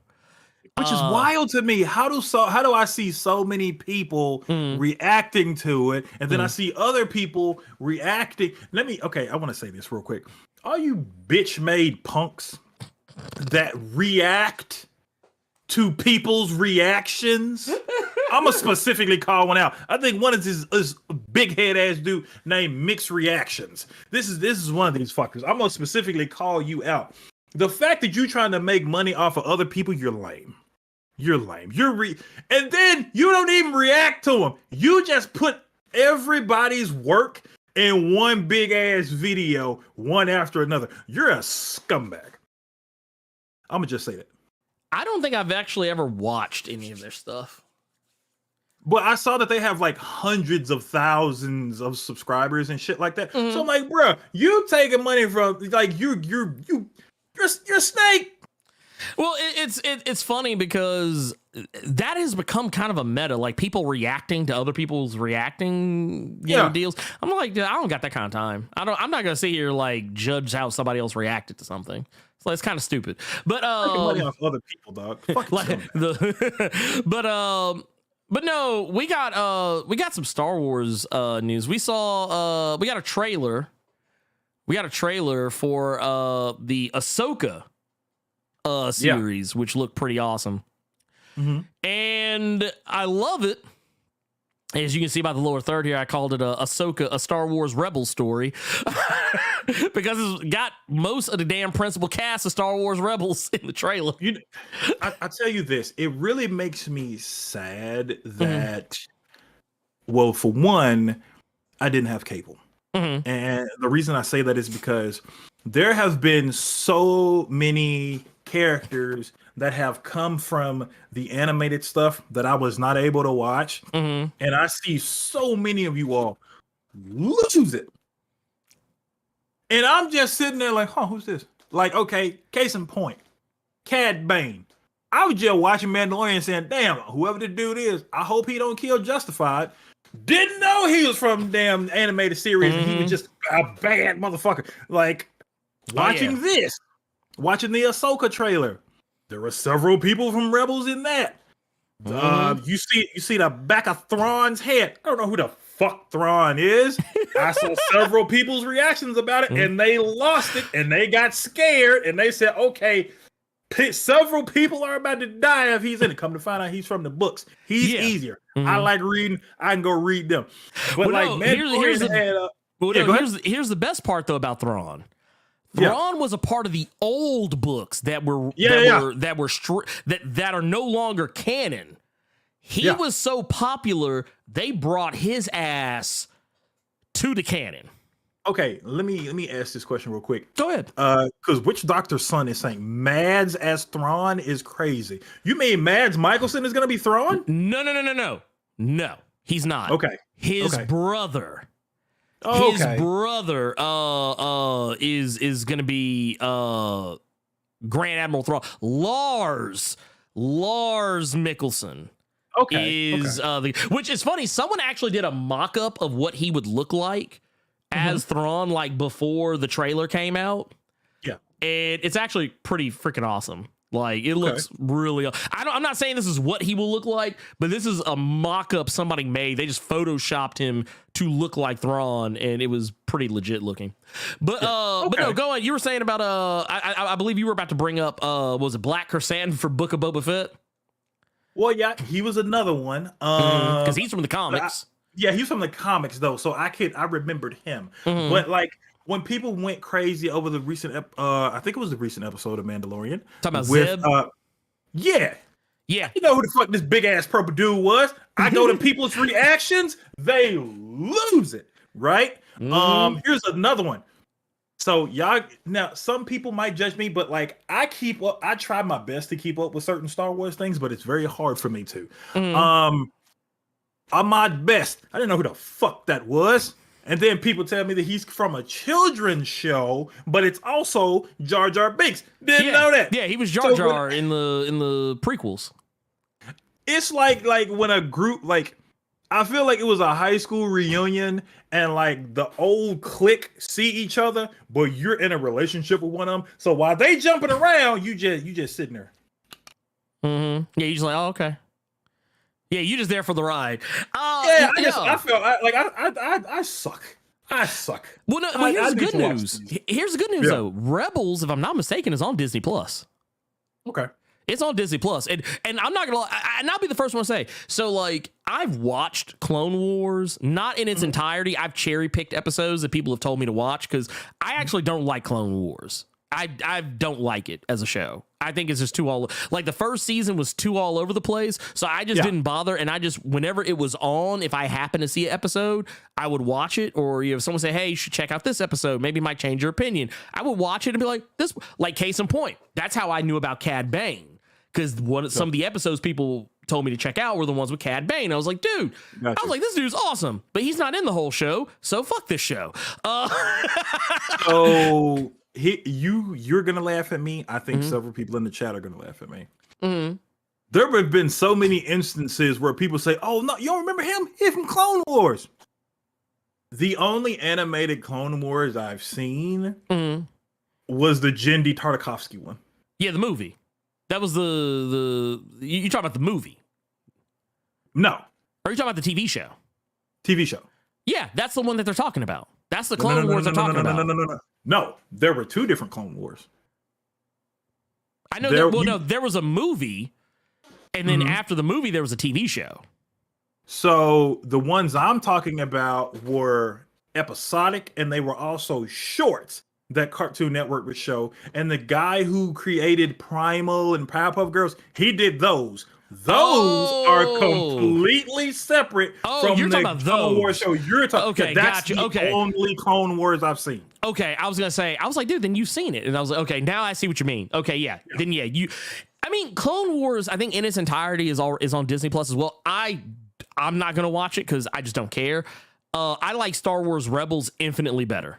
which is wild to me. How do I see so many people reacting to it, and then I see other people reacting? I want to say this real quick. All you bitch-made punks that react to people's reactions. I'm gonna specifically call one out. I think one is this big head ass dude named Mixed Reactions. This is one of these fuckers. I'm gonna specifically call you out. The fact that you're trying to make money off of other people, you're lame. You're lame. And then you don't even react to them. You just put everybody's work in one big ass video, one after another. You're a scumbag. I'm gonna just say that. I don't think I've actually ever watched any of their stuff. But I saw that they have like hundreds of thousands of subscribers and shit like that. So I'm like, bro, you taking money from like you're a snake. Well, it's funny because that has become kind of a meta, like people reacting to other people's reacting deals. I'm like, I don't got that kind of time. I'm not gonna sit here like judge how somebody else reacted to something. So it's kind of stupid. But money off other people, dog. But no, we got some Star Wars news. We got a trailer. We got a trailer for the Ahsoka series, which looked pretty awesome. And I love it. As you can see by the lower third here, I called it Ahsoka, a Star Wars Rebel story. Because it's got most of the damn principal cast of Star Wars Rebels in the trailer. I tell you this, it really makes me sad that, well, for one, I didn't have cable. And the reason I say that is because there have been so many characters that have come from the animated stuff that I was not able to watch. And I see so many of you all lose it. And I'm just sitting there like, who's this? Like, okay, case in point, Cad Bane. I was just watching Mandalorian saying, damn, whoever the dude is, I hope he don't kill Justified. Didn't know he was from damn animated series and he was just a bad motherfucker. Like, watching watching the Ahsoka trailer. There were several people from Rebels in that. You see the back of Thrawn's head. I don't know who the fuck Thrawn is. I saw several people's reactions about it, and they lost it, and they got scared, and they said, okay, several people are about to die if he's in it. Come to find out he's from the books. He's easier. I like reading. I can go read them. But here's the best part though about Thrawn. Thrawn was a part of the old books that are no longer canon. He was so popular, they brought his ass to the canon. Okay, let me ask this question real quick. Go ahead. Because which Doctor's son is saying Mads as Thrawn is crazy? You mean Mads Mikkelsen is going to be Thrawn? No, he's not. Okay. His brother. Oh, his brother is going to be Grand Admiral Thrawn. Lars Mikkelsen. Which is funny. Someone actually did a mock-up of what he would look like as Thrawn, like before the trailer came out. Yeah, and it's actually pretty freaking awesome. Like it looks really. I'm not saying this is what he will look like, but this is a mock-up somebody made. They just photoshopped him to look like Thrawn, and it was pretty legit looking. But but no, go on. You were saying about I believe you were about to bring up was it Black Krrsantan for Book of Boba Fett? Well, yeah, he was another one. Because he's from the comics. He's from the comics though, so I remembered him. But like when people went crazy over the recent, I think it was the recent episode of Mandalorian. Talking about Zeb? Yeah. You know who the fuck this big ass purple dude was? I go to people's reactions, they lose it, right? Here's another one. So y'all, now some people might judge me, but like I try my best to keep up with certain Star Wars things, but it's very hard for me to. Ahmad Best, I didn't know who the fuck that was. And then people tell me that he's from a children's show, but it's also Jar Jar Binks. Didn't know that. Yeah, he was Jar Jar in the prequels. It's like when a group, like, I feel like it was a high school reunion and like the old clique see each other, but you're in a relationship with one of them. So while they jumping around, you just sitting there. Yeah, you just like, oh, okay. Yeah, you just there for the ride. I felt like I suck. I suck. Well, no, here's the good news. Here's the good news though. Rebels, if I'm not mistaken, is on Disney Plus. Okay. It's on Disney Plus, and I'm not gonna lie, and I'll be the first one to say. So like, I've watched Clone Wars, not in its entirety. I've cherry picked episodes that people have told me to watch because I actually don't like Clone Wars. I don't like it as a show. I think it's just too all like the first season was too all over the place. So I just didn't bother. And I just, whenever it was on, if I happen to see an episode, I would watch it. Or if someone say, hey, you should check out this episode, maybe it might change your opinion. I would watch it and be like, this, like case in point. That's how I knew about Cad Bane. Because some of the episodes people told me to check out were the ones with Cad Bane. I was like, dude, I was like, this dude's awesome, but he's not in the whole show. So fuck this show. So you're gonna laugh at me. I think several people in the chat are gonna laugh at me. There have been so many instances where people say, "Oh no, you don't remember him? He's from Clone Wars." The only animated Clone Wars I've seen was the Jindy Tartakovsky one. Yeah, the movie. That was the you talking about the movie? No. Or are you talking about the TV show? TV show. Yeah, that's the one that they're talking about. That's the Clone Wars they're talking about. No, there were two different Clone Wars. I know there was a movie, and then after the movie, there was a TV show. So the ones I'm talking about were episodic, and they were also shorts that Cartoon Network would show. And the guy who created Primal and Powerpuff Girls, he did those. Those are completely separate from you're the talking about Clone those. Wars show. You're talking. Okay, that's gotcha. the only Clone Wars I've seen. Okay, I was gonna say, I was like, dude, then you've seen it, and I was like, okay, now I see what you mean. Okay, yeah. Then yeah, I mean, Clone Wars, I think in its entirety is on Disney Plus as well. I'm not gonna watch it because I just don't care. I like Star Wars Rebels infinitely better.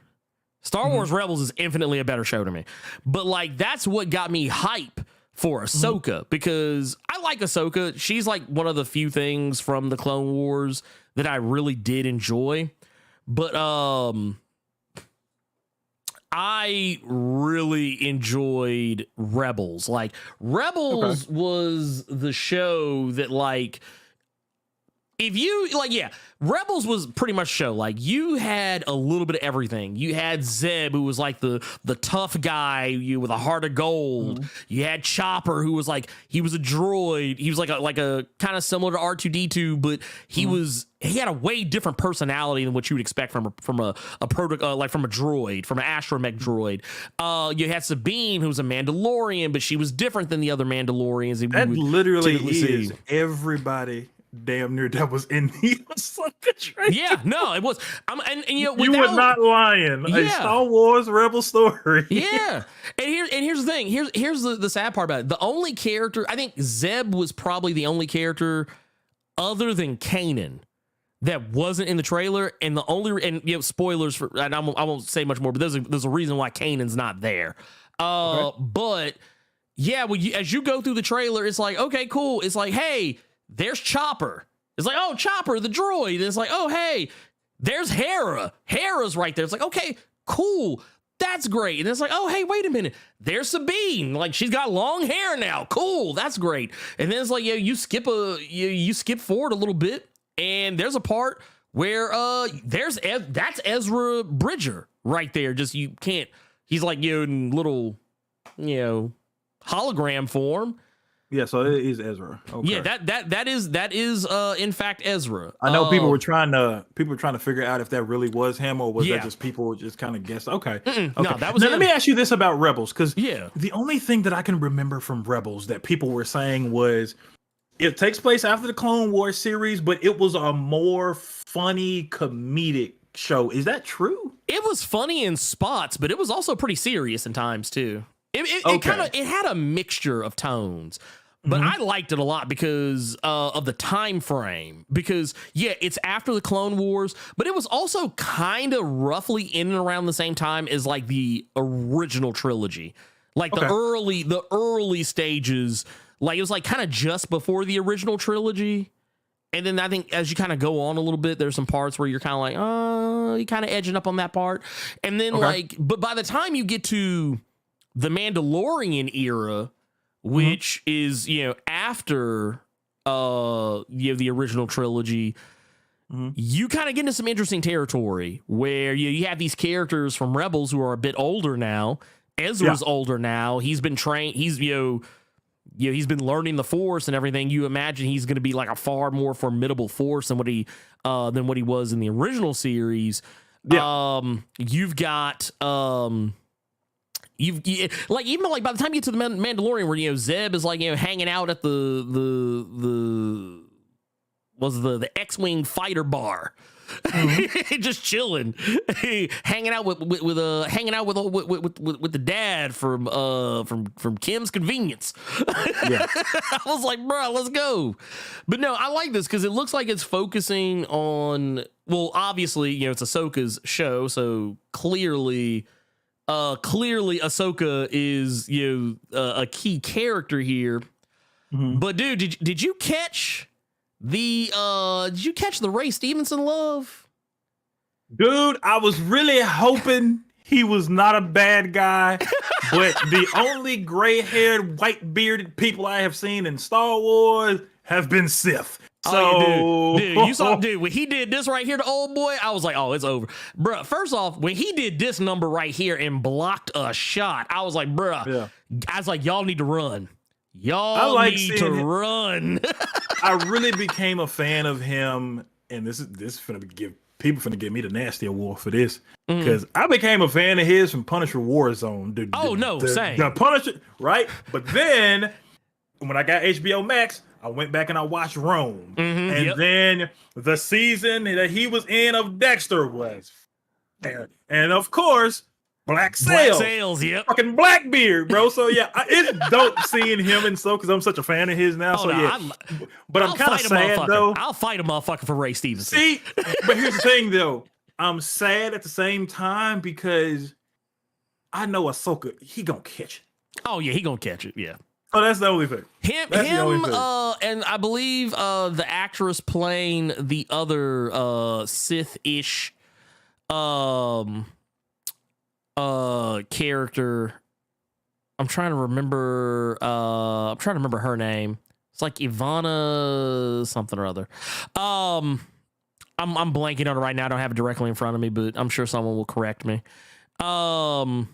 Star Wars Rebels is infinitely a better show to me, but like that's what got me hype for Ahsoka because I like Ahsoka. She's like one of the few things from the Clone Wars that I really did enjoy. But I really enjoyed Rebels. Like Rebels was the show that like if you like, yeah, Rebels was pretty much a show. Like you had a little bit of everything. You had Zeb, who was like the tough guy, with a heart of gold. You had Chopper, who was like, he was a droid. He was like a kind of similar to R2D2, but he had a way different personality than what you would expect from a droid, from an astromech droid. You had Sabine, who was a Mandalorian, but she was different than the other Mandalorians. That literally is everybody damn near that was in the Ahsoka trailer. Yeah, no, it was. And you know, you were not lying. A Star Wars Rebel story. Yeah, and here's the thing. Here's the sad part about it. The only character, I think Zeb was probably the only character other than Kanan that wasn't in the trailer, and spoilers for, and I won't say much more, but there's a reason why Kanan's not there. But yeah, as you go through the trailer, it's like, okay, cool. It's like, hey, there's Chopper. It's like, oh, Chopper, the droid. And it's like, oh, hey, there's Hera. Hera's right there. It's like, okay, cool. That's great. And it's like, oh, hey, wait a minute. There's Sabine. Like, she's got long hair now. Cool. That's great. And then it's like, yeah, you skip forward a little bit, and there's a part where that's Ezra Bridger right there. Just he's like in little, hologram form. Yeah, so it is Ezra. Okay. Yeah, that is in fact Ezra. I know people were trying to figure out if that really was him or was that just people just kind of guessed. Okay. Okay. No, that was now, him. let me ask you this about Rebels, because the only thing that I can remember from Rebels that people were saying was it takes place after the Clone Wars series, but it was a more funny comedic show. Is that true? It was funny in spots, but it was also pretty serious in times too. It had a mixture of tones. But I liked it a lot because of the time frame. Because, yeah, it's after the Clone Wars, but it was also kind of roughly in and around the same time as, like, the original trilogy. Like, the early stages, like, it was, like, kind of just before the original trilogy. And then I think as you kind of go on a little bit, there's some parts where you're kind of like, oh, you're kind of edging up on that part. And then, but by the time you get to the Mandalorian era, which is, after, the original trilogy, you kind of get into some interesting territory where you have these characters from Rebels who are a bit older now. Ezra's older now. He's been trained. He's, he's been learning the Force and everything. You imagine he's going to be like a far more formidable force than what he was in the original series. Yeah. You've got like even like by the time you get to the Mandalorian, where Zeb is like hanging out at the X-wing fighter bar. Just chilling, hanging out with the dad from Kim's Convenience. Yeah. I was like, bro, let's go. But no, I like this because it looks like it's focusing on, well, obviously, it's Ahsoka's show, so clearly Ahsoka is a key character here. But dude, did you catch the Ray Stevenson love? Dude, I was really hoping he was not a bad guy, but the only gray-haired, white-bearded people I have seen in Star Wars have been Sith. So, dude, you saw, when he did this right here, the old boy, I was like, oh, it's over. Bruh, first off, when he did this number right here and blocked a shot, I was like, bruh, I was like, y'all need to run. Y'all need to run. I really became a fan of him, and this is finna give me the nasty award for this, because I became a fan of his from Punisher Warzone. Same. The Punisher, right? But then when I got HBO Max, I went back and I watched Rome, and then the season that he was in of Dexter was there, and of course. Black Sails, yep. Fucking Blackbeard, bro. So yeah, it's dope seeing him and so because I'm such a fan of his now. But I'm kind of sad though. I'll fight a motherfucker for Ray Stevenson. See, but here's the thing though. I'm sad at the same time because I know Ahsoka, he gonna catch it. Oh yeah, he gonna catch it. Yeah. Oh, that's the only thing. And I believe the actress playing the other Sith-ish character, I'm trying to remember her name. It's like Ivana something or other. I'm blanking on it right now. I don't have it directly in front of me, but I'm sure someone will correct me. But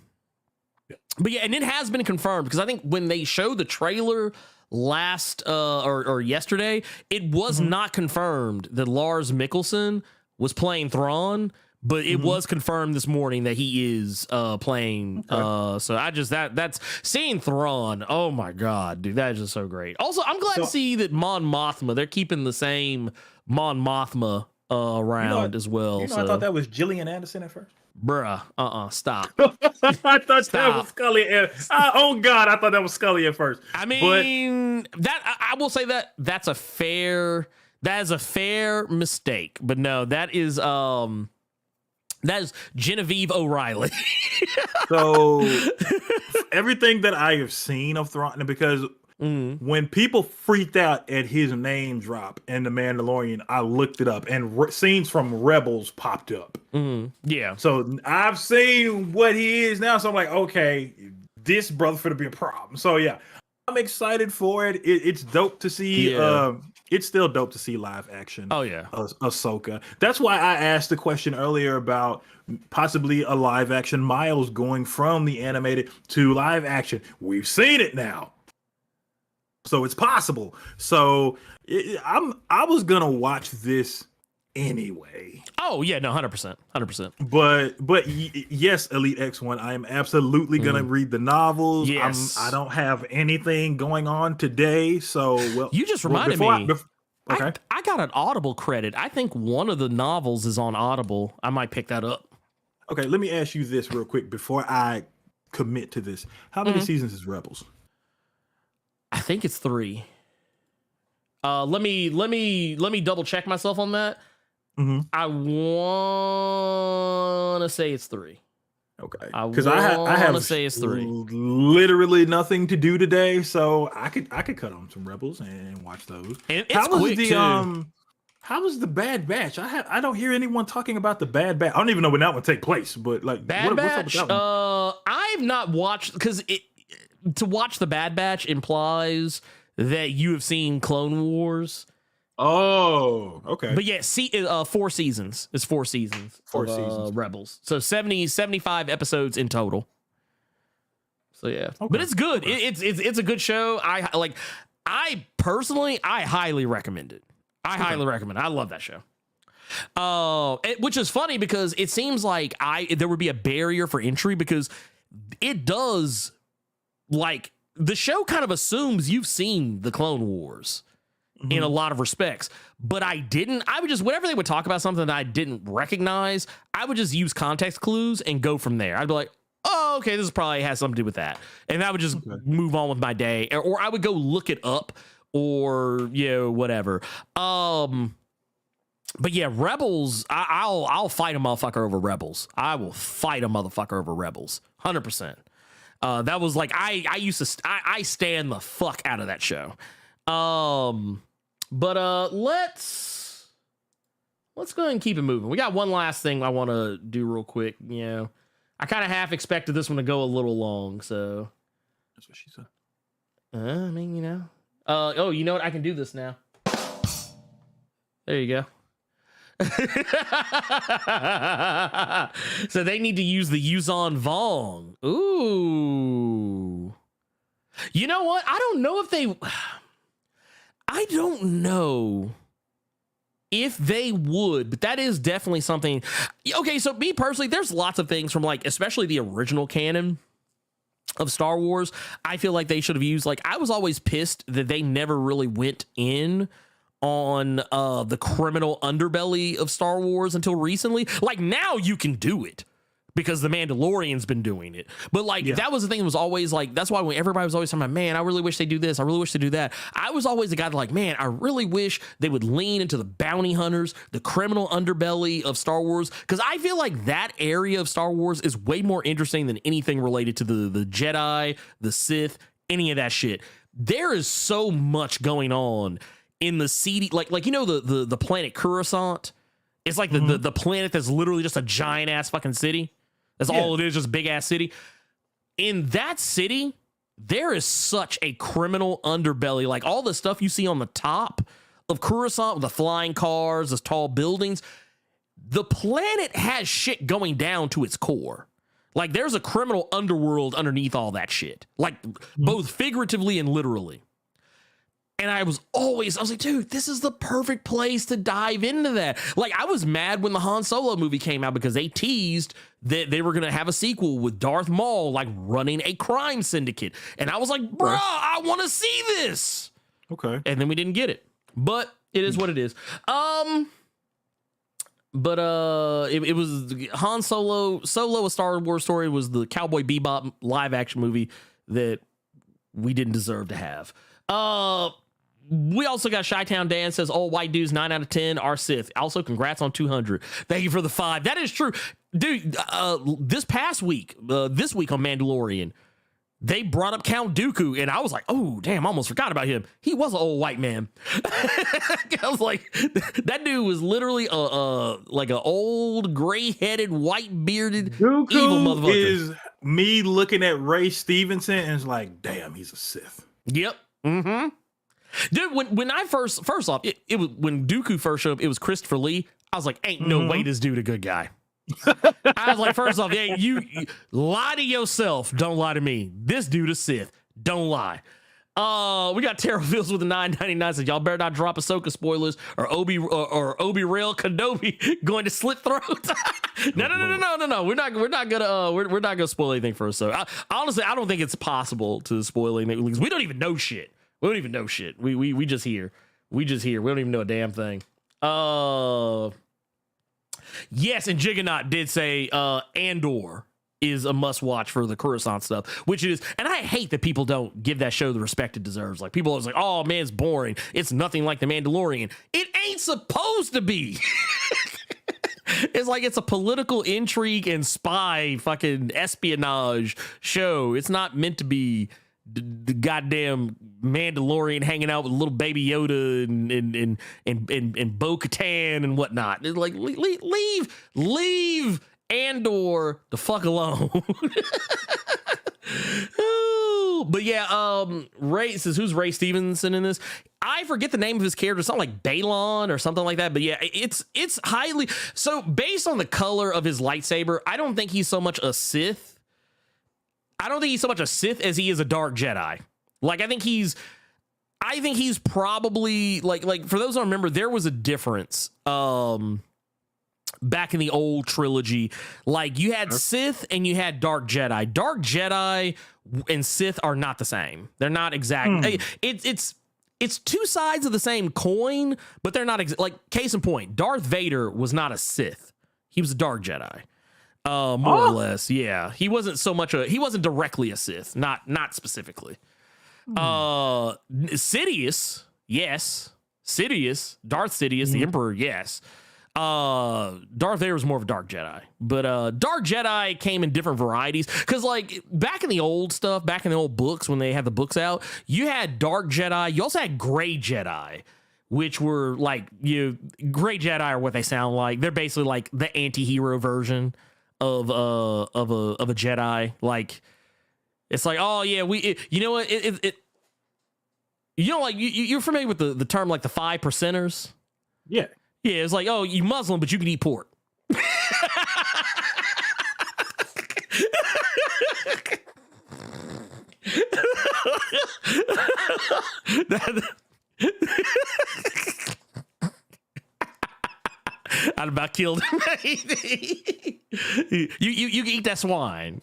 yeah, and it has been confirmed because I think when they showed the trailer last or yesterday, it was not confirmed that Lars Mikkelsen was playing Thrawn. But it was confirmed this morning that he is playing. So I just that's seeing Thrawn. Oh my god, dude, that is just so great. Also, I'm glad to see that Mon Mothma. They're keeping the same Mon Mothma around as well. I thought that was Gillian Anderson at first. Bruh, stop. I thought that was Scully. Oh God, I thought that was Scully at first. I mean, I will say that's a fair mistake. But no, that is Genevieve O'Reilly. So everything that I have seen of Thrawn, because when people freaked out at his name drop in The Mandalorian, I looked it up and scenes from Rebels popped up. Yeah. So I've seen what he is now. So I'm like, okay, this brother finna be a problem. So yeah, I'm excited for it. It's dope to see. It's still dope to see live action. Oh yeah, Ahsoka. That's why I asked the question earlier about possibly a live action Miles going from the animated to live action. We've seen it now, so it's possible. So I was gonna watch this anyway. Oh yeah, no, 100%. But yes, Elite X1, I am absolutely gonna read the novels. Yes. I don't have anything going on today, so you just reminded me. Okay. I got an Audible credit. I think one of the novels is on Audible. I might pick that up. Okay, let me ask you this real quick before I commit to this. How many seasons is Rebels? I think it's 3. Let me double check myself on that. I want to say it's 3. Okay, because I have to say it's 3. Literally nothing to do today, so I could cut on some Rebels and watch those. And it's quick too. How was the Bad Batch? I don't hear anyone talking about the Bad Batch. I don't even know when that would take place, but like Bad Batch. What's up with that one? I've not watched because to watch the Bad Batch implies that you have seen Clone Wars. Oh, okay. But yeah, 4 seasons. It's 4 seasons. 4 seasons. Rebels. So 75 episodes in total. So yeah, Okay. but it's good. It's a good show. I personally highly recommend it. I highly recommend it. I love that show. Which is funny because it seems like there would be a barrier for entry because it does, like, the show kind of assumes you've seen the Clone Wars in a lot of respects, but I didn't. I would just, whenever they would talk about something that I didn't recognize, I would just use context clues and go from there. I'd be like, oh, okay, this probably has something to do with that. And I would just move on with my day, or I would go look it up or, whatever. But yeah, Rebels, I'll fight a motherfucker over Rebels. I will fight a motherfucker over Rebels. 100%. That was like, I stand the fuck out of that show. But let's go ahead and keep it moving. We got one last thing I want to do real quick. I kind of half expected this one to go a little long, so. That's what she said. I mean, oh, you know what? I can do this now. There you go. So they need to use the Yuzon Vong. Ooh. You know what? I don't know if they would, but that is definitely something. Okay, so me personally, there's lots of things from, like, especially the original canon of Star Wars, I feel like they should have used. Like, I was always pissed that they never really went in on the criminal underbelly of Star Wars until recently. Like, now you can do it because the Mandalorian's been doing it. But like, that was the thing that was always like, that's why when everybody was always talking about, man, I really wish they do this, I really wish they do that. I was always the guy that, like, man, I really wish they would lean into the bounty hunters, the criminal underbelly of Star Wars. Cause I feel like that area of Star Wars is way more interesting than anything related to the Jedi, the Sith, any of that shit. There is so much going on in the seedy, like the planet Coruscant. It's like the planet that's literally just a giant ass fucking city. That's all it is, just big ass city. In that city, there is such a criminal underbelly. Like, all the stuff you see on the top of Coruscant with the flying cars, the tall buildings, the planet has shit going down to its core. Like, there's a criminal underworld underneath all that shit, like both figuratively and literally. And I was like, dude, this is the perfect place to dive into that. Like, I was mad when the Han Solo movie came out because they teased that they were going to have a sequel with Darth Maul, like, running a crime syndicate. And I was like, bruh, I want to see this. Okay. And then we didn't get it. But it is what it is. It was Han Solo. A Star Wars Story was the Cowboy Bebop live action movie that we didn't deserve to have. We also got Chi-Town Dan says, all white dudes, 9 out of 10 are Sith. Also, congrats on 200. Thank you for the 5. That is true. Dude, this week on Mandalorian, they brought up Count Dooku, and I was like, oh, damn, I almost forgot about him. He was an old white man. I was like, that dude was literally like an old, gray-headed, white-bearded, Dooku evil motherfucker. Is me looking at Ray Stevenson and it's like, damn, he's a Sith. Yep. Mm-hmm. Dude, when I first off, it was when Dooku first showed up, it was Christopher Lee. I was like, ain't no way this dude a good guy. I was like, first off, yeah, you lie to yourself, don't lie to me. This dude is Sith, don't lie. We got Terrell Fields with the 9.99 says, y'all better not drop Ahsoka spoilers or Obi Rail Kenobi going to slit throats. No. We're not gonna spoil anything for Ahsoka. Honestly, I don't think it's possible to spoil anything because we don't even know shit. We just hear. We don't even know a damn thing. Yes, and Jiggernaut did say Andor is a must watch for the Coruscant stuff, which it is. And I hate that people don't give that show the respect it deserves. Like, people are like, oh man, it's boring. It's nothing like The Mandalorian. It ain't supposed to be. It's like it's a political intrigue and spy fucking espionage show. It's not meant to be the goddamn Mandalorian hanging out with little baby Yoda and Bo-Katan and whatnot. It's like, leave Andor the fuck alone. But yeah, Ray says, who's Ray Stevenson in this? I forget the name of his character. Something like Balon or something like that. But yeah, it's highly so based on the color of his lightsaber. I don't think he's so much a Sith. I don't think he's so much a Sith as he is a Dark Jedi. Like, I think he's probably like for those who don't remember, there was a difference back in the old trilogy. Like, you had Sith and you had Dark Jedi. Dark Jedi and Sith are not the same. They're not exact. It's two sides of the same coin, but they're not like, case in point, Darth Vader was not a Sith. He was a Dark Jedi. More or less. Yeah. He wasn't so much he wasn't directly a Sith, not specifically. Sidious, yes. Darth Sidious, the Emperor, yes. Darth Vader was more of a Dark Jedi, but Dark Jedi came in different varieties, because like back in the old stuff, back in the old books, when they had the books out, you had Dark Jedi, you also had Gray Jedi, which were like, Gray Jedi are what they sound like. They're basically like the anti-hero version of a Jedi. Like, it's like, oh yeah, you know what, like you're familiar with the term like the 5%ers? Yeah. Yeah, it's like, oh, you Muslim, but you can eat pork. I'd about killed him. You can eat that swine.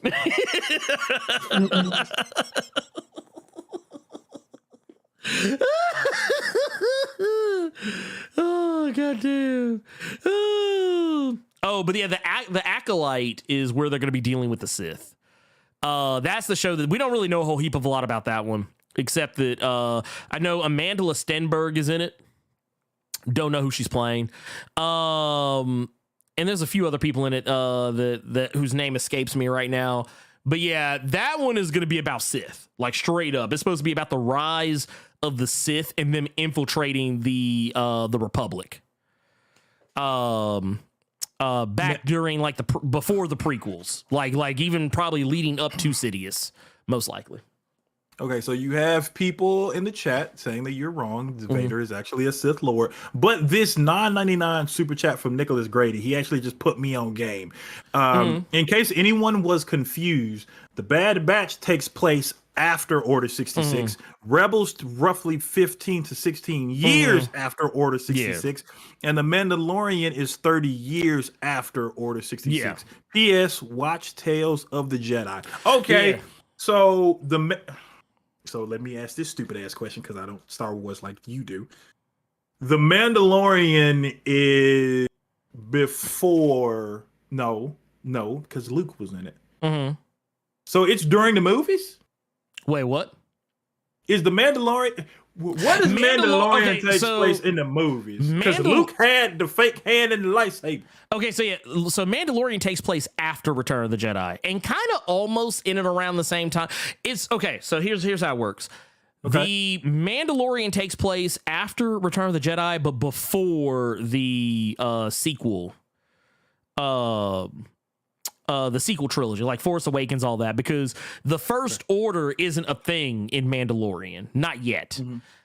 Oh, goddamn. Oh, but yeah, the Acolyte is where they're going to be dealing with the Sith. That's the show that we don't really know a whole heap of a lot about that one, except that I know Amanda Stenberg is in it. Don't know who she's playing. And there's a few other people in it that whose name escapes me right now. But yeah, that one is going to be about Sith, like straight up. It's supposed to be about the rise of the Sith and them infiltrating the Republic. Back during like before the prequels, like even probably leading up to Sidious, most likely. Okay, so you have people in the chat saying that you're wrong. Vader is actually a Sith Lord. But this $9.99 super chat from Nicholas Grady, he actually just put me on game. In case anyone was confused, the Bad Batch takes place after Order 66. Rebels roughly 15 to 16 years after Order 66. And The Mandalorian is 30 years after Order 66. P.S. Watch Tales of the Jedi. Okay, so So let me ask this stupid ass question, because I don't Star Wars like you do. The Mandalorian is before no, because Luke was in it. So it's during the movies? Wait, what? Is the Mandalorian? What does Mandalorian take place in the movies? Because Luke had the fake hand in the lightsaber. Okay, so so Mandalorian takes place after Return of the Jedi, and kind of almost in and around the same time. It's okay. So here's how it works. Okay. The Mandalorian takes place after Return of the Jedi, but before the sequel. The sequel trilogy, like Force Awakens, all that, because the First Order isn't a thing in Mandalorian, not yet.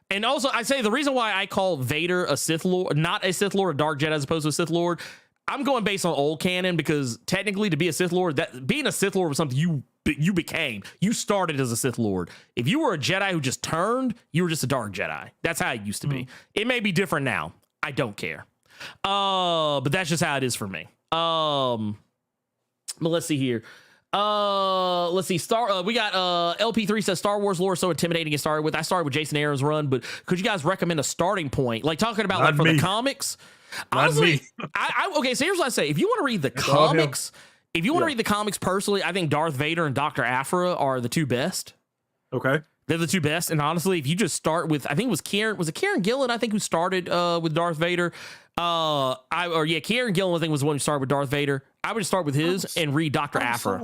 And also, I say the reason why I call Vader a Sith Lord, not a Sith Lord, a Dark Jedi as opposed to a Sith Lord, I'm going based on old canon, because technically to be a Sith Lord, that being a Sith Lord was something you became. You started as a Sith Lord. If you were a Jedi who just turned, you were just a Dark Jedi. That's how it used to be. It may be different now. I don't care. But that's just how it is for me. But let's see here. Let's see. We got LP3 says Star Wars lore is so intimidating to get started with. I started with Jason Aaron's run, but could you guys recommend a starting point? Like talking about like for the comics. Honestly, okay, so here's what I say. If you want to read the comics, personally, I think Darth Vader and Dr. Aphra are the two best. Okay. They're the two best. And honestly, if you just start with, I think it was Kieran Gillen, I think, who started with Darth Vader. Kieran Gillen, I think, was the one who started with Darth Vader. I would just start with his and read Dr. Aphra. I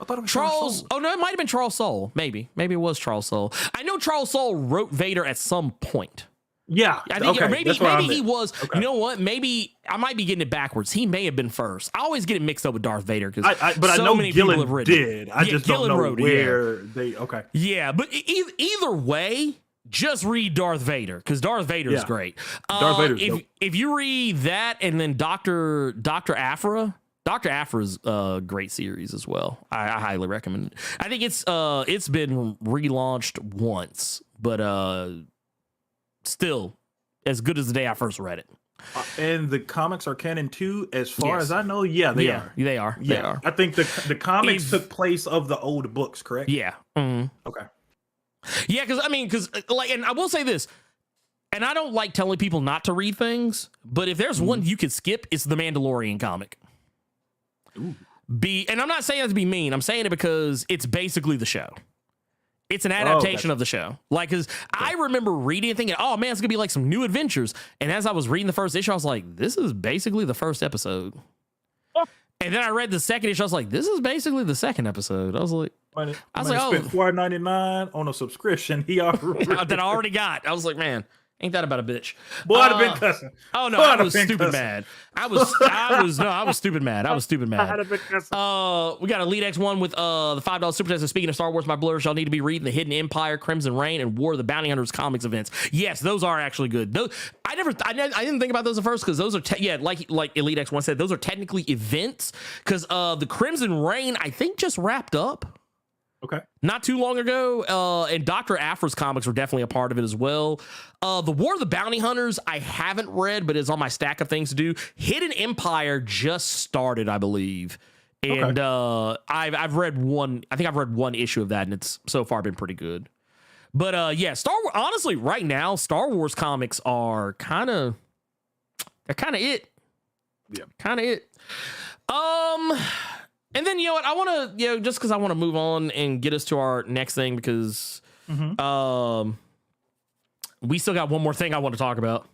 thought it was Charles. Oh no, it might have been Charles Soule. Maybe it was Charles Soule. I know Charles Soule wrote Vader at some point. Yeah, I think maybe he was. Okay. You know what? Maybe I might be getting it backwards. He may have been first. I always get it mixed up with Darth Vader because I know many Gillen people have written did. I just Gillen don't know where they. Okay. Yeah, but either way, just read Darth Vader because Darth Vader is great. Darth Vader. If you read that and then Dr. Aphra, Dr. Aphra's a great series as well. I highly recommend it. I think it's been relaunched once, but still as good as the day I first read it. And the comics are canon too, as far as I know. Yeah, they are. They are. Yeah. They are. I think the comics took place of the old books, correct? Yeah. Mm-hmm. Okay. Yeah, because and I will say this, and I don't like telling people not to read things, but if there's one you could skip, it's the Mandalorian comic. Ooh. And I'm not saying that to be mean. I'm saying it because it's basically the show. It's an adaptation of the show. Like, because I remember reading and thinking, oh man, it's gonna be like some new adventures. And as I was reading the first issue, I was like, this is basically the first episode. Oh. And then I read the second issue, I was like, this is basically the second episode. I was like, oh, $4.99 on a subscription. He already that I already got. I was like, man, ain't that about a bitch? Boy, I'd have been cussing. Oh no, I was stupid mad. I was stupid mad. I was stupid mad. I'd have been cussing. We got Elite X1 with the $5 super test. Speaking of Star Wars, my blurs, y'all need to be reading the Hidden Empire, Crimson Reign, and War of the Bounty Hunters comics events. Yes, those are actually good. Those, I didn't think about those at first because those are like Elite X1 said, those are technically events because the Crimson Reign I think just wrapped up. Okay. Not too long ago, and Dr. Aphra's comics were definitely a part of it as well. The War of the Bounty Hunters, I haven't read, but is on my stack of things to do. Hidden Empire just started, I believe. And I've read one, I think I've read one issue of that, and it's so far been pretty good. But yeah, Star Wars, honestly, right now, Star Wars comics are they're kind of it. Yeah. Kind of it. And then, you know what, I want to, just because I want to move on and get us to our next thing, because we still got one more thing I want to talk about.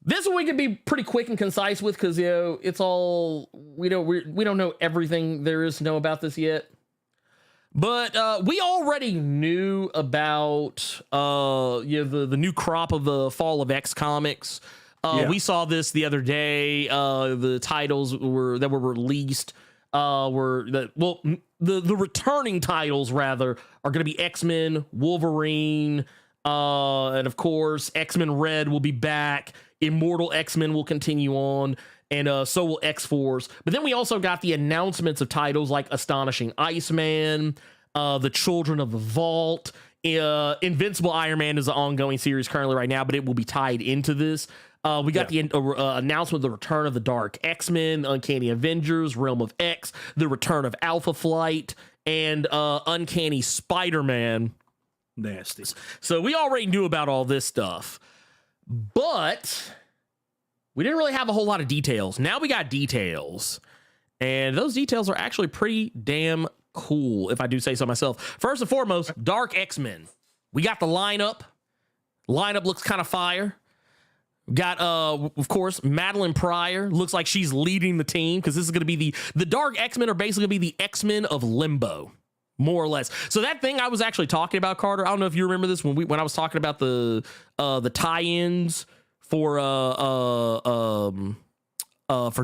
This one we can be pretty quick and concise with, because, it's all, we don't know everything there is to know about this yet. But we already knew about the new crop of the Fall of X comics. We saw this the other day. The titles that were released were the returning titles rather are going to be X-Men, Wolverine, and of course X-Men Red will be back. Immortal X-Men will continue on, and so will X-Force. But then we also got the announcements of titles like Astonishing Iceman, the Children of the Vault. Invincible Iron Man is an ongoing series currently right now, but it will be tied into this. We got the announcement of the return of the Dark X-Men, Uncanny Avengers, Realm of X, the return of Alpha Flight, and Uncanny Spider-Man. Nasty. So we already knew about all this stuff, but we didn't really have a whole lot of details. Now we got details, and those details are actually pretty damn cool, if I do say so myself. First and foremost, Dark X-Men. We got the lineup. Lineup looks kind of fire. Got, of course, Madeline Pryor. Looks like she's leading the team, because this is going to be the Dark X-Men are basically going to be the X-Men of Limbo, more or less. So that thing I was actually talking about, Carter, I don't know if you remember this when I was talking about the tie-ins for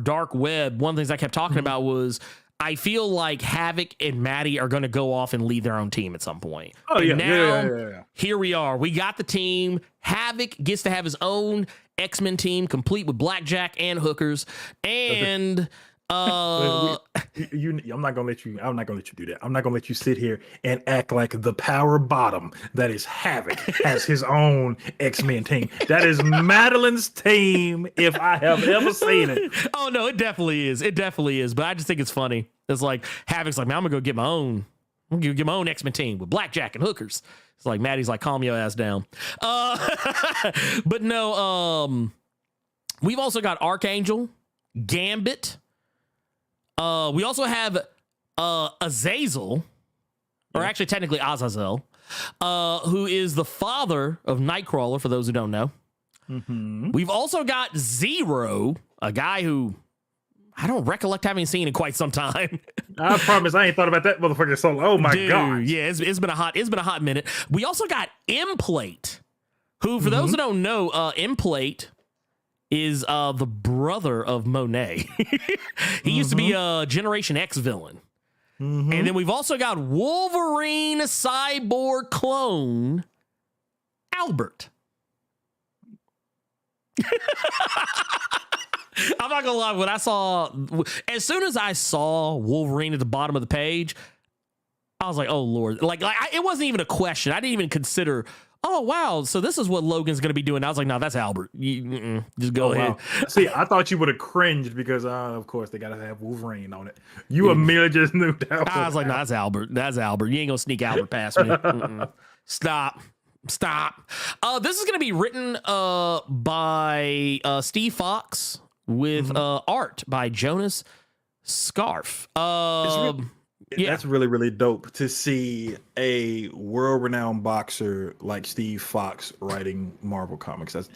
Dark Web. One of the things I kept talking about was I feel like Havoc and Maddie are going to go off and lead their own team at some point. Oh, and yeah. Now, here we are. We got the team. Havoc gets to have his own X-Men team, complete with Blackjack and hookers. And I'm not gonna let you do that. I'm not gonna let you sit here and act like the power bottom that is Havoc has his own X-Men team. That is Madeline's team, if I have ever seen it. Oh no, it definitely is. It definitely is. But I just think it's funny. It's like Havoc's like, man, I'm gonna go get my own. I'm gonna get my own X-Men team with Blackjack and hookers. It's like Maddie's like, calm your ass down. But no, we've also got Archangel, Gambit. We also have Azazel, or actually technically Azazel, who is the father of Nightcrawler, for those who don't know. Mm-hmm. We've also got Zero, a guy who I don't recollect having seen in quite some time. I promise I ain't thought about that motherfucker so long. Oh my God. Yeah, it's been a hot minute. We also got Implate, who, for those who don't know, Implate is the brother of Monet. He used to be a Generation X villain. And then we've also got Wolverine cyborg clone Albert. I'm not gonna lie. When I saw, as soon as I saw Wolverine at the bottom of the page, I was like, "Oh Lord!" It wasn't even a question. I didn't even consider. Oh wow! So this is what Logan's gonna be doing. I was like, "No, that's Albert. Just go ahead." Wow. See, I thought you would have cringed because, of course, they gotta have Wolverine on it. You immediately just knew that. I was like, "No, that's Albert. That's Albert. You ain't gonna sneak Albert past me." Stop. This is gonna be written by Steve Fox with art by Jonas Scarf. That's really, really dope to see a world-renowned boxer like Steve Fox writing Marvel comics. That's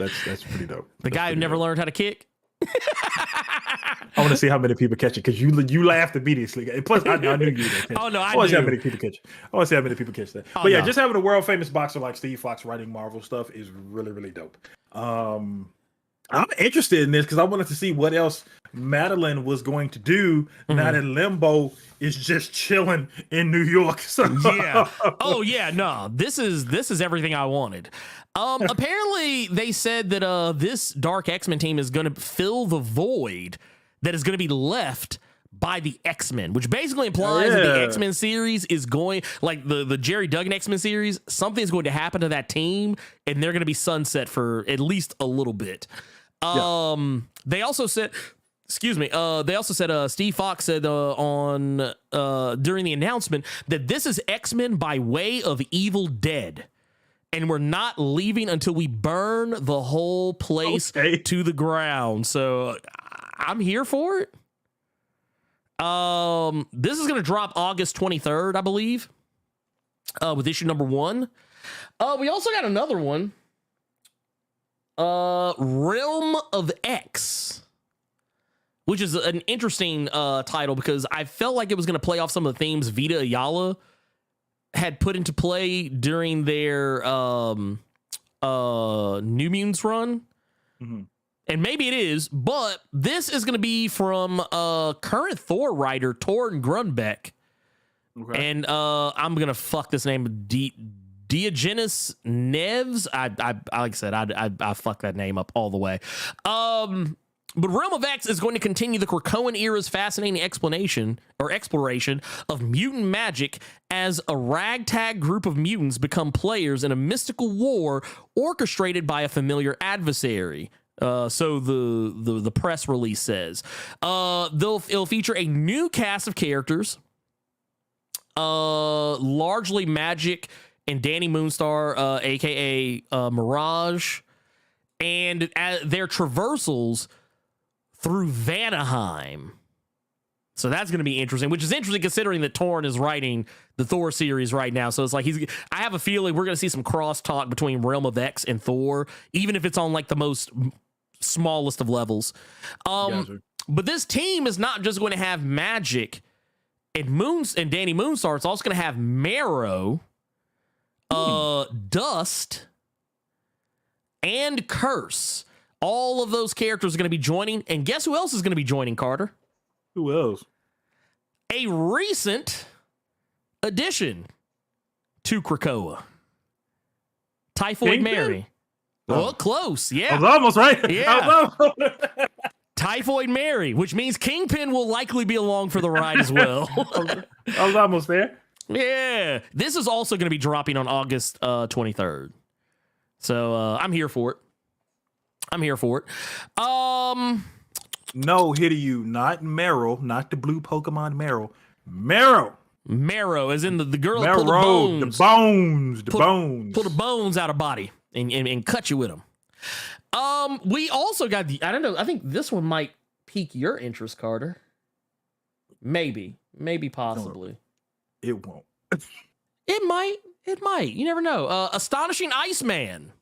pretty dope. The guy who never learned how to kick. I want to see how many people catch it because you laughed immediately. And plus, I knew you were gonna catch it. Oh no, I want to see how knew. many people catch it. I want to see how many people catch that. Oh, But yeah, no. just having a world famous boxer like Steve Fox writing Marvel stuff is really, really dope. I'm interested in this because I wanted to see what else Madeline was going to do now that Limbo is just chilling in New York. So Yeah. Oh yeah. No. This is everything I wanted. Apparently, they said that this Dark X-Men team is going to fill the void that is going to be left by the X-Men, which basically implies that the X-Men series is going, like the Jerry Duggan X-Men series, something's going to happen to that team, and they're going to be sunset for at least a little bit. They also said, Steve Fox said on during the announcement that this is X-Men by way of Evil Dead, and we're not leaving until we burn the whole place to the ground. So I'm here for it. This is going to drop August 23rd, I believe, with issue number 1. We also got another one. Realm of X, which is an interesting title because I felt like it was going to play off some of the themes Vita Ayala had put into play during their New Mutants run. And maybe it is, but this is going to be from current Thor writer Torn Grunbeck. Okay. And I'm going to fuck this name, Diogenes Neves. I like I said, I fuck that name up all the way. But Realm of X is going to continue the Krakoan era's fascinating exploration of mutant magic as a ragtag group of mutants become players in a mystical war orchestrated by a familiar adversary. So the press release says it'll feature a new cast of characters, largely magic and Danny Moonstar, aka Mirage, and their traversals through Vanaheim. So that's going to be interesting, which is interesting considering that Torn is writing the Thor series right now. So it's like I have a feeling we're going to see some crosstalk between Realm of X and Thor, even if it's on like the most smallest of levels. But this team is not just going to have magic and Danny Moonstar. It's also going to have Marrow, Dust, and Curse. All of those characters are going to be joining. And guess who else is going to be joining, Carter? Who else? A recent addition to Krakoa. Typhoid Kingpin? Mary. Oh, close. Yeah. I was almost right. Yeah. Typhoid Mary, which means Kingpin will likely be along for the ride as well. I was almost there. Yeah. This is also going to be dropping on August 23rd. So I'm here for it. No, Hideo, not Meryl, not the blue Pokemon Meryl. Marrow, as in the girl that Marrow, pulled the bones. the bones. Pull the bones out of body and cut you with them. We also got I don't know, I think this one might pique your interest, Carter. Maybe possibly. It won't. It might. You never know. Astonishing Iceman.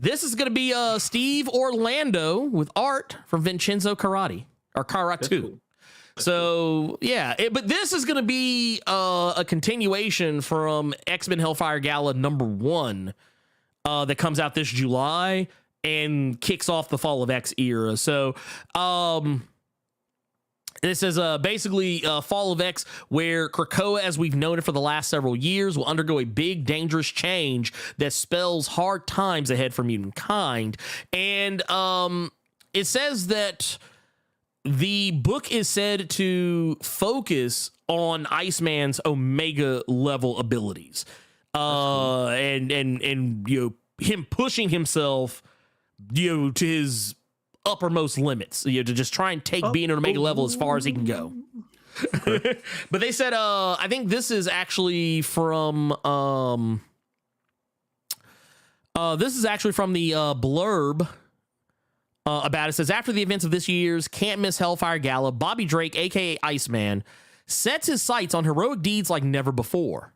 This is going to be Steve Orlando with art from Vincenzo Karate or Karatu. Cool. So yeah, but this is going to be a continuation from X-Men Hellfire Gala #1 that comes out this July and kicks off the Fall of X era. So this is basically Fall of X, where Krakoa, as we've known it for the last several years, will undergo a big, dangerous change that spells hard times ahead for mutant kind. And it says that the book is said to focus on Iceman's Omega level abilities, and you know, him pushing himself, you know, to his uppermost limits, you know, to just try and take being an Omega level as far as he can go. But they said, I think this is actually from the blurb. About it. Says, after the events of this year's Can't Miss Hellfire Gala, Bobby Drake, aka Iceman, sets his sights on heroic deeds like never before.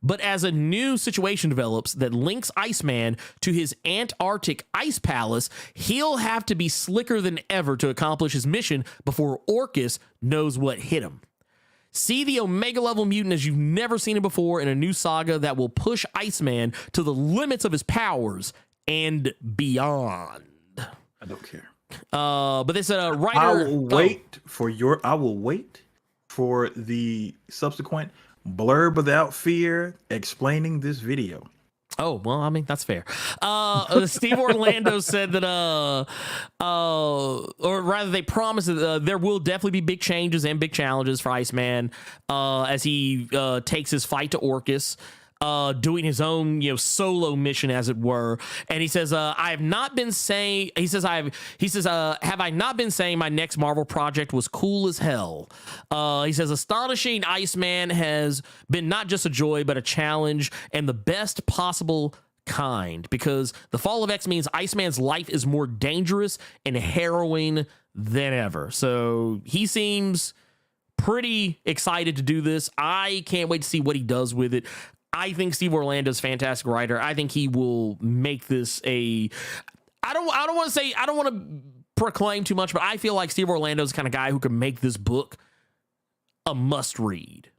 But as a new situation develops that links Iceman to his Antarctic ice palace, he'll have to be slicker than ever to accomplish his mission before Orcus knows what hit him. See the Omega level mutant as you've never seen him before in a new saga that will push Iceman to the limits of his powers and beyond. I don't care. But they said a writer. I will wait for the subsequent blurb without fear explaining this video. Oh, well, I mean, that's fair. Steve Orlando said that, or rather, they promised that there will definitely be big changes and big challenges for Iceman as he takes his fight to Orcus. Doing his own, you know, solo mission, as it were. And he says, have I not been saying my next Marvel project was cool as hell? He says, Astonishing Iceman has been not just a joy, but a challenge and the best possible kind, because the fall of X means Iceman's life is more dangerous and harrowing than ever. So he seems pretty excited to do this. I can't wait to see what he does with it. I think Steve Orlando's a fantastic writer. I think he will make this I don't want to proclaim too much, but I feel like Steve Orlando's the kind of guy who can make this book a must read.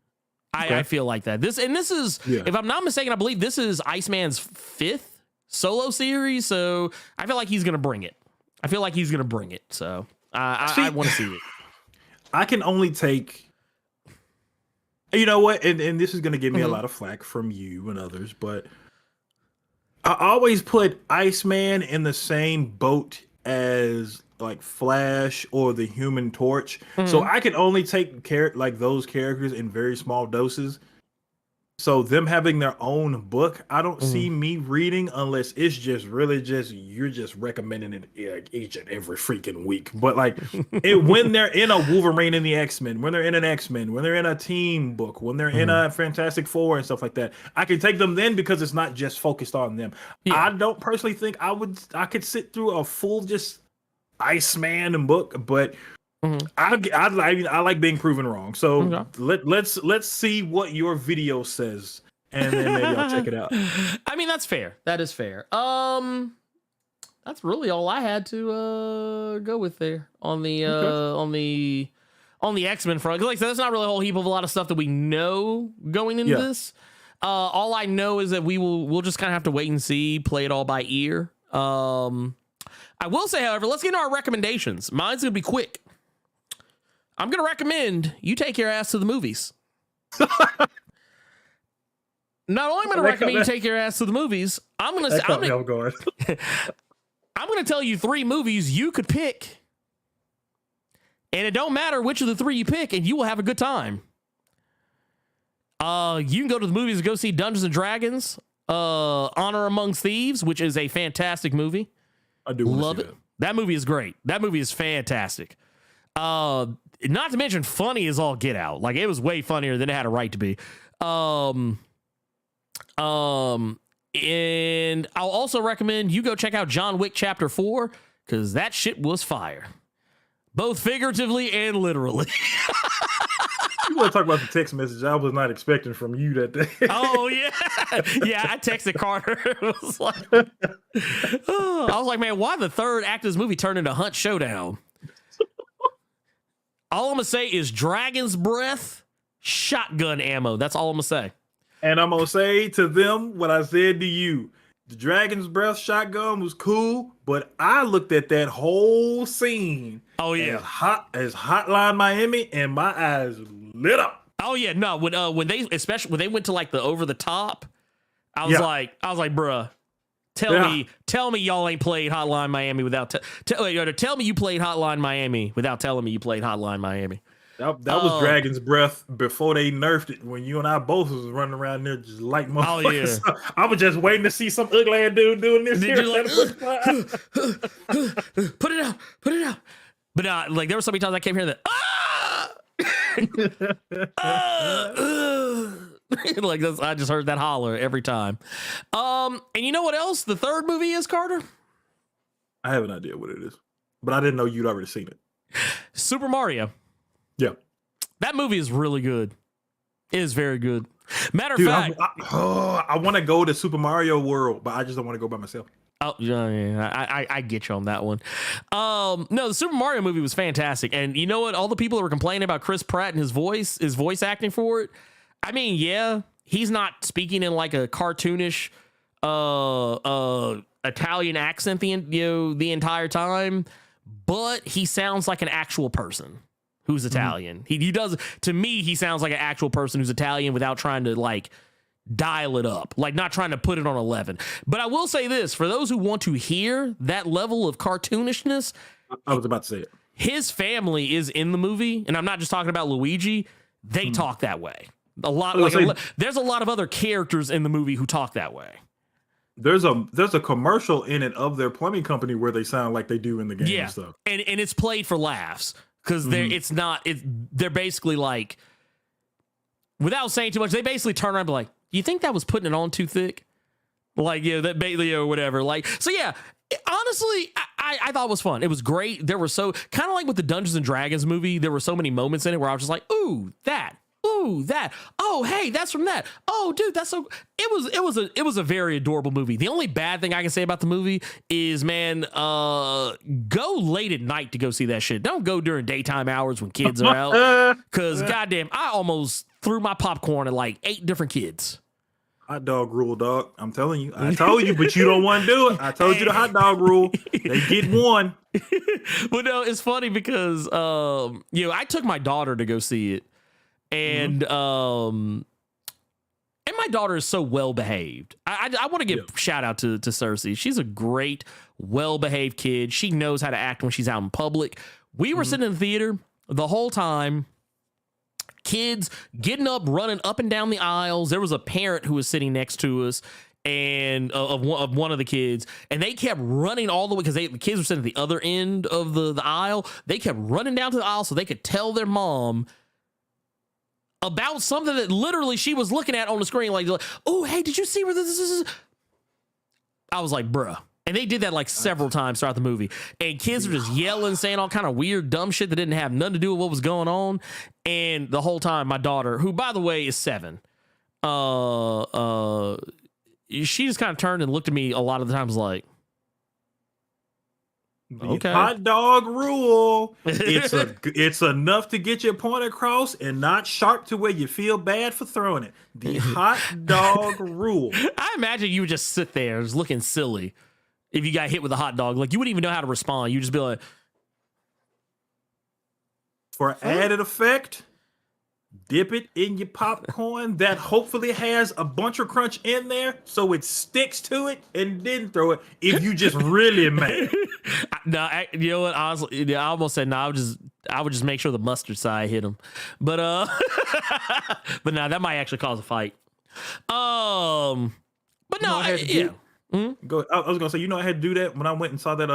Okay. I feel like that. This is, if I'm not mistaken, I believe this is Iceman's 5th solo series. So I feel like he's going to bring it. So I want to see it. I can only take, you know what, and this is going to give me a lot of flack from you and others, but I always put Iceman in the same boat as like Flash or the Human Torch. So I can only take those characters in very small doses. So them having their own book, I don't see me reading unless it's just really just you're just recommending it each and every freaking week. But like when they're in a Wolverine and the X-Men, when they're in an X-Men, when they're in a team book, when they're in a Fantastic Four and stuff like that, I can take them then because it's not just focused on them. Yeah. I don't personally think I could sit through a full just Iceman book, but I like being proven wrong. So let's see what your video says, and then maybe I'll check it out. I mean, that's fair. That is fair. That's really all I had to go with there on the X-Men front. Like I said, there's not really a whole heap of a lot of stuff that we know going into this. All I know is that we'll just kind of have to wait and see, play it all by ear. I will say, however, let's get into our recommendations. Mine's gonna be quick. I'm going to recommend you take your ass to the movies. Not only am I going to recommend you take your ass to the movies, I'm going to tell you 3 movies you could pick. And it don't matter which of the 3 you pick, and you will have a good time. You can go to the movies and go see Dungeons and Dragons, Honor Amongst Thieves, which is a fantastic movie. I do love it. That movie is great. That movie is fantastic. Not to mention funny as all get out. Like, it was way funnier than it had a right to be. And I'll also recommend you go check out John Wick Chapter 4, because that shit was fire. Both figuratively and literally. You want to talk about the text message I was not expecting from you that day. Oh, yeah. Yeah, I texted Carter. It was like, I was like, man, why the third act of this movie turned into Hunt Showdown? All I'm going to say is Dragon's Breath, shotgun ammo. That's all I'm going to say. And I'm going to say to them what I said to you. The Dragon's Breath shotgun was cool, but I looked at that whole scene. Oh, yeah. As Hotline Miami, and my eyes lit up. Oh, yeah. No, especially when they went to like the over the top, I was like, bruh, Tell me y'all ain't played Hotline Miami without tell me you played Hotline Miami without telling me you played Hotline Miami. That was Dragon's Breath before they nerfed it. When you and I both was running around there just like motherfuckers. Oh, I was just waiting to see some ugly ass dude doing this. Did you put it out. But like there were so many times I came here that like this, I just heard that holler every time. And you know what else? The third movie is, Carter? I have an idea what it is, but I didn't know you'd already seen it. Super Mario. Yeah. That movie is really good. It is very good. Matter of Dude, fact, I want to go to Super Mario World, but I just don't want to go by myself. Oh yeah, I get you on that one. No, the Super Mario movie was fantastic, and you know what? All the people that were complaining about Chris Pratt and his voice acting for it. I mean, yeah, he's not speaking in like a cartoonish, Italian accent the entire time, but he sounds like an actual person who's Italian. He does, to me, he sounds like an actual person who's Italian without trying to like dial it up, like not trying to put it on 11. But I will say this, for those who want to hear that level of cartoonishness, I was about to say it. His family is in the movie, and I'm not just talking about Luigi. They talk that way. There's a lot of other characters in the movie who talk that way. There's a commercial in it of their plumbing company where they sound like they do in the game and stuff. And it's played for laughs because they're basically like, without saying too much, they basically turn around and be like, you think that was putting it on too thick? Like, yeah, that Bailey or whatever. Like, so yeah, honestly, I thought it was fun. It was great. There were so kind of like with the Dungeons and Dragons movie, there were so many moments in it where I was just like, ooh, that. Ooh, that. Oh, hey, that's from that. Oh, dude, that's so. It was a very adorable movie. The only bad thing I can say about the movie is, man, go late at night to go see that shit. Don't go during daytime hours when kids are out. Because goddamn, I almost threw my popcorn at like 8 different kids. Hot dog rule, dog. I'm telling you. I told you, but you don't want to do it. I told you the hot dog rule. They get one. Well, no, it's funny because I took my daughter to go see it. And my daughter is so well behaved. I want to give shout out to Cersei. She's a great, well behaved kid. She knows how to act when she's out in public. We were sitting in the theater the whole time. Kids getting up, running up and down the aisles. There was a parent who was sitting next to us, and of one of the kids, and they kept running all the way because the kids were sitting at the other end of the aisle. They kept running down to the aisle so they could tell their mom about something that literally she was looking at on the screen, like, oh, hey, did you see where this is? I was like, bruh. And they did that like several times throughout the movie. And kids were just yelling, saying all kind of weird, dumb shit that didn't have nothing to do with what was going on. And the whole time, my daughter, who, by the way, is 7, she just kind of turned and looked at me a lot of the times like, okay. Hot dog rule. It's enough to get your point across and not sharp to where you feel bad for throwing it. The hot dog rule. I imagine you would just sit there just looking silly if you got hit with a hot dog. Like, you wouldn't even know how to respond. You'd just be like, for added effect, dip it in your popcorn that hopefully has a bunch of crunch in there so it sticks to it, and then throw it if you just really mad. No, you know what? Honestly, I almost said no. I would just make sure the mustard side hit him, but but no, that might actually cause a fight. But no, Go. I was gonna say, I had to do that when I went and saw that.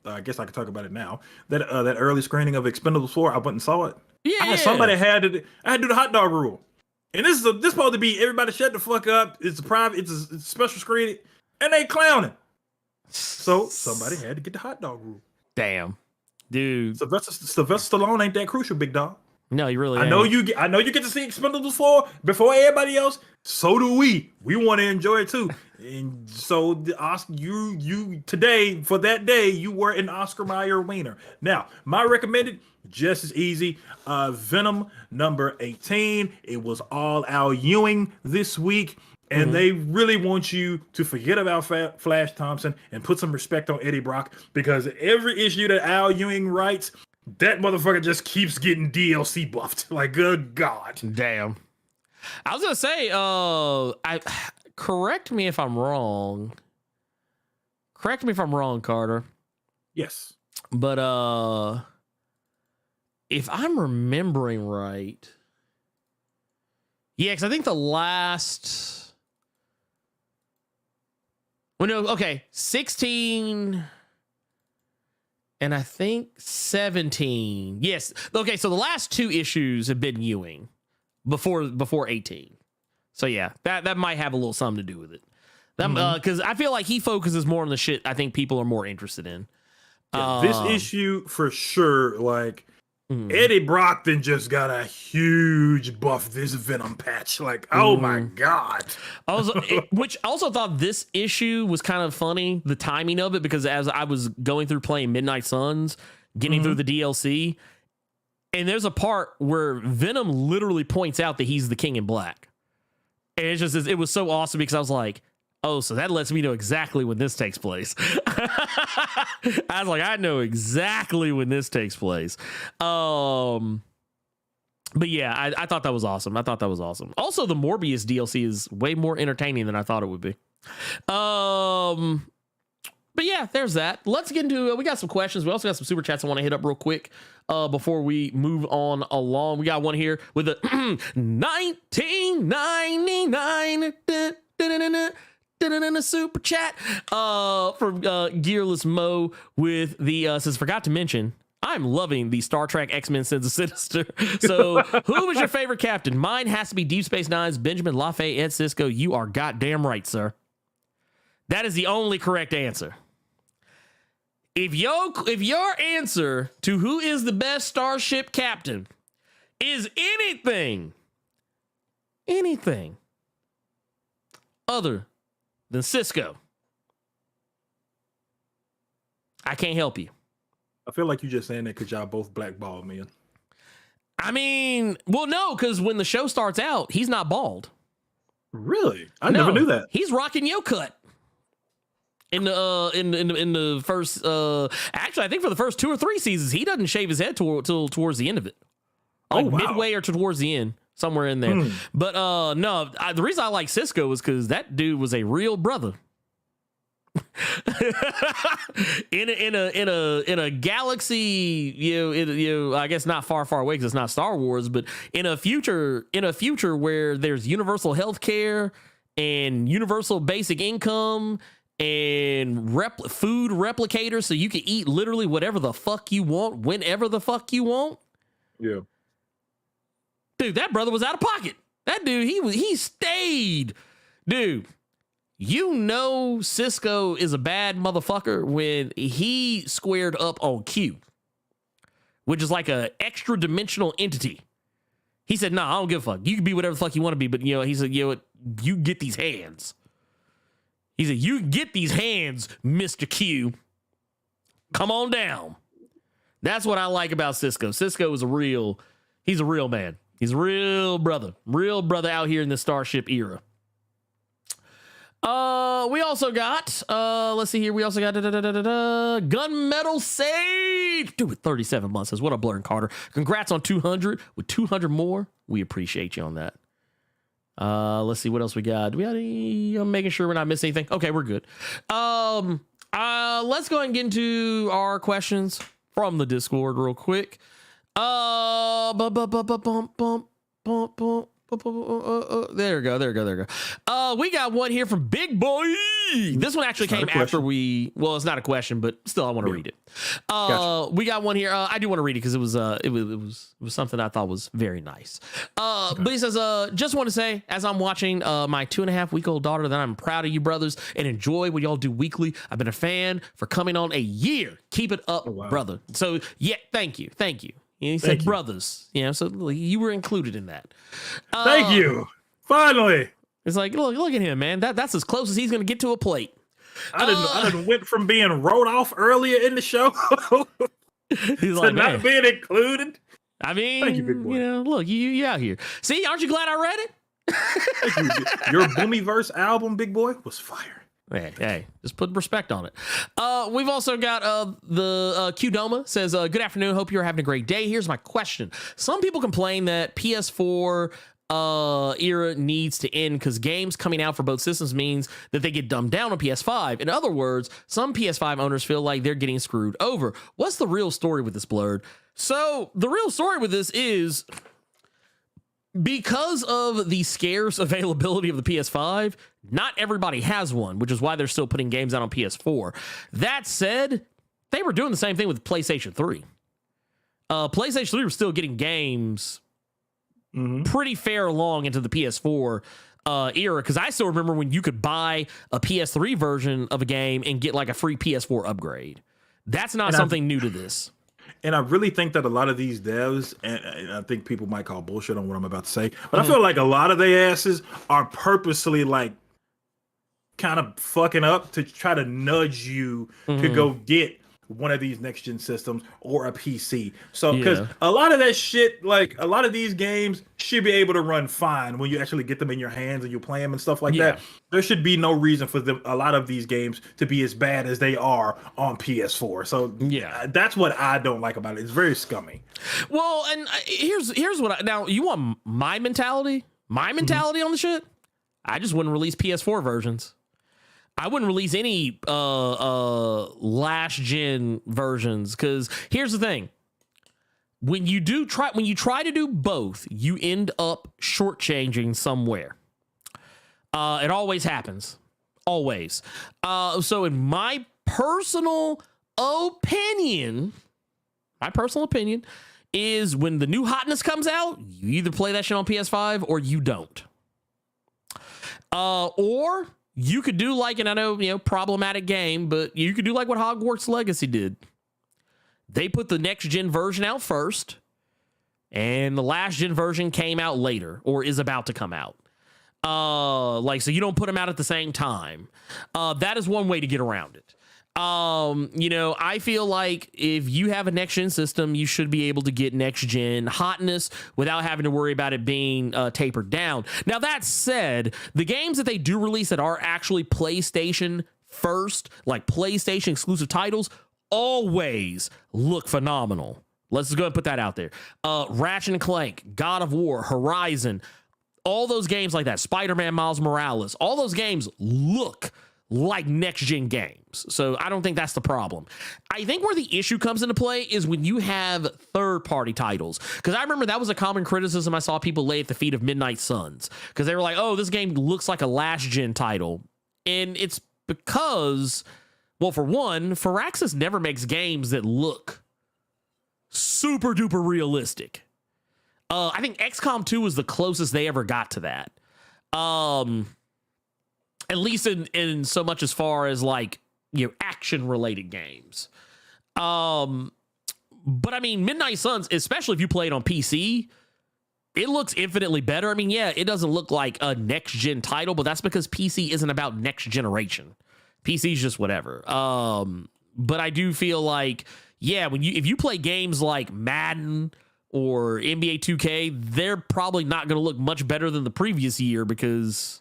I guess I could talk about it now. That early screening of Expendables 4, I went and saw it. Yeah, somebody had to. I had to do the hot dog rule, and this supposed to be everybody shut the fuck up. It's a private. It's a special screening, and they clowning. So somebody had to get the hot dog rule. Damn, dude. Sylvester Stallone ain't that crucial, big dog. No, you really. I know you get to see Expendables 4 before everybody else. So do we. We want to enjoy it too. And so the Oscar, you today for that day you were an Oscar Mayer wiener. Now my recommended, just as easy. Venom number 18. It was all Al Ewing this week. And they really want you to forget about Flash Thompson and put some respect on Eddie Brock, because every issue that Al Ewing writes, that motherfucker just keeps getting DLC buffed. Like, good God. Damn. I was going to say, correct me if I'm wrong. correct me if I'm wrong, Carter, Yes. but if I'm remembering right, yeah, because I think the last, well, no, okay, 16 and I think 17. Yes, okay, so the last 2 issues have been Ewing before 18. So yeah, that might have a little something to do with it. Because I feel like he focuses more on the shit I think people are more interested in. Yeah, this issue for sure, like Eddie Brockton just got a huge buff this Venom patch. Like, oh my God. Which I also thought this issue was kind of funny, the timing of it, because as I was going through playing Midnight Suns, getting through the DLC, and there's a part where Venom literally points out that he's the King in Black. And it's just, it was so awesome because I was like, oh, so that lets me know exactly when this takes place. I was like, I know exactly when this takes place. But yeah, I thought that was awesome. Also, the Morbius DLC is way more entertaining than I thought it would be. But yeah, there's that. Let's get into we got some questions. We also got some super chats I want to hit up real quick before we move on along. We got one here with a 1999 super chat from Gearless Mo with the says, forgot to mention, I'm loving the Star Trek X-Men Sins of Sinister. So who was your favorite captain? Mine has to be Deep Space Nine's Benjamin Lafayette Sisko. You are goddamn right, sir. That is the only correct answer. If your answer to who is the best starship captain is anything other than Sisko, I can't help you. I feel like you just saying that because y'all both blackballed, man. I mean, well, no, because when the show starts out, he's not bald. Really? I never knew that. He's rocking yo cut. In the first actually I think for the first 2 or 3 seasons he doesn't shave his head till towards the end of it, like midway or towards the end, somewhere in there. But no, the reason I like Sisko is because that dude was a real brother. in a galaxy, I guess not far away because it's not Star Wars, but in a future where there's universal health care and universal basic income and food replicators, so you can eat literally whatever the fuck you want whenever the fuck you want. Yeah, dude, that brother was out of pocket. That dude, he stayed. Dude, you know Sisko is a bad motherfucker when he squared up on Q, which is like a extra dimensional entity. He said, nah, I don't give a fuck. You can be whatever the fuck you want to be, but he said, you get these hands. He said, you get these hands, Mr. Q. Come on down. That's what I like about Sisko. Sisko is he's a real man. He's a real brother out here in the Starship era. We also got, let's see here. We also got Gunmetal Sage. Dude, with 37 months says, what up, Blerd Carter? Congrats on 200. With 200 more, we appreciate you on that. Let's see what else we got. Do we got any? I'm making sure we're not missing anything. Okay, we're good. Let's go ahead and get into our questions from the Discord real quick. There we go. We got one here from Big Boy. This one actually came after it's not a question, but still I want to read it. Gotcha. We got one here. I do want to read it because it was something I thought was very nice. But he says, just want to say, as I'm watching my 2.5-week-old daughter, that I'm proud of you brothers and enjoy what y'all do weekly. I've been a fan for coming on a year. Keep it up, brother. So yeah, thank you. And he said brothers, so you were included in that. Thank you. Finally. It's like, look at him, man. That's as close as he's going to get to a plate. I didn't went from being wrote off earlier in the show he's to not being included. I mean, thank you, big boy. Look, you out here. See, aren't you glad I read it? Thank you. Your Boomyverse album, big boy, was fire. Hey, just put respect on it. We've also got the Qdoma says, good afternoon. Hope you're having a great day. Here's my question. Some people complain that PS4 era needs to end because games coming out for both systems means that they get dumbed down on PS5. In other words, some PS5 owners feel like they're getting screwed over. What's the real story with this, Blerd? So the real story with this is because of the scarce availability of the PS5, not everybody has one, which is why they're still putting games out on PS4. That said, they were doing the same thing with PlayStation 3. PlayStation 3 was still getting games pretty fair along into the PS4 era, because I still remember when you could buy a PS3 version of a game and get like a free PS4 upgrade. That's not something new to this. And I really think that a lot of these devs, and I think people might call bullshit on what I'm about to say, but I feel like a lot of their asses are purposely like kind of fucking up to try to nudge you to go get one of these next gen systems or a PC. So because a lot of that shit, like a lot of these games should be able to run fine when you actually get them in your hands and you play them and stuff like that. There should be no reason for a lot of these games to be as bad as they are on PS4. So that's what I don't like about it. It's very scummy. Well, and here's what now you want my mentality? My mentality on the shit? I just wouldn't release PS4 versions. I wouldn't release any last gen versions, because here's the thing: when you try to do both, you end up shortchanging somewhere. It always happens, always. So in my personal opinion is when the new hotness comes out, you either play that shit on PS5 or you don't. Or you could do like, and I know, problematic game, but you could do like what Hogwarts Legacy did. They put the next gen version out first, and the last gen version came out later, or is about to come out. So you don't put them out at the same time. That is one way to get around it. I feel like if you have a next gen system, you should be able to get next gen hotness without having to worry about it being tapered down. Now, that said, the games that they do release that are actually PlayStation first, like PlayStation exclusive titles, always look phenomenal. Let's just go ahead and put that out there. Ratchet and Clank, God of War, Horizon, all those games like that, Spider-Man Miles Morales, all those games look like next-gen games. So I don't think that's the problem. I think where the issue comes into play is when you have third-party titles. Because I remember that was a common criticism I saw people lay at the feet of Midnight Suns. Because they were like, oh, this game looks like a last-gen title. And it's because, well, for one, Firaxis never makes games that look super-duper realistic. I think XCOM 2 was the closest they ever got to that. At least in so much as far as like, action related games. But I mean, Midnight Suns, especially if you play it on PC, it looks infinitely better. I mean, yeah, it doesn't look like a next gen title, but that's because PC isn't about next generation. PC is just whatever. But I do feel like, yeah, if you play games like Madden or NBA 2K, they're probably not going to look much better than the previous year because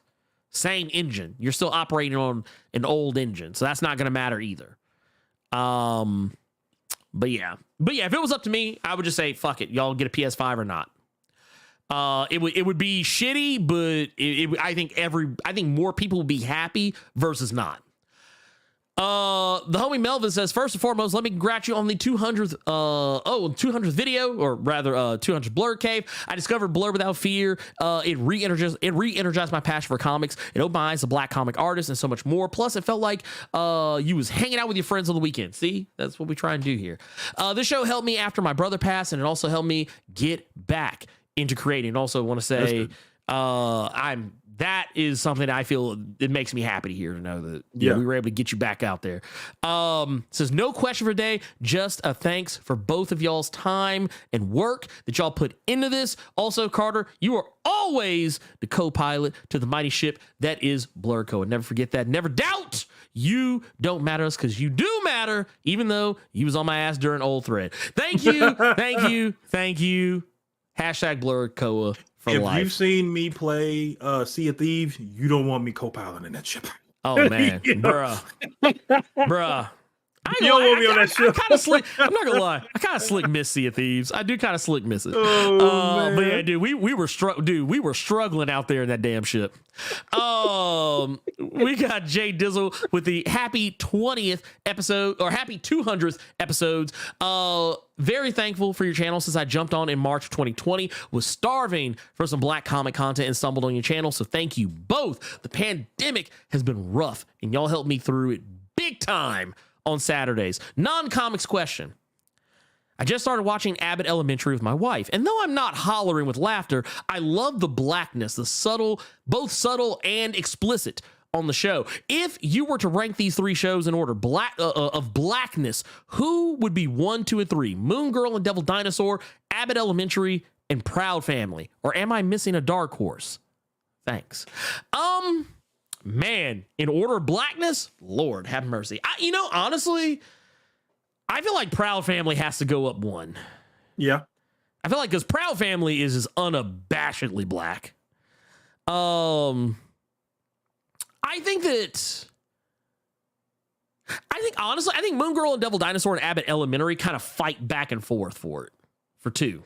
same engine. You're still operating on an old engine, so that's not going to matter either. But yeah, if it was up to me, I would just say, fuck it. Y'all get a PS5 or not. It would be shitty, but I think more people would be happy versus not. The homie Melvin says, first and foremost, let me congratulate you on the 200th 200th video, or rather 200th Blerd Cave. I discovered Blerd Without Fear. It re-energized my passion for comics. It opened my eyes to black comic artists and so much more. Plus, it felt like you was hanging out with your friends on the weekend. See, that's what we try and do here. This show helped me after my brother passed, and it also helped me get back into creating. Also, want to say that is something that I feel it makes me happy to hear, to know that we were able to get you back out there. Says, no question for today, just a thanks for both of y'all's time and work that y'all put into this. Also, Carter, you are always the co-pilot to the mighty ship that is Blerd Co. And never forget that. Never doubt you don't matter us, because you do matter, even though you was on my ass during old thread. Thank you. Thank you. Hashtag Blerd Coa. For if life. You've seen me play Sea of Thieves, you don't want me co-piloting that ship. Oh man, bruh. You don't want me on that show. I kind of slick. I'm not gonna lie. I kind of slick miss Sea of Thieves. I do kind of slick miss it. Man. But yeah, dude, we were struggling out there in that damn ship. We got Jay Dizzle with the happy 20th episode or happy 200th episodes. Very thankful for your channel since I jumped on in March of 2020. Was starving for some black comic content and stumbled on your channel. So thank you both. The pandemic has been rough and y'all helped me through it big time on Saturdays. Non-comics question. I just started watching Abbott Elementary with my wife, and though I'm not hollering with laughter, I love the blackness, both subtle and explicit on the show. If you were to rank these three shows in order of blackness, who would be 1, 2, and 3? Moon Girl and Devil Dinosaur, Abbott Elementary, and Proud Family? Or am I missing a dark horse? Thanks. Man, in order of blackness, Lord have mercy. Honestly, I feel like Proud Family has to go up 1. Yeah. I feel like because Proud Family is unabashedly black. I think Moon Girl and Devil Dinosaur and Abbott Elementary kind of fight back and forth for 2.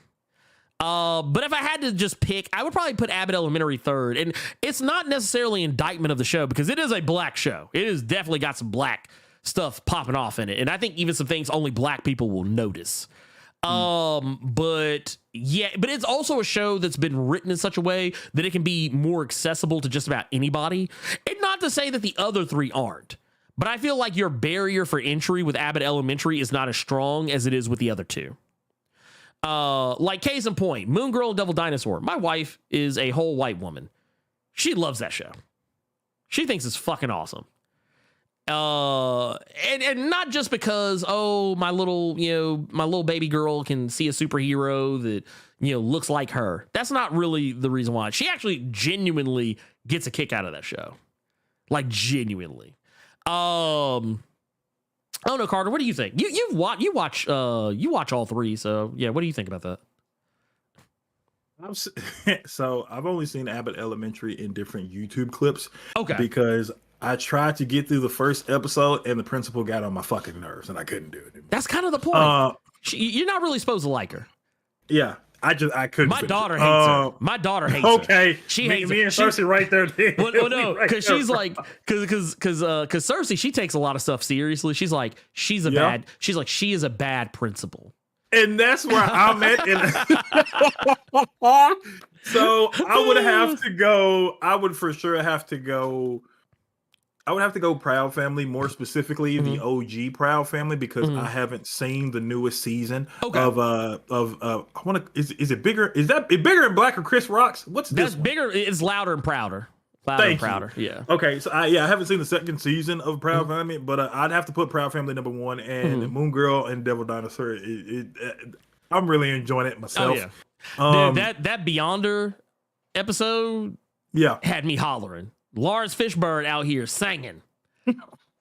But if I had to just pick, I would probably put Abbott Elementary 3rd. And it's not necessarily indictment of the show because it is a black show. It has definitely got some black stuff popping off in it. And I think even some things only black people will notice. But it's also a show that's been written in such a way that it can be more accessible to just about anybody. And not to say that the other 3 aren't, but I feel like your barrier for entry with Abbott Elementary is not as strong as it is with the other 2. Like case in point, Moon Girl and Devil Dinosaur. My wife is a whole white woman. She loves that show. She thinks it's fucking awesome. And not just because, my little baby girl can see a superhero that, looks like her. That's not really the reason why. She actually genuinely gets a kick out of that show. Like genuinely. I don't know, Carter. What do you think? You watch all 3. So yeah, what do you think about that? So I've only seen Abbott Elementary in different YouTube clips. Okay. Because I tried to get through the first episode and the principal got on my fucking nerves and I couldn't do it anymore. That's kind of the point. You're not really supposed to like her. Yeah. I couldn't. My daughter hates her. My daughter hates her. Okay. She hates me and Cersei right there. Well, no, because she's like, because Cersei, she takes a lot of stuff seriously. She's like, she is a bad principal. And that's where I'm at. So I would have to go. I would for sure have to go. I would have to go Proud Family, more specifically the OG Proud Family, because I haven't seen the newest season of I want to. Is it bigger? Is that bigger and blacker? Chris Rocks? What's this? That's bigger. It's louder and prouder. Louder and prouder. Yeah. Okay. So I haven't seen the second season of Proud Family, but I'd have to put Proud Family number 1 and Moon Girl and Devil Dinosaur. I'm really enjoying it myself. Oh, yeah. Dude, that Beyonder episode had me hollering. Lawrence Fishburne out here singing.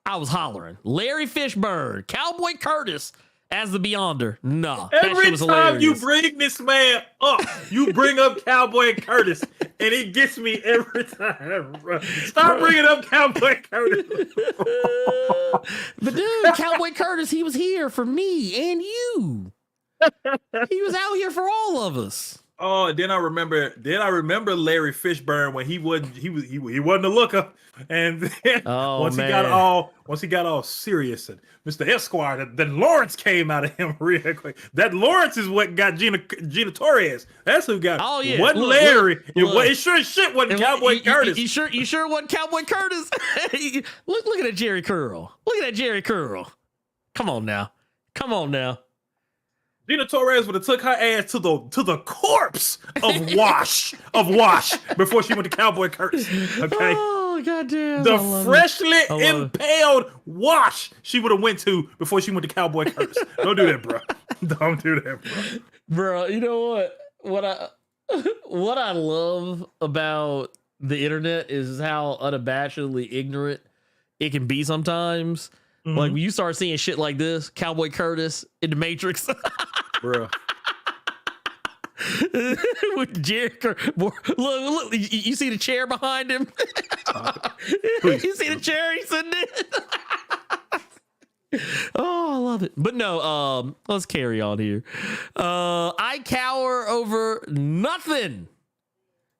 I was hollering. Larry Fishburne, Cowboy Curtis as the Beyonder. No. Every time you bring this man up, you bring up Cowboy Curtis, and it gets me every time. Stop bringing up Cowboy Curtis. But dude, Cowboy Curtis, he was here for me and you. He was out here for all of us. Oh, then I remember Larry Fishburne when he wasn't a looker, and then once he got all serious and Mr. Esquire, then Lawrence came out of him real quick. That Lawrence is what got Gina Torres. That's who got. Oh yeah, wasn't Larry? It sure as shit wasn't Cowboy Curtis. You sure wasn't Cowboy Curtis? look at that Jerry Curl. Look at that Jerry Curl. Come on now. Gina Torres would have took her ass to the corpse of Wash before she went to Cowboy Curtis. Okay. Oh goddamn. The freshly impaled Wash she would have went to before she went to Cowboy Curtis. Don't do that, bro. Don't do that, bro. Bro, you know what I love about the internet is how unabashedly ignorant it can be sometimes. Like when you start seeing shit like this, Cowboy Curtis in the Matrix. Bro. With Jerry look, you see the chair behind him? You see the chair he's sitting in? Oh, I love it. But no, let's carry on here. I cower over nothing.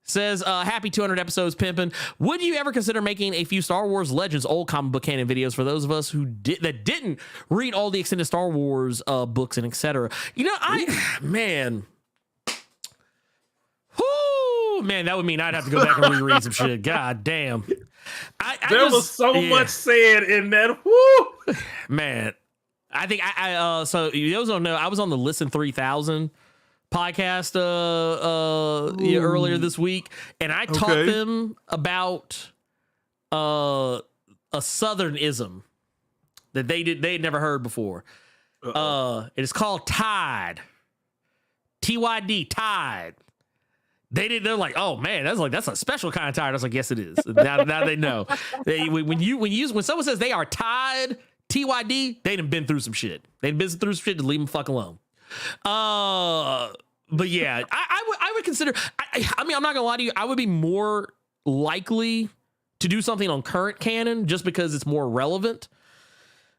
Says, happy 200 episodes, pimpin'. Would you ever consider making a few Star Wars Legends old comic book canon videos for those of us who didn't read all the extended Star Wars books and etc.? You know, man, that would mean I'd have to go back and reread some shit. God damn. There was so much said in that. Woo! Man, I think so those don't know, I was on the Listen 3000 podcast earlier this week, and I taught them about a Southernism that they had never heard before. It is called Tide. TYD, Tide. They're like, oh man, that's a special kind of tide. I was like, yes, it is. Now they know. When someone says they are tied, TYD, they done been through some shit. They've been through some shit to leave them fuck alone. But yeah, I would consider. I mean, I'm not gonna lie to you. I would be more likely to do something on current canon just because it's more relevant.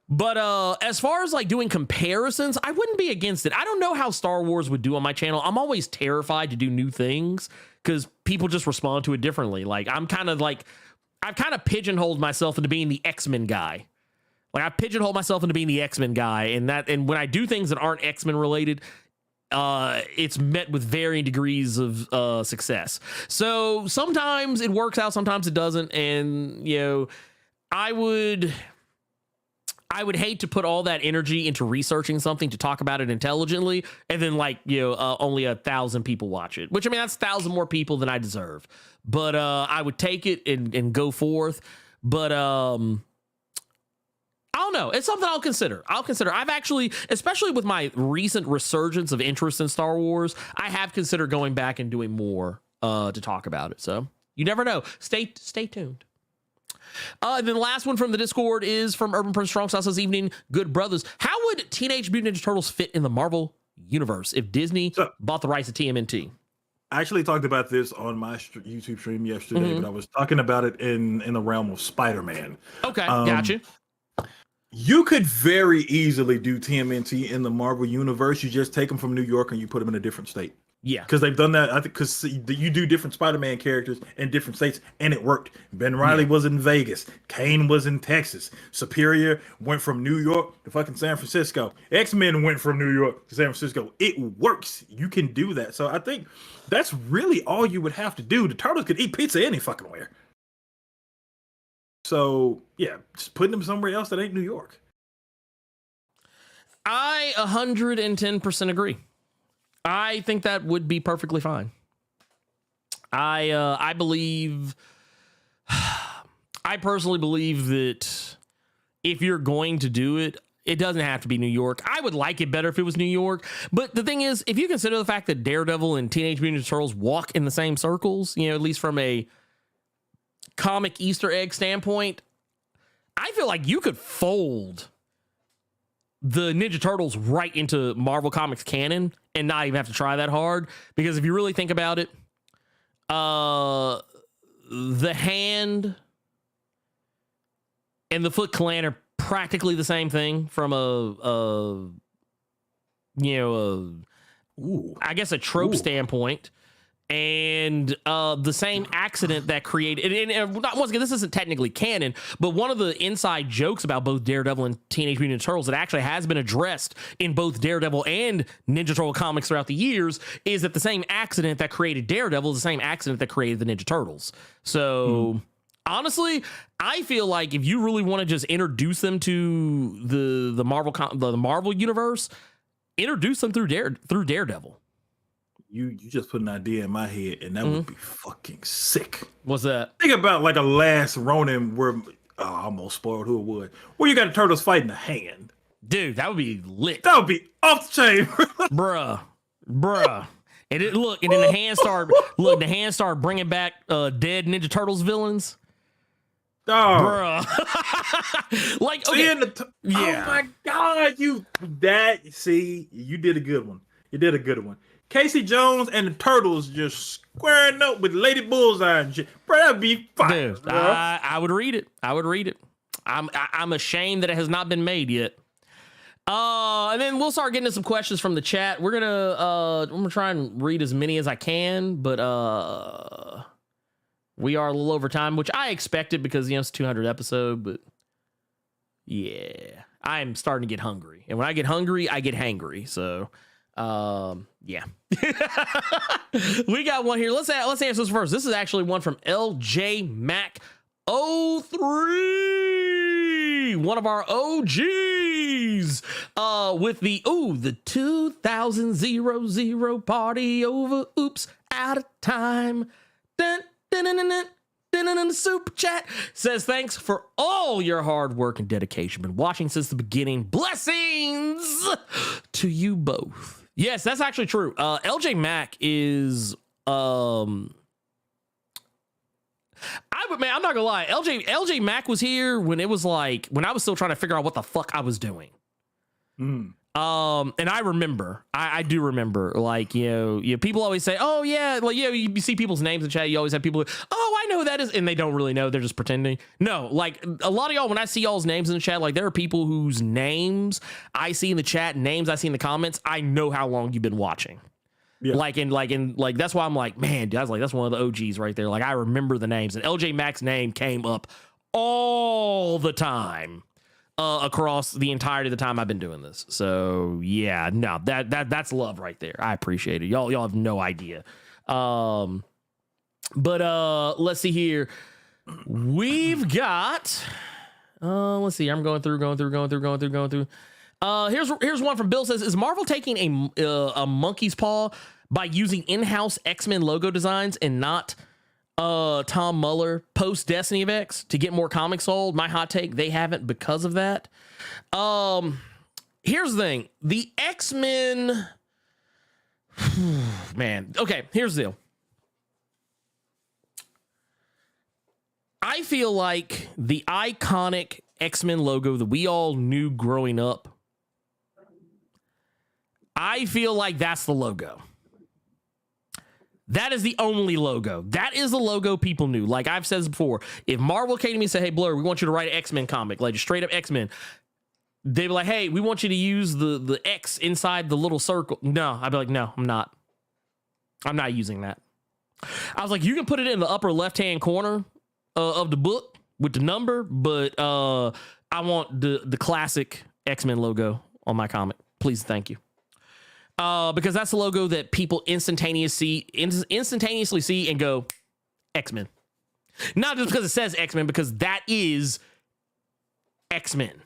But as far as like doing comparisons, I wouldn't be against it. I don't know how Star Wars would do on my channel. I'm always terrified to do new things because people just respond to it differently. Like I've kind of pigeonholed myself into being the X-Men guy. Like I pigeonholed myself into being the X-Men guy, and when I do things that aren't X-Men related, it's met with varying degrees of success. So sometimes it works out, sometimes it doesn't, and you know, I would hate to put all that energy into researching something to talk about it intelligently, and then only 1,000 people watch it, which I mean, that's 1,000 more people than I deserve. But I would take it and go forth. But I don't know. It's something I'll consider. I've actually, especially with my recent resurgence of interest in Star Wars, I have considered going back and doing more to talk about it. So you never know. Stay tuned. And then the last one from the Discord is from Urban Prince Strong Sauce this evening. Good brothers. How would Teenage Mutant Ninja Turtles fit in the Marvel universe if Disney bought the rights to TMNT? I actually talked about this on my YouTube stream yesterday, but I was talking about it in the realm of Spider-Man. Okay, gotcha. You could very easily do TMNT in the Marvel universe. You just take them from New York and you put them in a different state. Yeah, because they've done that. I think because you do different Spider-Man characters in different states, and it worked. Ben Reilly was in Vegas. Kane was in Texas. Superior went from New York to fucking San Francisco. X-Men went from New York to San Francisco. It works. You can do that. So I think that's really all you would have to do. The Turtles could eat pizza any fucking where. So yeah, just putting them somewhere else that ain't New York. I 110% agree. I think that would be perfectly fine. I personally believe that if you're going to do it, it doesn't have to be New York. I would like it better if it was New York. But the thing is, if you consider the fact that Daredevil and Teenage Mutant Ninja Turtles walk in the same circles, you know, at least from a comic Easter egg standpoint, I feel like you could fold the Ninja Turtles right into Marvel Comics canon and not even have to try that hard. Because if you really think about it, the Hand and the Foot Clan are practically the same thing from a trope standpoint. And the same accident that created, and once again, this isn't technically canon, but one of the inside jokes about both Daredevil and Teenage Mutant Ninja Turtles that actually has been addressed in both Daredevil and Ninja Turtle comics throughout the years is that the same accident that created Daredevil is the same accident that created the Ninja Turtles. So honestly, I feel like if you really want to just introduce them to the Marvel universe, introduce them through Daredevil. You just put an idea in my head, and that would be fucking sick. What's that? Think about like a Last Ronin where I almost spoiled who it was. Where you got the turtles fighting the Hand. Dude, that would be lit. That would be off the chain. Bruh. And then the Hand started bringing back dead Ninja Turtles villains. Oh, bruh. Like, okay. Oh my God, you did a good one. You did a good one. Casey Jones and the Turtles just squaring up with Lady Bullseye and shit. Bro, that'd be fine. Dude, I would read it. I'm ashamed that it has not been made yet. And then we'll start getting to some questions from the chat. I'm gonna try and read as many as I can, but we are a little over time, which I expected because it's a 200 episode. But yeah, I'm starting to get hungry, and when I get hungry, I get hangry. So yeah. We got one here. Let's answer this first. This is actually one from LJ Mac 03, one of our OGs, with the 2000 party over, oops, out of time. Dun, dun, dun, dun, dun. The super chat says, thanks for all your hard work and dedication. Been watching since the beginning. Blessings to you both. Yes, that's actually true. LJ Mack is I'm not gonna lie. LJ Mack was here when it was like when I was still trying to figure out what the fuck I was doing. And I remember, I do remember, like, people always say, oh yeah, like, you see people's names in chat. You always have people, oh, I know who that is. And they don't really know. They're just pretending. No, like a lot of y'all, when I see y'all's names in the chat, like there are people whose names I see in the chat, names I see in the comments. I know how long you've been watching. Yeah. Like that's why I'm like, man, I was like, that's one of the OGs right there. Like I remember the names, and LJ Mack's name came up all the time. Across the entirety of the time I've been doing this. So yeah, no, that's love right there. I appreciate it. Y'all have no idea. But let's see here. We've got let's see. I'm going through. Here's one from Bill. Says, is Marvel taking a monkey's paw by using in-house X-Men logo designs and not Tom Muller post Destiny of X to get more comics sold? My hot take, they haven't because of that. Here's the thing. The X-Men, man. Okay, here's the deal. I feel like the iconic X-Men logo that we all knew growing up, I feel like that's the logo. That is the only logo. That is the logo people knew. Like I've said this before, if Marvel came to me and said, hey, Blerd, we want you to write an X-Men comic, like just straight up X-Men, they'd be like, hey, we want you to use the X inside the little circle. No, I'd be like, no, I'm not using that. I was like, you can put it in the upper left-hand corner of the book with the number, but I want the classic X-Men logo on my comic. Please, thank you. Because that's the logo that people instantaneously see and go, X-Men. Not just because it says X-Men, because that is X-Men.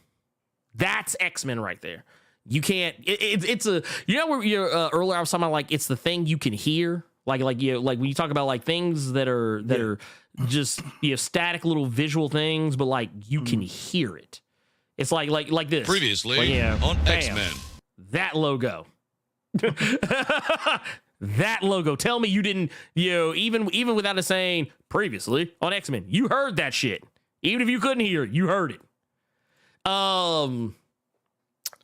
That's X-Men right there. You can't. It's a. Where earlier I was talking about, like, it's the thing you can hear. Like when you talk about like things that are just static little visual things, but like you can hear it. It's like this. Previously on X-Men. That logo. That logo. Tell me you didn't, even without it saying previously on X-Men, you heard that shit. Even if you couldn't hear it, you heard it.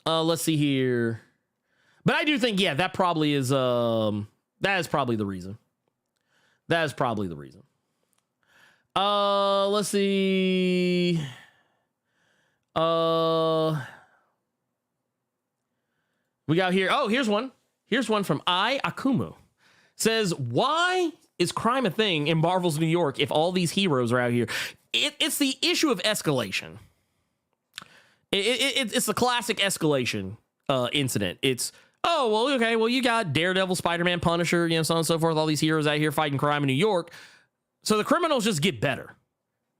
Let's see here. But I do think, that probably is, that is probably the reason. Let's see. We got here. Oh, here's one. Here's one from Akumu. Says, why is crime a thing in Marvel's New York if all these heroes are out here? It's the issue of escalation. It's the classic escalation incident. It's, oh, well, okay, well, you got Daredevil, Spider-Man, Punisher, so on and so forth, all these heroes out here fighting crime in New York. So the criminals just get better.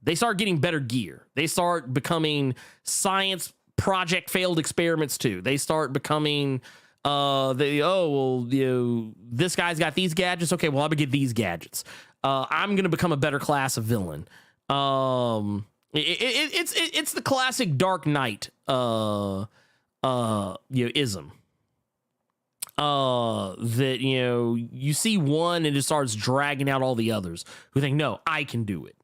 They start getting better gear. They start becoming science project failed experiments too. They start becoming this guy's got these gadgets. Okay, well, I'm gonna get these gadgets. I'm gonna become a better class of villain. It's the classic Dark Knight ism. That you see one and it starts dragging out all the others who think, no, I can do it.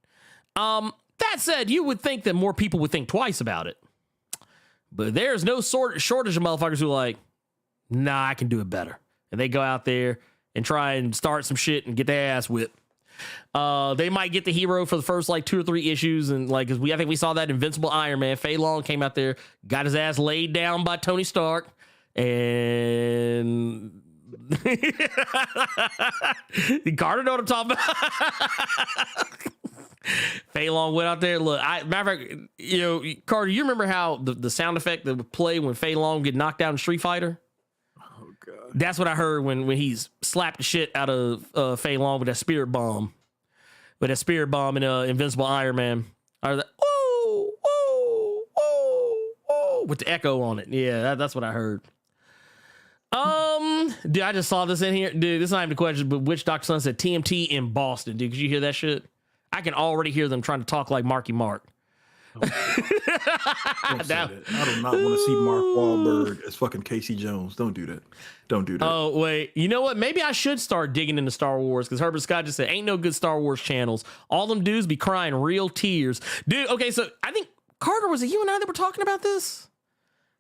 That said, you would think that more people would think twice about it. But there's no shortage of motherfuckers who are like, nah, I can do it better. And they go out there and try and start some shit and get their ass whipped. They might get the hero for the first like 2 or 3 issues, and like, cause I think we saw that Invincible Iron Man. Fei Long came out there, got his ass laid down by Tony Stark, and Carter know what I'm talking about. Fei Long went out there. Look, matter of fact, Carter, you remember how the sound effect that would play when Fei Long get knocked out in Street Fighter? Oh god, that's what I heard when he's slapped the shit out of Fei Long with that spirit bomb, in Invincible Iron Man. I was like, whoa, whoa, whoa, whoa, with the echo on it. Yeah, that's what I heard. Dude, I just saw this in here. Dude, this is not even the question, but Witch Dr. Sun said TMT in Boston. Dude, could you hear that shit? I can already hear them trying to talk like Marky Mark. I do not want to see Mark Wahlberg as fucking Casey Jones. Don't do that. Don't do that. Oh, wait. You know what? Maybe I should start digging into Star Wars, because Herbert Scott just said, ain't no good Star Wars channels. All them dudes be crying real tears. Dude, okay, so I think, Carter, was it you and I that were talking about this?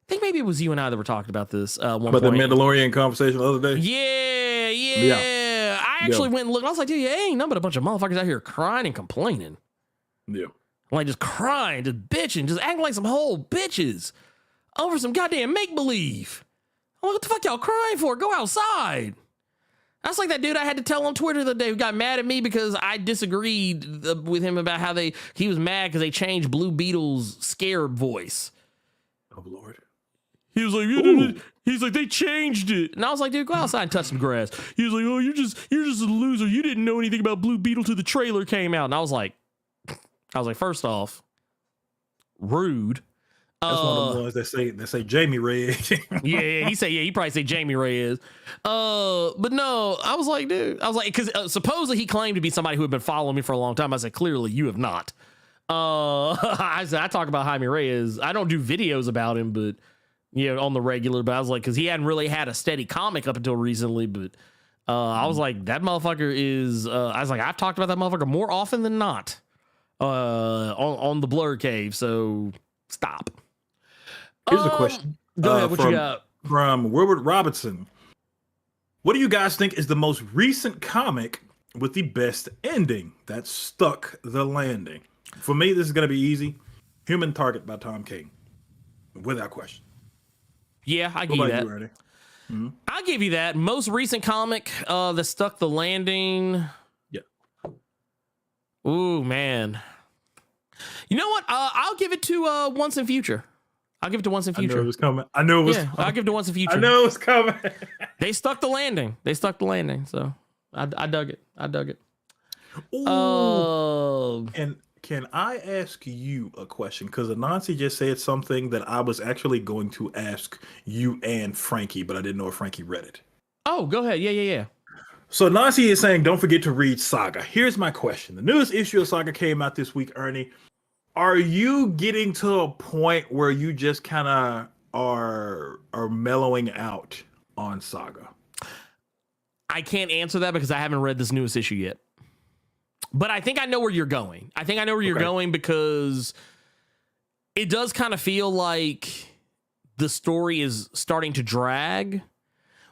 I think maybe it was you and I that were talking about this one about point. the Mandalorian conversation the other day? Yeah. I actually went and looked. I was like, dude, ain't nothing but a bunch of motherfuckers out here crying and complaining. Yeah. Like, just crying, just bitching, just acting like some whole bitches over some goddamn make-believe. I'm like, what the fuck y'all crying for? Go outside. That's like that dude I had to tell on Twitter the other day who got mad at me because I disagreed with him about how he was mad because they changed Blue Beetle's scared voice. Oh, Lord. He was like, he's like, they changed it. And I was like, dude, go outside and touch some grass. He was like, oh, you're just a loser. You didn't know anything about Blue Beetle till the trailer came out. And I was like, first off, rude. That's one of the ones that say Jamie Ray. yeah, he probably say Jamie Ray is. But no, I was like, dude, because supposedly he claimed to be somebody who had been following me for a long time. I said, clearly you have not. I talk about Jaime Reyes. I don't do videos about him, but on the regular. But I was like, because he hadn't really had a steady comic up until recently. But I was like, that motherfucker is. I was like, I've talked about that motherfucker more often than not. On the Blerd Cave. So stop. Here's the question. Go ahead. What you got? From Wilbert Robinson. What do you guys think is the most recent comic with the best ending that stuck the landing? For me, this is going to be easy. Human Target by Tom King. Without question. Yeah, I give you that. I'll give you that. Most recent comic that stuck the landing. Yeah. Ooh, man. You know what? I'll give it to Once in Future. I'll give it to Once in Future. I knew it was coming. I'll give it to Once in Future. I know it was coming. They stuck the landing. So I dug it. Ooh. And can I ask you a question? Because Anansi just said something that I was actually going to ask you and Frankie, but I didn't know if Frankie read it. Oh, go ahead. Yeah. So Nancy is saying, don't forget to read Saga. Here's my question. The newest issue of Saga came out this week, Ernie. Are you getting to a point where you just kind of are mellowing out on Saga? I can't answer that because I haven't read this newest issue yet. But I think I know where you're going. Going because it does kind of feel like the story is starting to drag,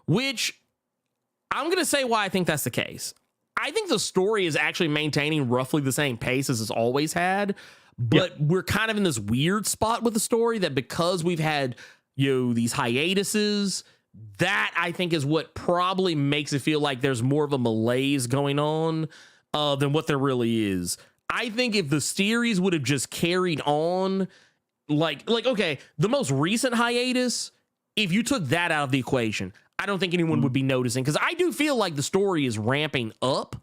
which I'm going to say why I think that's the case. I think the story is actually maintaining roughly the same pace as it's always had, but we're kind of in this weird spot with the story that because we've had, these hiatuses, that I think is what probably makes it feel like there's more of a malaise going on than what there really is. I think if the series would have just carried on, like okay, the most recent hiatus, if you took that out of the equation, I don't think anyone would be noticing, because I do feel like the story is ramping up.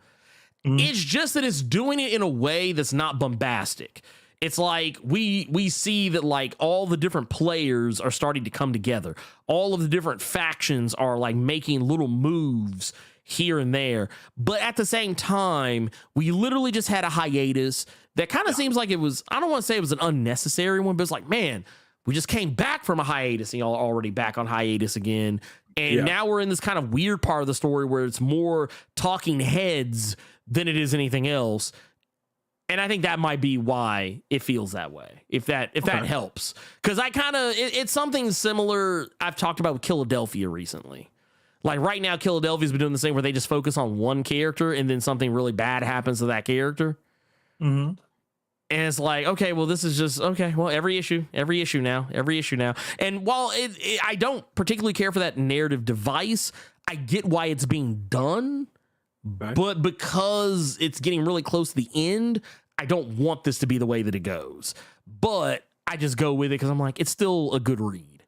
It's just that it's doing it in a way that's not bombastic. It's like we see that like all the different players are starting to come together. All of the different factions are like making little moves here and there. But at the same time, we literally just had a hiatus that kind of seems like it was, I don't want to say it was an unnecessary one, but it's like, man, we just came back from a hiatus and y'all are already back on hiatus again. And now we're in this kind of weird part of the story where it's more talking heads than it is anything else. And I think that might be why it feels that way, if that helps. Because I kind of, it's something similar I've talked about with Philadelphia recently. Like right now, Philadelphia's been doing the same where they just focus on one character and then something really bad happens to that character. Mm-hmm. And it's like, okay, well, this is just okay. Well, every issue now. And while I don't particularly care for that narrative device, I get why it's being done. Right. But because it's getting really close to the end, I don't want this to be the way that it goes. But I just go with it because I'm like, it's still a good read.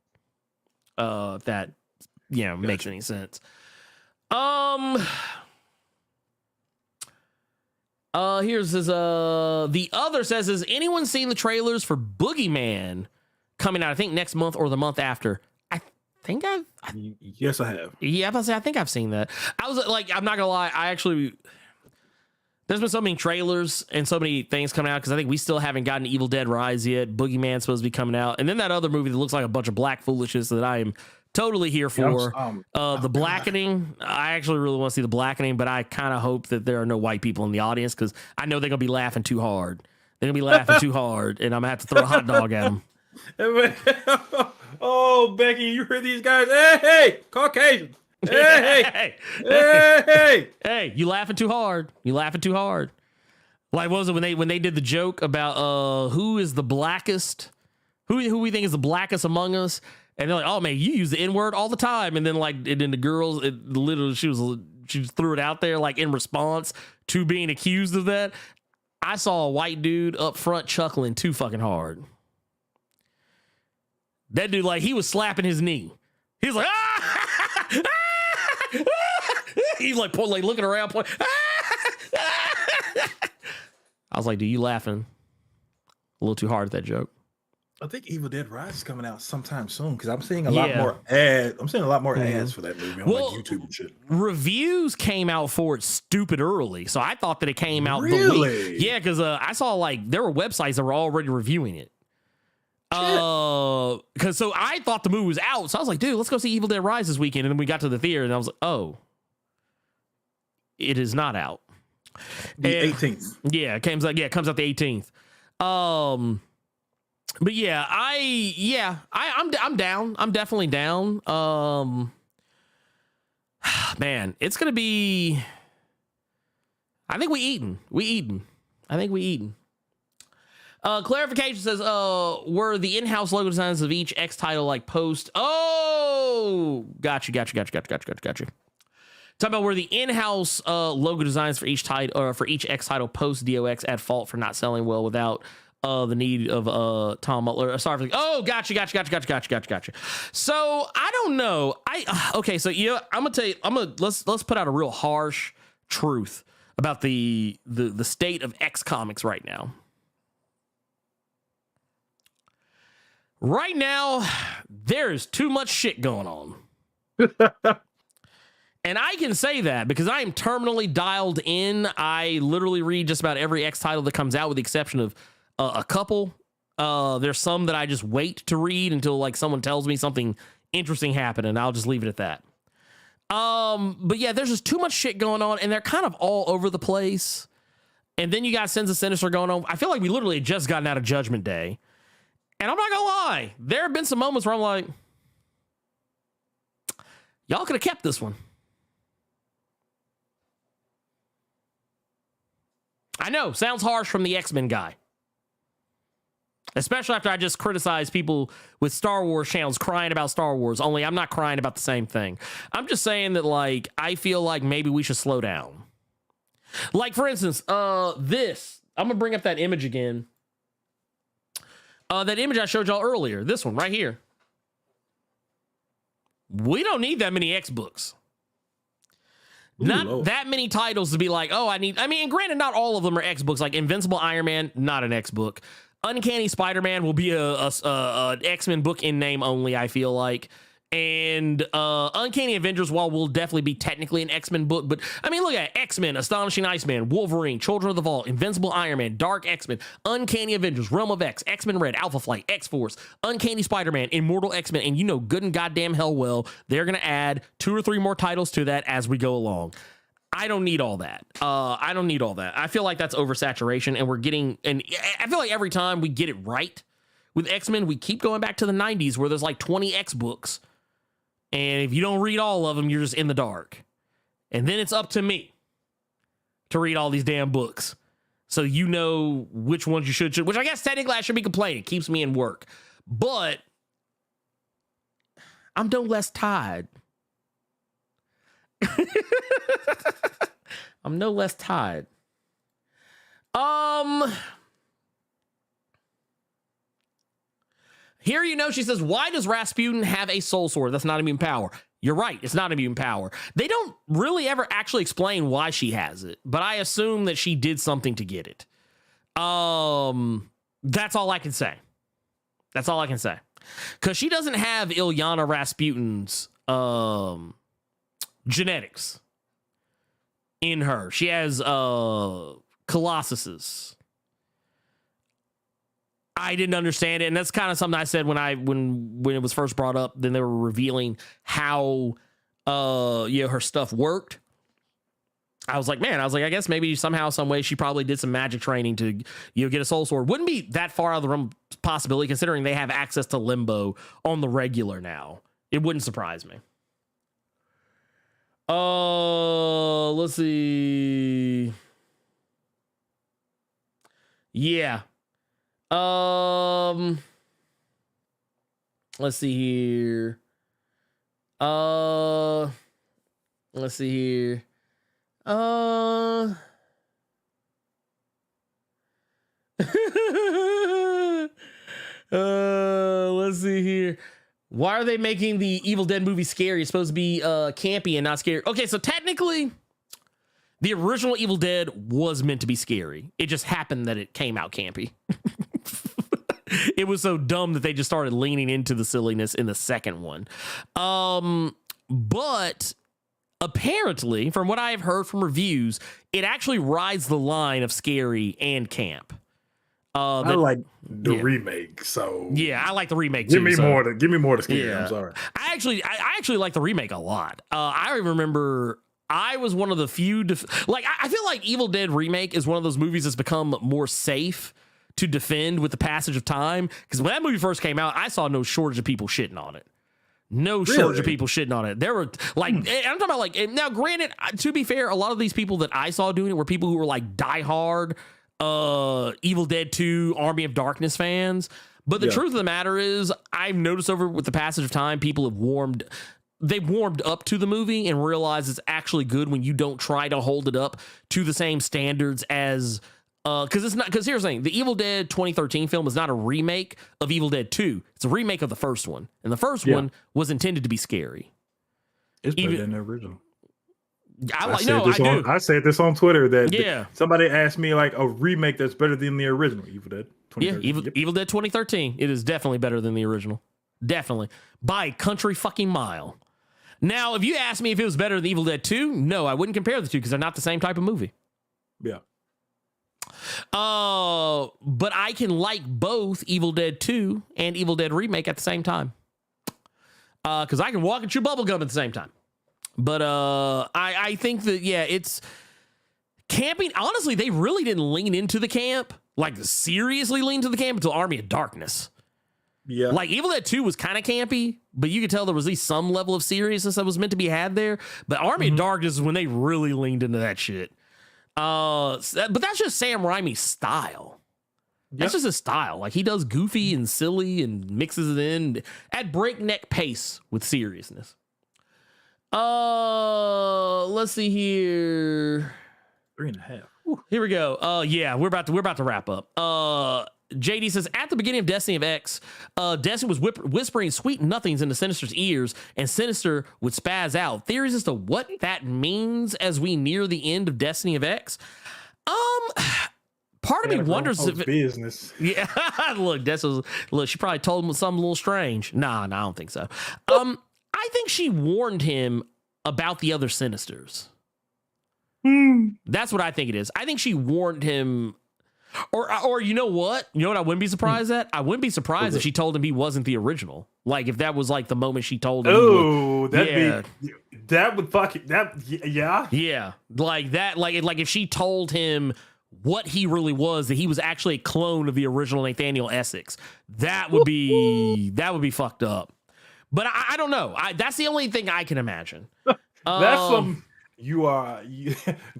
If that makes any sense. Here's this. The other says, has anyone seen the trailers for Boogeyman coming out? I think next month or the month after. Yes, I have. Yeah, I think I've seen that. I was like, I'm not gonna lie. There's been so many trailers and so many things coming out because I think we still haven't gotten Evil Dead Rise yet. Boogeyman's supposed to be coming out, and then that other movie that looks like a bunch of black foolishness that I am totally here for. The Blackening. I actually really want to see The Blackening, but I kind of hope that there are no white people in the audience because I know they're gonna be laughing too hard. And I'm gonna have to throw a hot dog at them. Oh, Becky, you hear these guys? Hey, Caucasian. Hey, you laughing too hard. Like, what was it when they did the joke about who is the blackest, who we think is the blackest among us, and they're like, oh man, you use the N-word all the time, and then the girls, she just threw it out there like in response to being accused of that. I saw a white dude up front chuckling too fucking hard. That dude, like, he was slapping his knee. He was like, ah! He's like looking around, I was like, dude, you laughing a little too hard at that joke. I think Evil Dead Rise is coming out sometime soon because I'm seeing a lot more ads. I'm seeing a lot more ads for that movie on like YouTube and shit. Reviews came out for it stupid early, so I thought that it came out really. Because I saw like there were websites that were already reviewing it. Because so I thought the movie was out, so I was like, dude, let's go see Evil Dead Rise this weekend. And then we got to the theater, and I was like, oh, it is not out. The 18th. Yeah, it comes out the 18th. But I'm down. I'm definitely down. Man, it's gonna be. I think we eating. Clarification says, were the in-house logo designs of each X title like post? Oh, got you. Talking about where the in-house logo designs for each title or for each X title post DOX at fault for not selling well without the need of Tom Butler. Sorry. Gotcha. So I don't know. Okay. So I'm gonna tell you. Let's put out a real harsh truth about the state of X comics right now. Right now, there is too much shit going on. And I can say that because I am terminally dialed in. I literally read just about every X title that comes out with the exception of a couple. There's some that I just wait to read until like someone tells me something interesting happened, and I'll just leave it at that. But yeah, there's just too much shit going on, and they're kind of all over the place. And then you got Sins of Sinister going on. I feel like we literally had just gotten out of Judgment Day. And I'm not gonna lie, there have been some moments where I'm like, y'all could have kept this one. I know, sounds harsh from the X-Men guy. Especially after I just criticized people with Star Wars channels crying about Star Wars, only I'm not crying about the same thing. I'm just saying that, like, I feel like maybe we should slow down. Like, for instance, this. I'm gonna bring up that image again. That image I showed y'all earlier. This one right here. We don't need that many X books. Not that many titles to be like, oh, I mean, granted, not all of them are X books. Like Invincible Iron Man, not an X book. Uncanny Spider-Man will be a X-Men book in name only, I feel like. And Uncanny Avengers, while will definitely be technically an X-Men book, but I mean, look at it. X-Men, Astonishing Iceman, Wolverine, Children of the Vault, Invincible Iron Man, Dark X-Men, Uncanny Avengers, Realm of X, X-Men Red, Alpha Flight, X-Force, Uncanny Spider-Man, Immortal X-Men, and you know good and goddamn hell well, they're going to add 2 or 3 more titles to that as we go along. I don't need all that. I feel like that's oversaturation, and I feel like every time we get it right with X-Men, we keep going back to the 90s where there's like 20 X books. And if you don't read all of them, you're just in the dark. And then it's up to me to read all these damn books. So you know which ones you should, which I guess technically I should be complaining. It keeps me in work. But I'm no less tired. I'm no less tired. Here, she says, why does Rasputin have a soul sword? That's not a mutant power. You're right. It's not a mutant power. They don't really ever actually explain why she has it, but I assume that she did something to get it. That's all I can say. That's all I can say. Because she doesn't have Ilyana Rasputin's genetics in her. She has Colossus's. I didn't understand it, and that's kind of something I said when it was first brought up. Then they were revealing how her stuff worked. I was like, I guess maybe somehow, some way, she probably did some magic training to get a soul sword. Wouldn't be that far out of the realm of possibility, considering they have access to Limbo on the regular now. It wouldn't surprise me. Let's see. Yeah. Let's see here. Let's see here. Let's see here. Why are they making the Evil Dead movie scary? It's supposed to be campy and not scary. Okay, so technically, the original Evil Dead was meant to be scary. It just happened that it came out campy. It was so dumb that they just started leaning into the silliness in the second one. But apparently, from what I have heard from reviews, it actually rides the line of scary and camp. I like the remake, so yeah, I like the remake give too. Me more to scary. Yeah. I'm sorry. I actually like the remake a lot. I remember I was one of the few I feel like Evil Dead Remake is one of those movies that's become more safe to defend with the passage of time, because when that movie first came out, I saw no shortage of people shitting on it. No shortage of people shitting on it. There were I'm talking about now granted, to be fair, a lot of these people that I saw doing it were people who were like diehard Evil Dead 2 Army of Darkness fans. But the truth of the matter is, I've noticed over with the passage of time, people have warmed up to the movie and realized it's actually good when you don't try to hold it up to the same standards as because here's the thing, the Evil Dead 2013 film is not a remake of Evil Dead 2. It's a remake of the first one. And the first one was intended to be scary. It's better than the original. I said this on Twitter that somebody asked me like a remake that's better than the original Evil Dead 2013. Yeah, Evil Dead 2013. It is definitely better than the original. Definitely. By a country fucking mile. Now, if you ask me if it was better than Evil Dead 2, no, I wouldn't compare the two because they're not the same type of movie. Yeah. But I can like both Evil Dead 2 and Evil Dead Remake at the same time. Because I can walk and chew bubblegum at the same time. But I think that, it's camping. Honestly, they really didn't lean into the camp, like seriously lean to the camp until Army of Darkness. Yeah. Like Evil Dead 2 was kind of campy, but you could tell there was at least some level of seriousness that was meant to be had there. But Army of Darkness is when they really leaned into that shit. But that's just Sam Raimi's style. That's just his style. Like he does goofy and silly and mixes it in at breakneck pace with seriousness. Let's see here. 3.5. Here we go. We're about to wrap up. JD says, at the beginning of Destiny of X, Destiny was whispering sweet nothings into Sinister's ears, and Sinister would spaz out. Theories as to what that means as we near the end of Destiny of X. Part of me wonders if business. Yeah, look, she probably told him something a little strange. Nah, I don't think so. I think she warned him about the other Sinisters. That's what I think it is. I think she warned him. Or you know what? You know what I wouldn't be surprised at? I wouldn't be surprised if she told him he wasn't the original. Like if that was like the moment she told him. Oh, that would fucking yeah. Yeah. Like that, like if she told him what he really was, that he was actually a clone of the original Nathaniel Essex. That would be fucked up. But I don't know. That's the only thing I can imagine. That's some.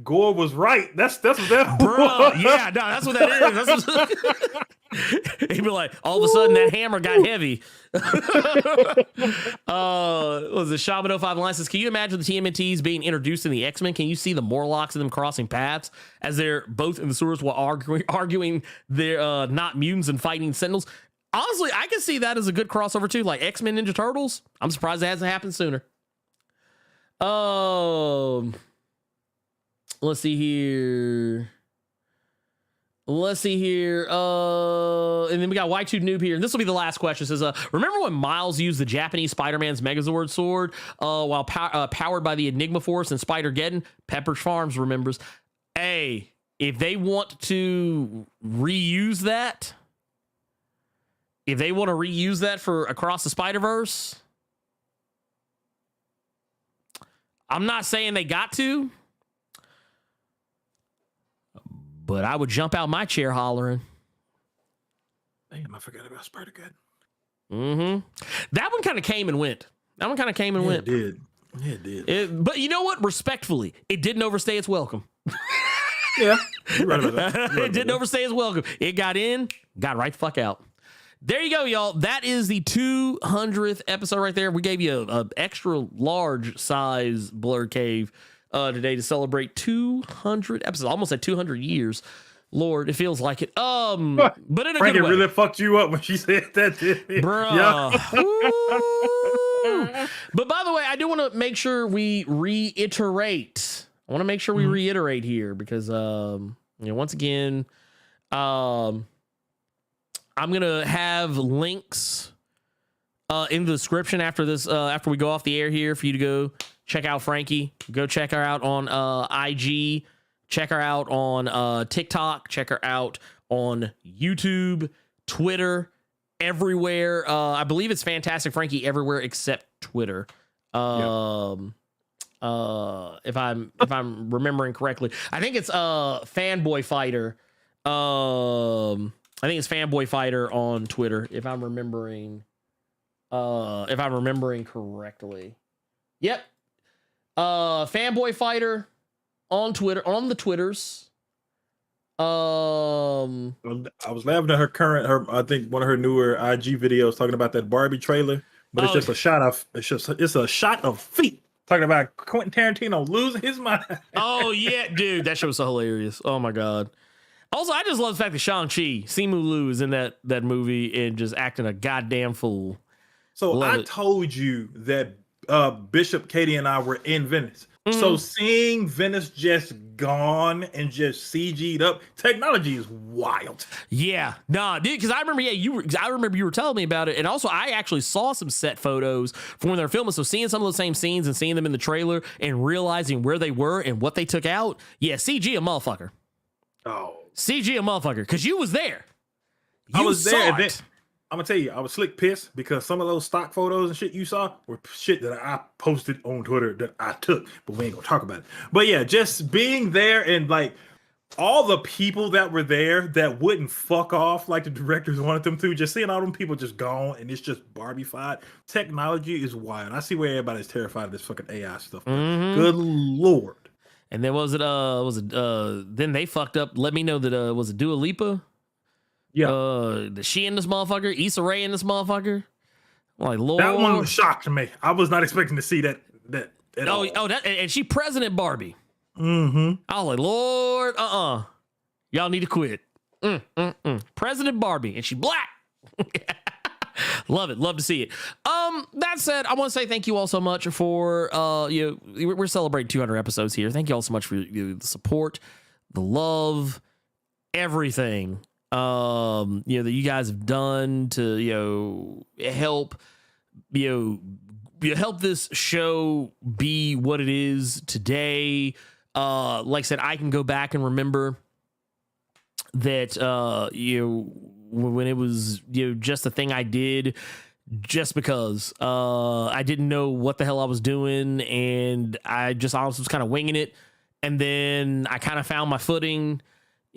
Gore was right. That's what that. Bro, yeah, no, that's what that is. He'd be like, all of a sudden that hammer got heavy. Was the Shabado 5 Line says, can you imagine the TMNTs being introduced in the X-Men? Can you see the Morlocks and them crossing paths as they're both in the sewers while arguing they're not mutants and fighting Sentinels? Honestly, I can see that as a good crossover too, like X-Men Ninja Turtles. I'm surprised it hasn't happened sooner. Let's see here. And then we got Y2 Noob here. And this will be the last question. It says, remember when Miles used the Japanese Spider-Man's Megazord sword while powered by the Enigma Force and Spider-Geddon? Pepperidge Farms remembers. Hey, if they want to reuse that, for Across the Spider-Verse, I'm not saying they got to, but I would jump out my chair hollering. Damn, I forgot about Spider-Geddon. That one kind of came and went. It did. Yeah, it did. But you know what? Respectfully, it didn't overstay its welcome. Yeah, you're right about that. It didn't overstay its welcome. It got in, got right the fuck out. There you go, y'all. That is the 200th episode right there. We gave you an extra large size Blerd Cave today to celebrate 200 episodes, almost at 200 years. Lord, it feels like it. But in a Frankie good way. really fucked you up when she said that, didn't it? Bro. Yeah. But by the way, I do want to make sure we reiterate. I want to make sure we reiterate here because, once again, I'm going to have links in the description after this, after we go off the air here for you to go check out Frankie. Go check her out on IG. Check her out on TikTok. Check her out on YouTube, Twitter, everywhere. I believe it's Fantastic Frankey everywhere except Twitter. If I'm remembering correctly. I think it's Fanboy Fighter. I think it's Fanboy Fighter on Twitter, if I'm remembering correctly. Yep. Fanboy Fighter on Twitter, on the Twitters. I was laughing at I think one of her newer IG videos talking about that Barbie trailer, but it's just a shot of feet talking about Quentin Tarantino losing his mind. Oh yeah, dude, that show was so hilarious. Oh my god. Also, I just love the fact that Shang-Chi, Simu Liu, is in that movie and just acting a goddamn fool. So I told you that Bishop, Katie, and I were in Venice. So seeing Venice just gone and just CG'd up, technology is wild. Yeah, nah, dude. Because I remember, I remember you were telling me about it, and also I actually saw some set photos from when they're filming. So seeing some of those same scenes and seeing them in the trailer and realizing where they were and what they took out, yeah, CG a motherfucker. Oh. CG a motherfucker, because you was there. I was there. And then, I'm gonna tell you, I was slick pissed because some of those stock photos and shit you saw were shit that I posted on Twitter that I took, but we ain't gonna talk about it. But yeah, just being there and like all the people that were there that wouldn't fuck off like the directors wanted them to, just seeing all them people just gone and it's just Barbie-fied. Technology is wild. I see where everybody's terrified of this fucking AI stuff. Good Lord. And then then they fucked up. Let me know that was it Dua Lipa? Yeah. She in this motherfucker? Issa Rae in this motherfucker? Like, Lord. That one was shocked to me. I was not expecting to see that at all. And she President Barbie. Mm-hmm. I was like, Lord, y'all need to quit. President Barbie, and she black. Love it. Love to see it. That said, I want to say thank you all so much for we're celebrating 200 episodes here. Thank you all so much for the support, the love, everything that you guys have done to help help this show be what it is today. Like I said, I can go back and remember that when it was just a thing I did just because I didn't know what the hell I was doing, and I just honestly was kind of winging it, and then I kind of found my footing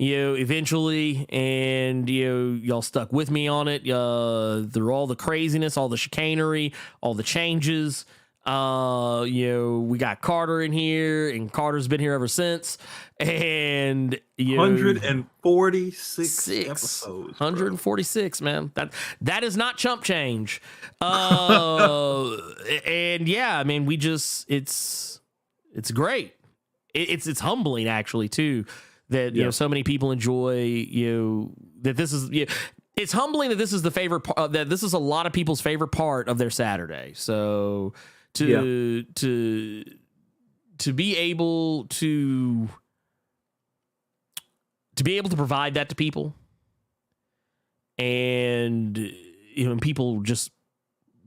eventually, and y'all stuck with me on it through all the craziness, all the chicanery, all the changes. We got Carter in here, and Carter's been here ever since. And 146 episodes. 146, man. That is not chump change. And yeah, I mean, it's great. It's humbling actually too that so many people enjoy that this is it's humbling that this is the favorite part, that this is a lot of people's favorite part of their Saturday. So to be able to provide that to people, and people just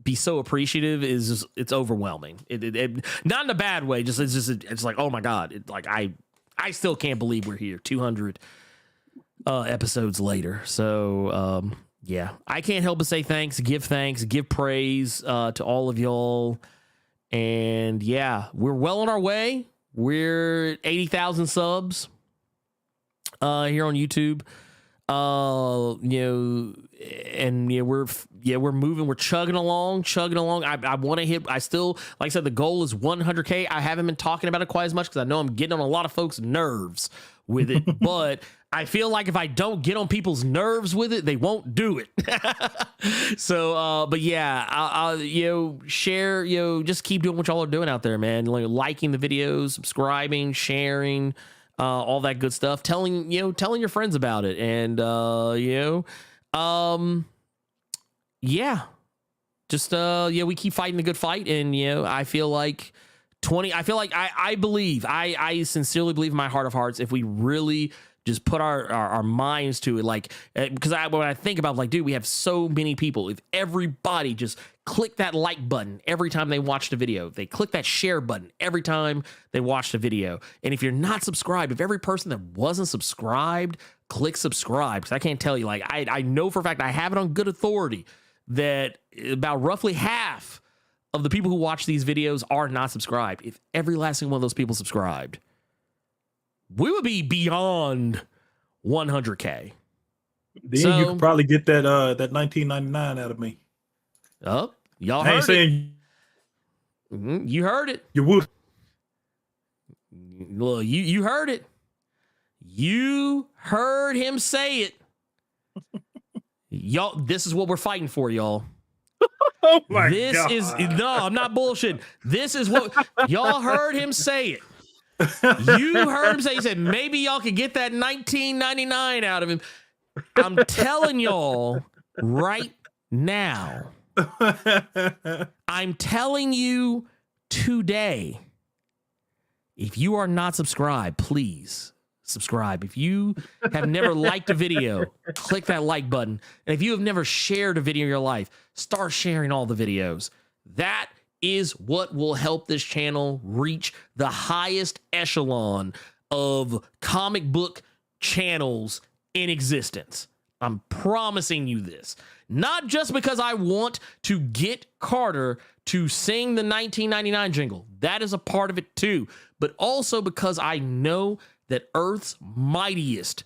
be so appreciative is just, it's overwhelming. It not in a bad way. It's like, oh my God. I still can't believe we're here 200 episodes later. So, yeah, I can't help but say thanks, give praise to all of y'all. And yeah, we're well on our way. We're at 80,000 subs here on YouTube. We're moving, we're chugging along. I want to hit, I still, like I said, the goal is 100K. I haven't been talking about it quite as much because I know I'm getting on a lot of folks' nerves with it, but I feel like if I don't get on people's nerves with it, they won't do it. So, but yeah, I'll share, just keep doing what y'all are doing out there, man. Like liking the videos, subscribing, sharing, all that good stuff, telling your friends about it. And, we keep fighting the good fight. And, I feel like I sincerely believe in my heart of hearts, if we really just put our minds to it, like, because when I think about, like, dude, we have so many people. If everybody just click that like button every time they watch the video, they click that share button every time they watch the video. And if you're not subscribed, if every person that wasn't subscribed, click subscribe. Because I can't tell you, like, I know for a fact, I have it on good authority that about roughly half of the people who watch these videos are not subscribed. If every last single one of those people subscribed, we would be beyond 100K. Then you could probably get that $19.99 out of me. Oh, y'all I ain't heard saying it. You heard it. You would. Well, you heard it. You heard him say it. Y'all, this is what we're fighting for, y'all. Oh my God. I'm not bullshit. This is what y'all heard him say it. You heard him say, he said, maybe y'all could get that $19.99 out of him. I'm telling y'all right now. I'm telling you today, if you are not subscribed, please subscribe. If you have never liked a video, click that like button. And if you have never shared a video in your life, start sharing all the videos. That is what will help this channel reach the highest echelon of comic book channels in existence. I'm promising you this. Not just because I want to get Carter to sing the 1999 jingle. That is a part of it too. But also because I know that Earth's mightiest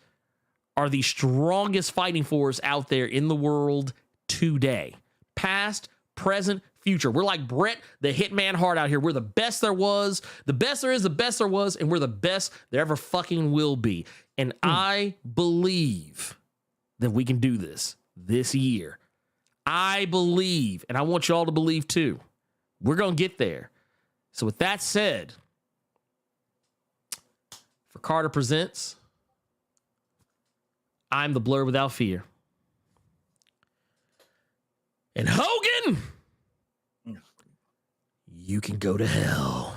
are the strongest fighting force out there in the world today. Past, present, future. We're like Bret the Hitman Hart out here. We're the best there was, the best there is, the best there was, and we're the best there ever fucking will be. And I believe that we can do this year. I believe, and I want y'all to believe too. We're going to get there. So with that said, for Carter Presents, I'm the Blerd Without Fear. And Hogan, you can go to hell.